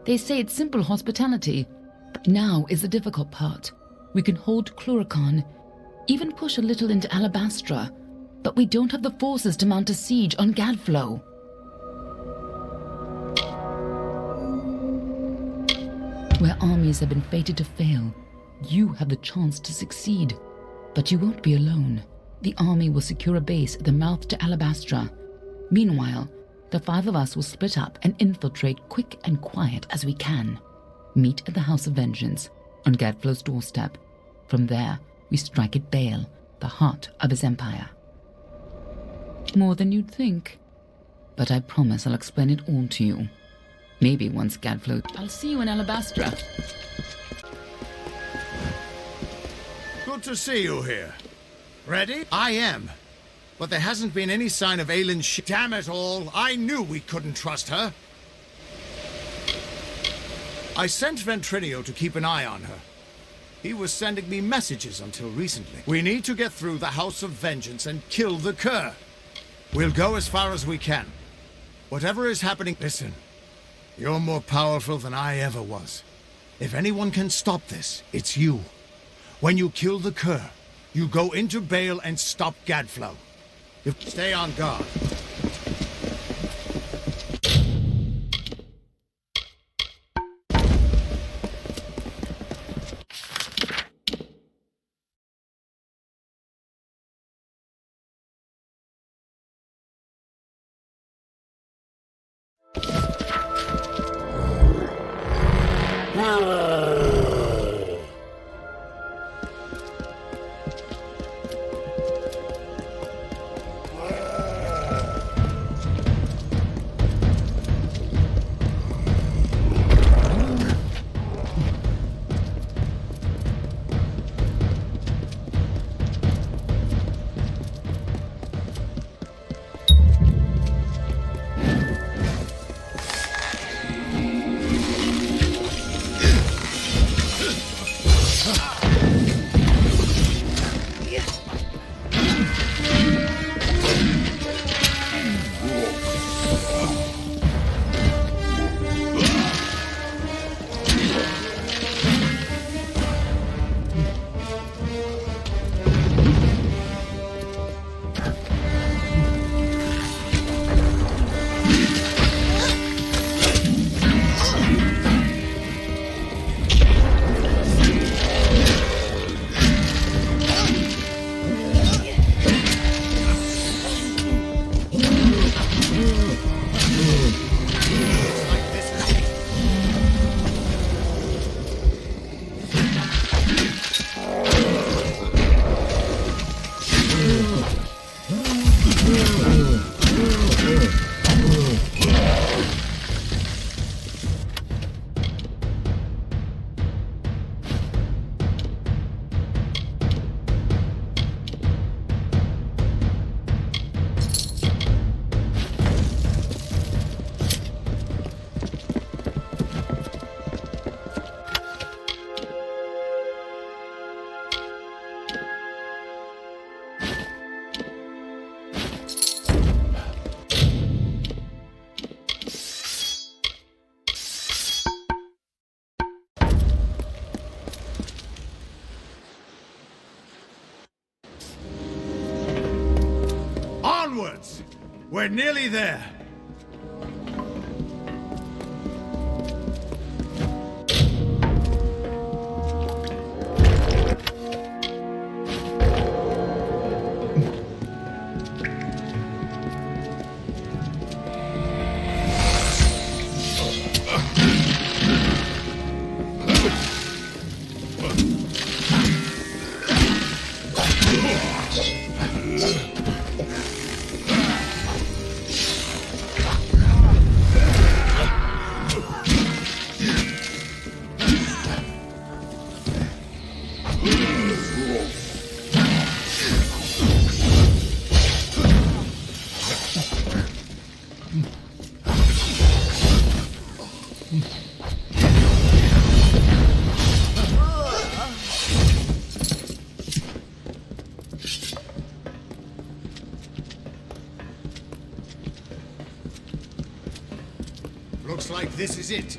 They say it's simple hospitality, but now is the difficult part. We can hold Cluracan, even push a little into Alabastra, but we don't have the forces to mount a siege on Gadflow. Where armies have been fated to fail, you have the chance to succeed. But you won't be alone. The army will secure a base at the mouth to Alabastra. Meanwhile, the 5 of us will split up and infiltrate quick and quiet as we can. Meet at the House of Vengeance, on Gadflow's doorstep. From there, we strike at Bale, the heart of his empire. More than you'd think. But I promise I'll explain it all to you. Maybe once Gadflow... I'll see you in Alabastra. Good to see you here. Ready? I am. But there hasn't been any sign of Aylin's ship. Damn it all, I knew we couldn't trust her. I sent Ventrinio to keep an eye on her. He was sending me messages until recently. We need to get through the House of Vengeance and kill the Cur. We'll go as far as we can. Whatever is happening... Listen, you're more powerful than I ever was. If anyone can stop this, it's you. When you kill the Cur, you go into Bale and stop Gadflow. Stay on guard. We're nearly there. Looks like this is it.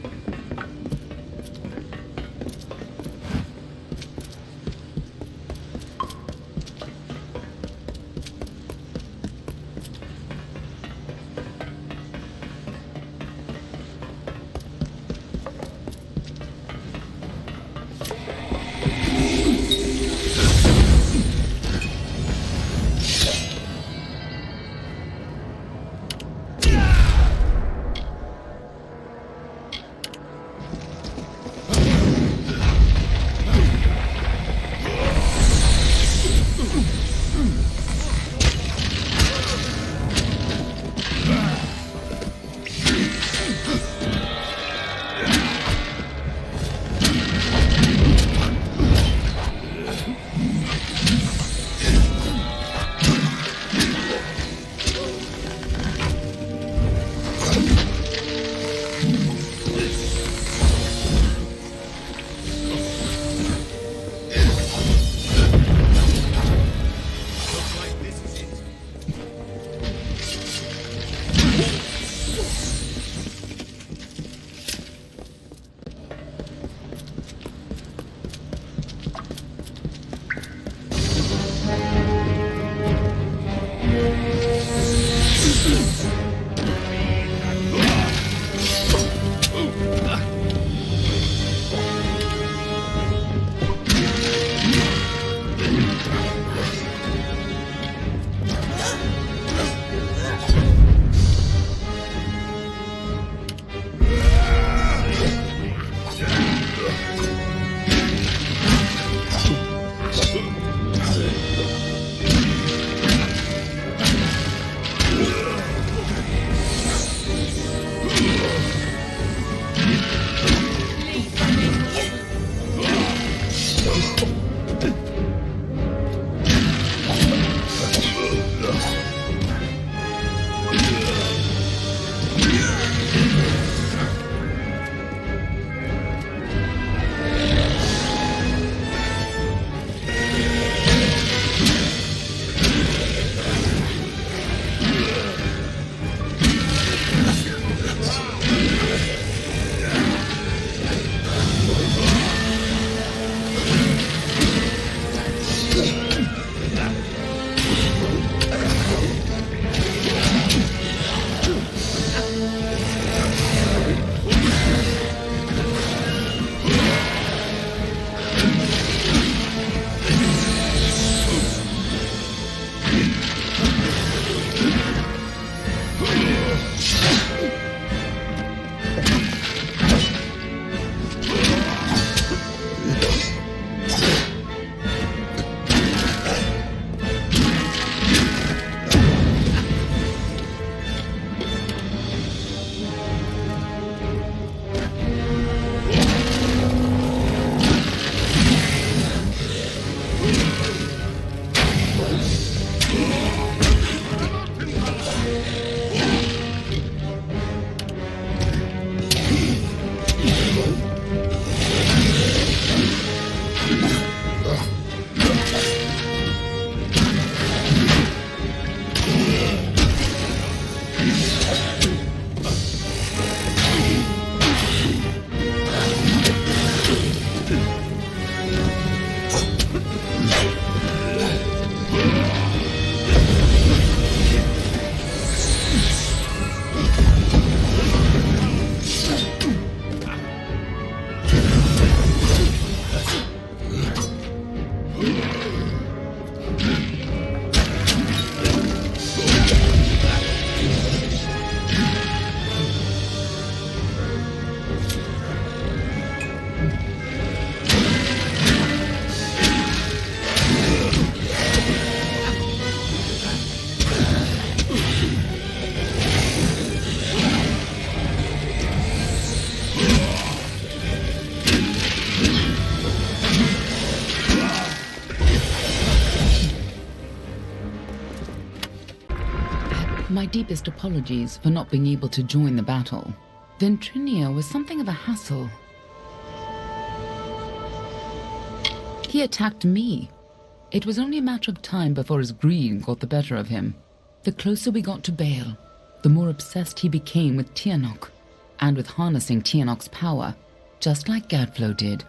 deepest apologies for not being able to join the battle. Ventrinia was something of a hassle. He attacked me. It was only a matter of time before his greed got the better of him. The closer we got to Bale, the more obsessed he became with Tianok, and with harnessing Tianok's power, just like Gadflow did.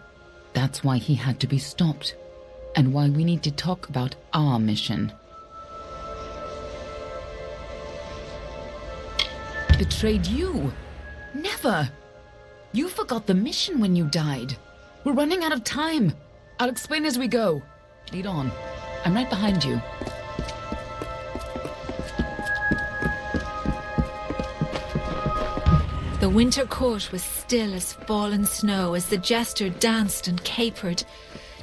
That's why he had to be stopped, and why we need to talk about our mission. Betrayed you? Never! You forgot the mission when you died. We're running out of time. I'll explain as we go. Lead on. I'm right behind you. The winter court was still as fallen snow as the jester danced and capered.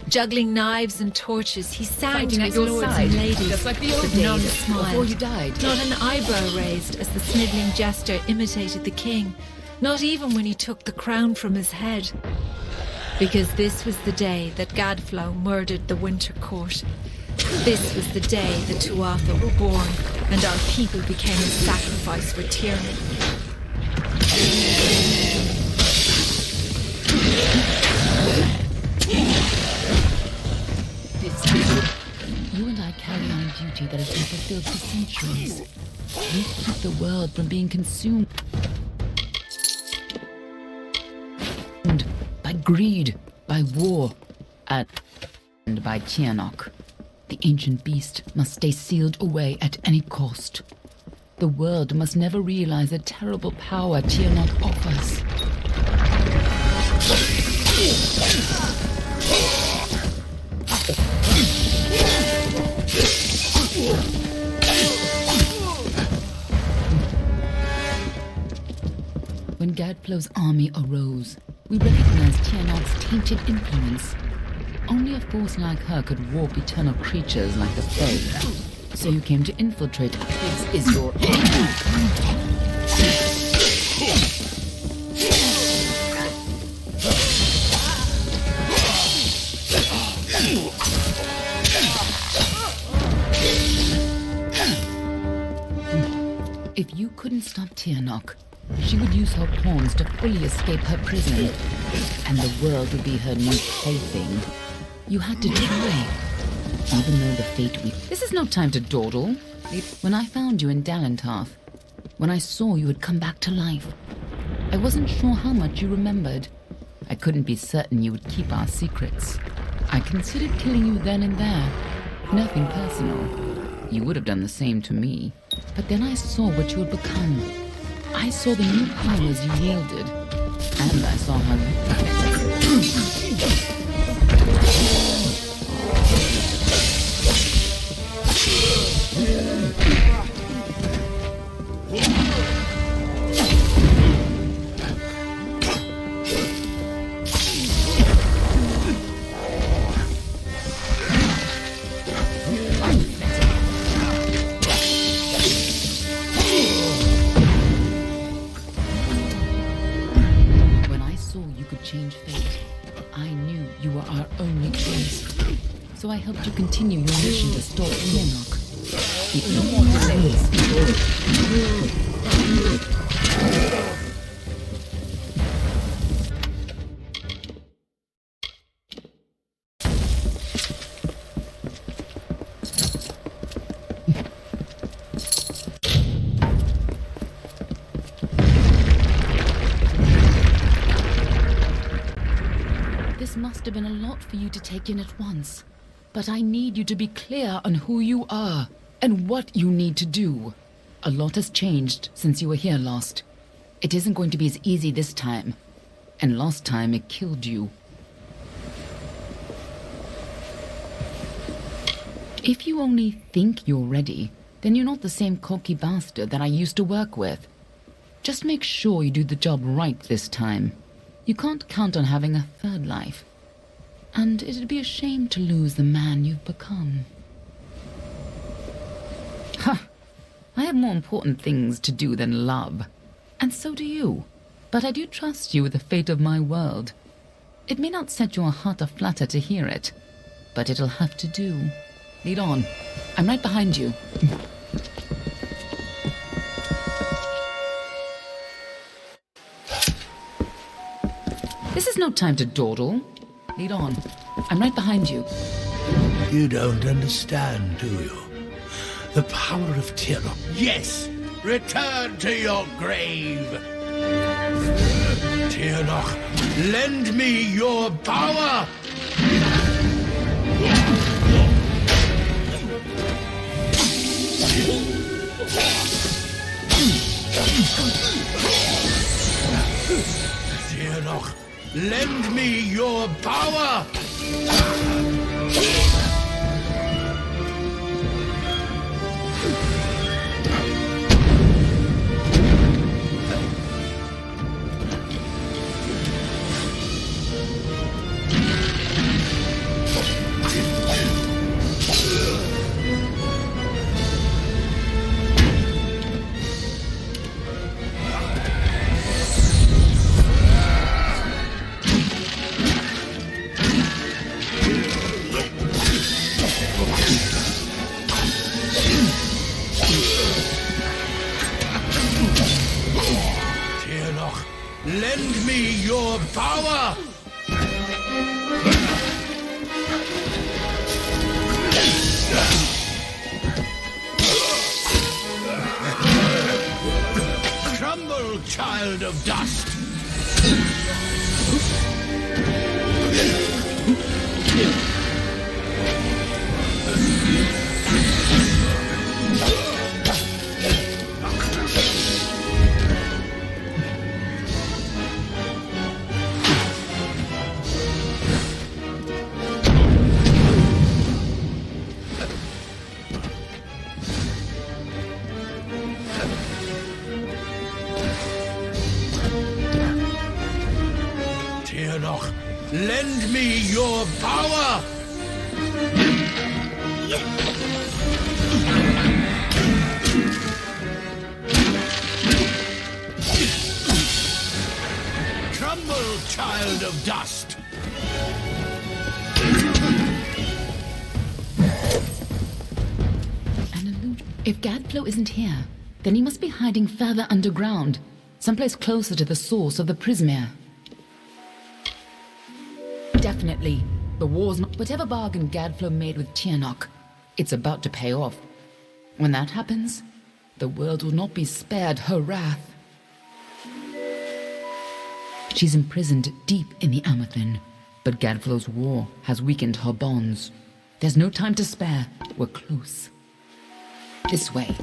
Juggling knives and torches, he sang to his lords and ladies, just like the old but days, none smiled. before you died. Not an eyebrow raised as the snivelling jester imitated the king, not even when he took the crown from his head. Because this was the day that Gadflow murdered the winter court. This was the day the Tuatha were born, and our people became a sacrifice for tyranny. You and I carry on a duty that has been fulfilled for centuries. We keep the world from being consumed by greed, by war, and by Tianok. The ancient beast must stay sealed away at any cost. The world must never realize the terrible power Tianok offers. When Gadflow's army arose, we recognized Tianok's tainted influence. Only a force like her could warp eternal creatures like the Fae. So you came to infiltrate. This is your end. If you couldn't stop Tianok, she would use her pawns to fully escape her prison, and the world would be her new plaything. You had to try, even though the fate we... This is no time to dawdle. When I found you in Dalentarth, when I saw you had come back to life, I wasn't sure how much you remembered. I couldn't be certain you would keep our secrets. I considered killing you then and there. Nothing personal. You would have done the same to me. But then I saw what you had become. I saw the new powers you wielded, and I saw how you... change fate. I knew you were our only choice. So I helped you continue your mission to stop Tianok. Keep no more delays. Must have been a lot for you to take in at once. But I need you to be clear on who you are and what you need to do. A lot has changed since you were here last. It isn't going to be as easy this time. And last time it killed you. If you only think you're ready, then you're not the same cocky bastard that I used to work with. Just make sure you do the job right this time. You can't count on having a third life. And it'd be a shame to lose the man you've become. Ha! I have more important things to do than love. And so do you. But I do trust you with the fate of my world. It may not set your heart aflutter to hear it, but it'll have to do. Lead on. I'm right behind you. This is no time to dawdle. Lead on. I'm right behind you. You don't understand, do you? The power of Tirok. Yes! Return to your grave! Tirok, lend me your power! Tirok, lend me your power! Lend me your power! Crumble, child of dust! Lend me your power! Crumble, child of dust! An illusion. If Gadflow isn't here, then he must be hiding further underground, someplace closer to the source of the Prismere. Definitely. The war's not... Whatever bargain Gadflow made with Tirok, it's about to pay off. When that happens, the world will not be spared her wrath. She's imprisoned deep in the Amathen, but Gadflow's war has weakened her bonds. There's no time to spare. We're close. This way.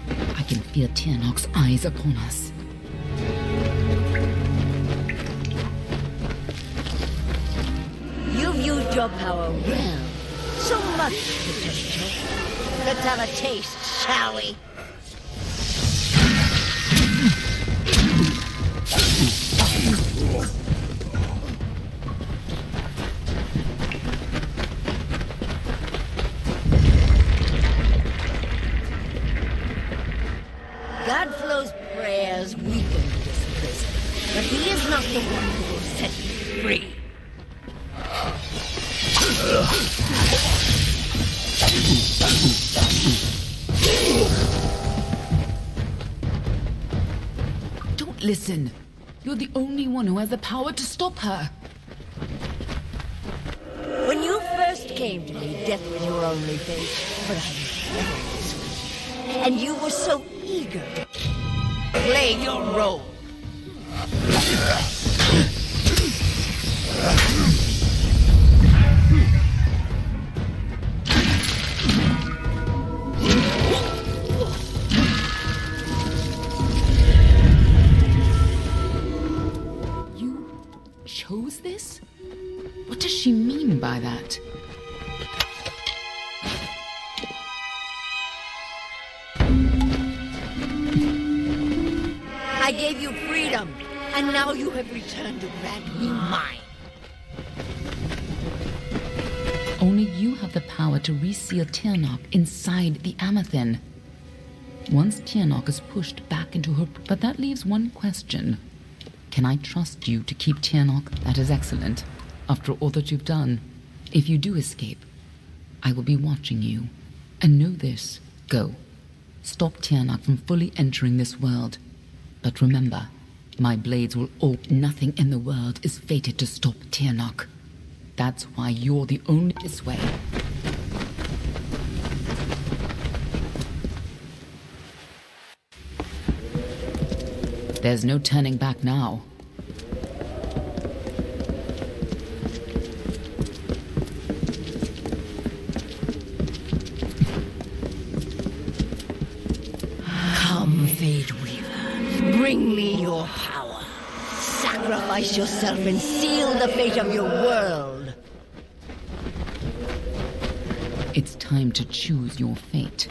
I can feel Tirok's eyes upon us. You've used your power well. So much potential. Let's have a taste, shall we? Gadflow's prayers weakened this prison, but he is not the one who will set you free. Don't listen. You're the only one who has the power to stop her. When you first came to me, death was your only fate, but I never was. And you were so eager to play your role. Chose this? What does she mean by that? I gave you freedom, and now you have returned to grant me mine. Only you have the power to reseal Tirok inside the Amathen. Once Tirok is pushed back into her... But that leaves one question. Can I trust you to keep Tirok? That is excellent. After all that you've done, if you do escape, I will be watching you. And know this. Go. Stop Tirok from fully entering this world. But remember, My blades will nothing in the world is fated to stop Tirnoch. That's why you're the only this way. There's no turning back now. Come, Fade Weaver, bring me your power. Sacrifice yourself and seal the fate of your world. It's time to choose your fate.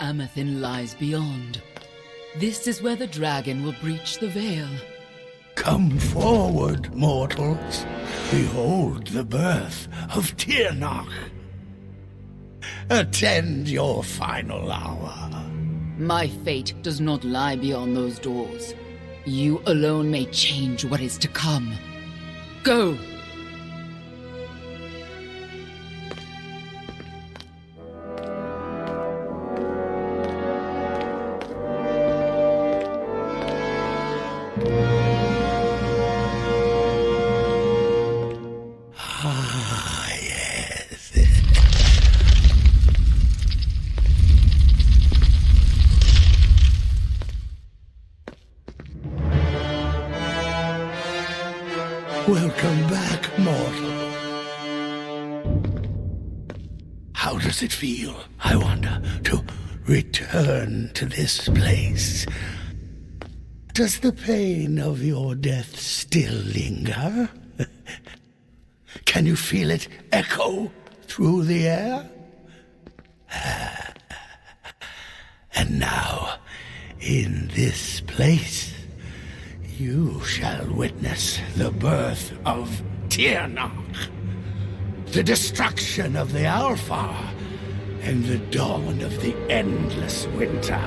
Amathin lies beyond. This is where the dragon will breach the veil. Come forward, mortals. Behold the birth of Tirnoch. Attend your final hour. My fate does not lie beyond those doors. You alone may change what is to come. Go! Welcome back, mortal. How does it feel, I wonder, to return to this place? Does the pain of your death still linger? Can you feel it echo through the air? And now, in this place, you shall witness the birth of Tirnoch, the destruction of the Alpha, and the dawn of the endless winter.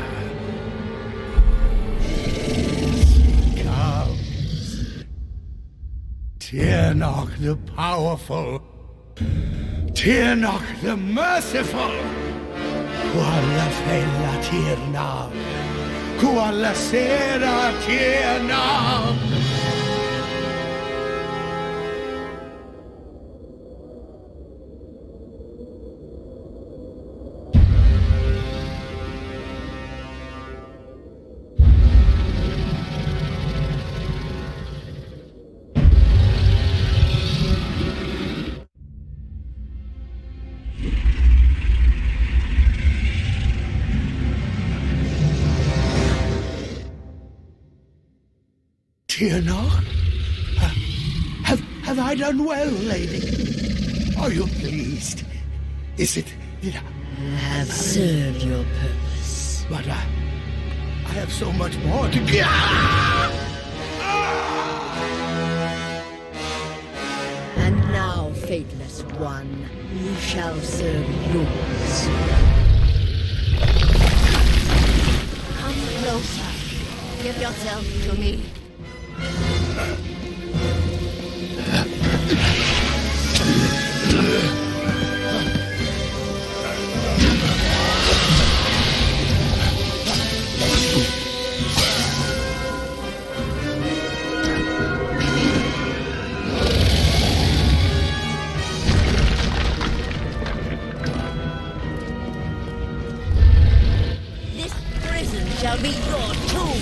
Here comes Tirnoch the powerful, Tirnoch the merciful. Qualla fella Tirnoch, qualla sera Tirnoch. Tirnoch? Have I done well, lady? Are you pleased? Is it... I have served your purpose. But I have so much more to give. And now, fateless one, you shall serve yours. Come closer. Give yourself to me. This prison shall be your tomb.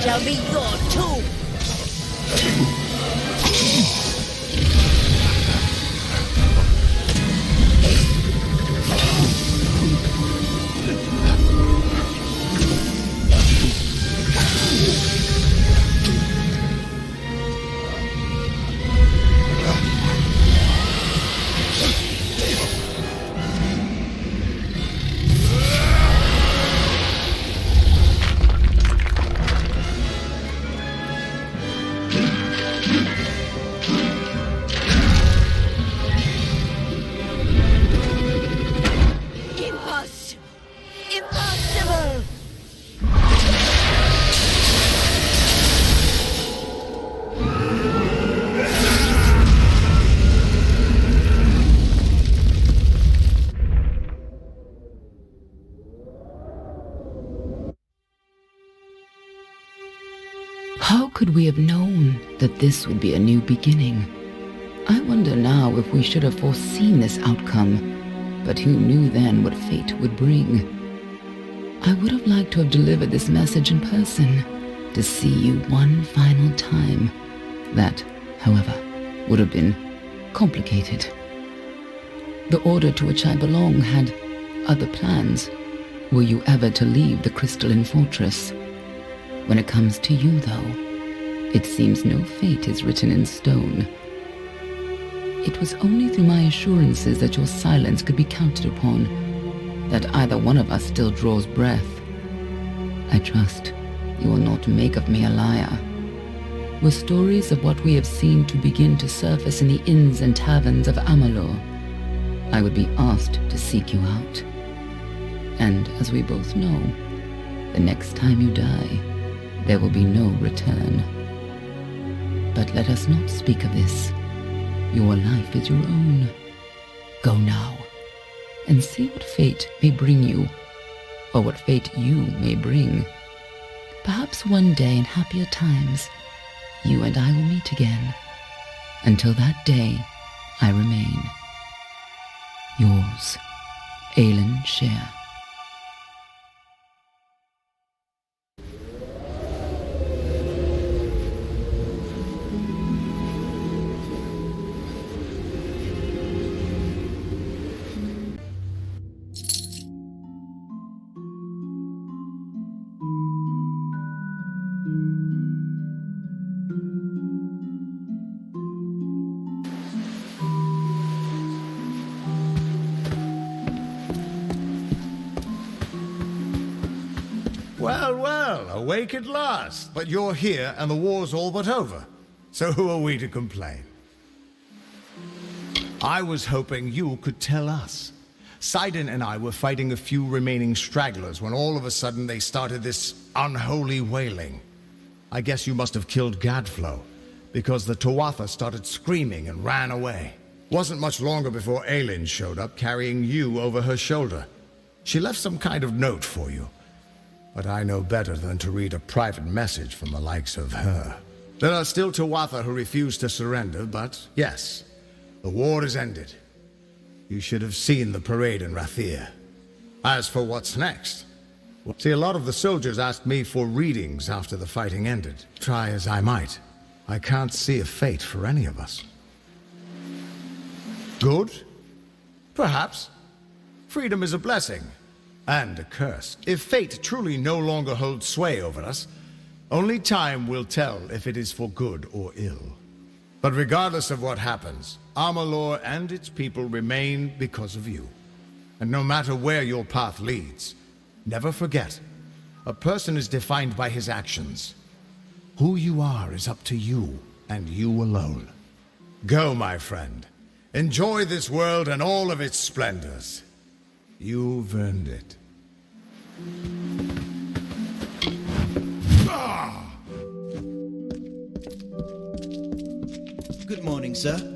shall be your tomb! How could we have known that this would be a new beginning? I wonder now if we should have foreseen this outcome, but who knew then what fate would bring? I would have liked to have delivered this message in person, to see you one final time. That, however, would have been complicated. The order to which I belong had other plans. Were you ever to leave the crystalline fortress? When it comes to you, though, it seems no fate is written in stone. It was only through my assurances that your silence could be counted upon that either one of us still draws breath. I trust you will not make of me a liar. Were stories of what we have seen to begin to surface in the inns and taverns of Amalur, I would be asked to seek you out. And as we both know, the next time you die, there will be no return. But let us not speak of this. Your life is your own. Go now, and see what fate may bring you, or what fate you may bring. Perhaps one day in happier times, you and I will meet again. Until that day, I remain yours, Aelin Share. Well, well, awake at last. But you're here and the war's all but over. So who are we to complain? I was hoping you could tell us. Sidon and I were fighting a few remaining stragglers when all of a sudden they started this unholy wailing. I guess you must have killed Gadflow, because the Tuatha started screaming and ran away. Wasn't much longer before Aelin showed up carrying you over her shoulder. She left some kind of note for you. But I know better than to read a private message from the likes of her. There are still Tuatha who refuse to surrender, but yes, the war is ended. You should have seen the parade in Rathir. As for what's next, see, a lot of the soldiers asked me for readings after the fighting ended. Try as I might, I can't see a fate for any of us. Good? Perhaps. Freedom is a blessing. And a curse. If fate truly no longer holds sway over us, only time will tell if it is for good or ill. But regardless of what happens, Amalur and its people remain because of you. And no matter where your path leads, never forget, a person is defined by his actions. Who you are is up to you, and you alone. Go, my friend. Enjoy this world and all of its splendors. You've earned it. Good morning, sir.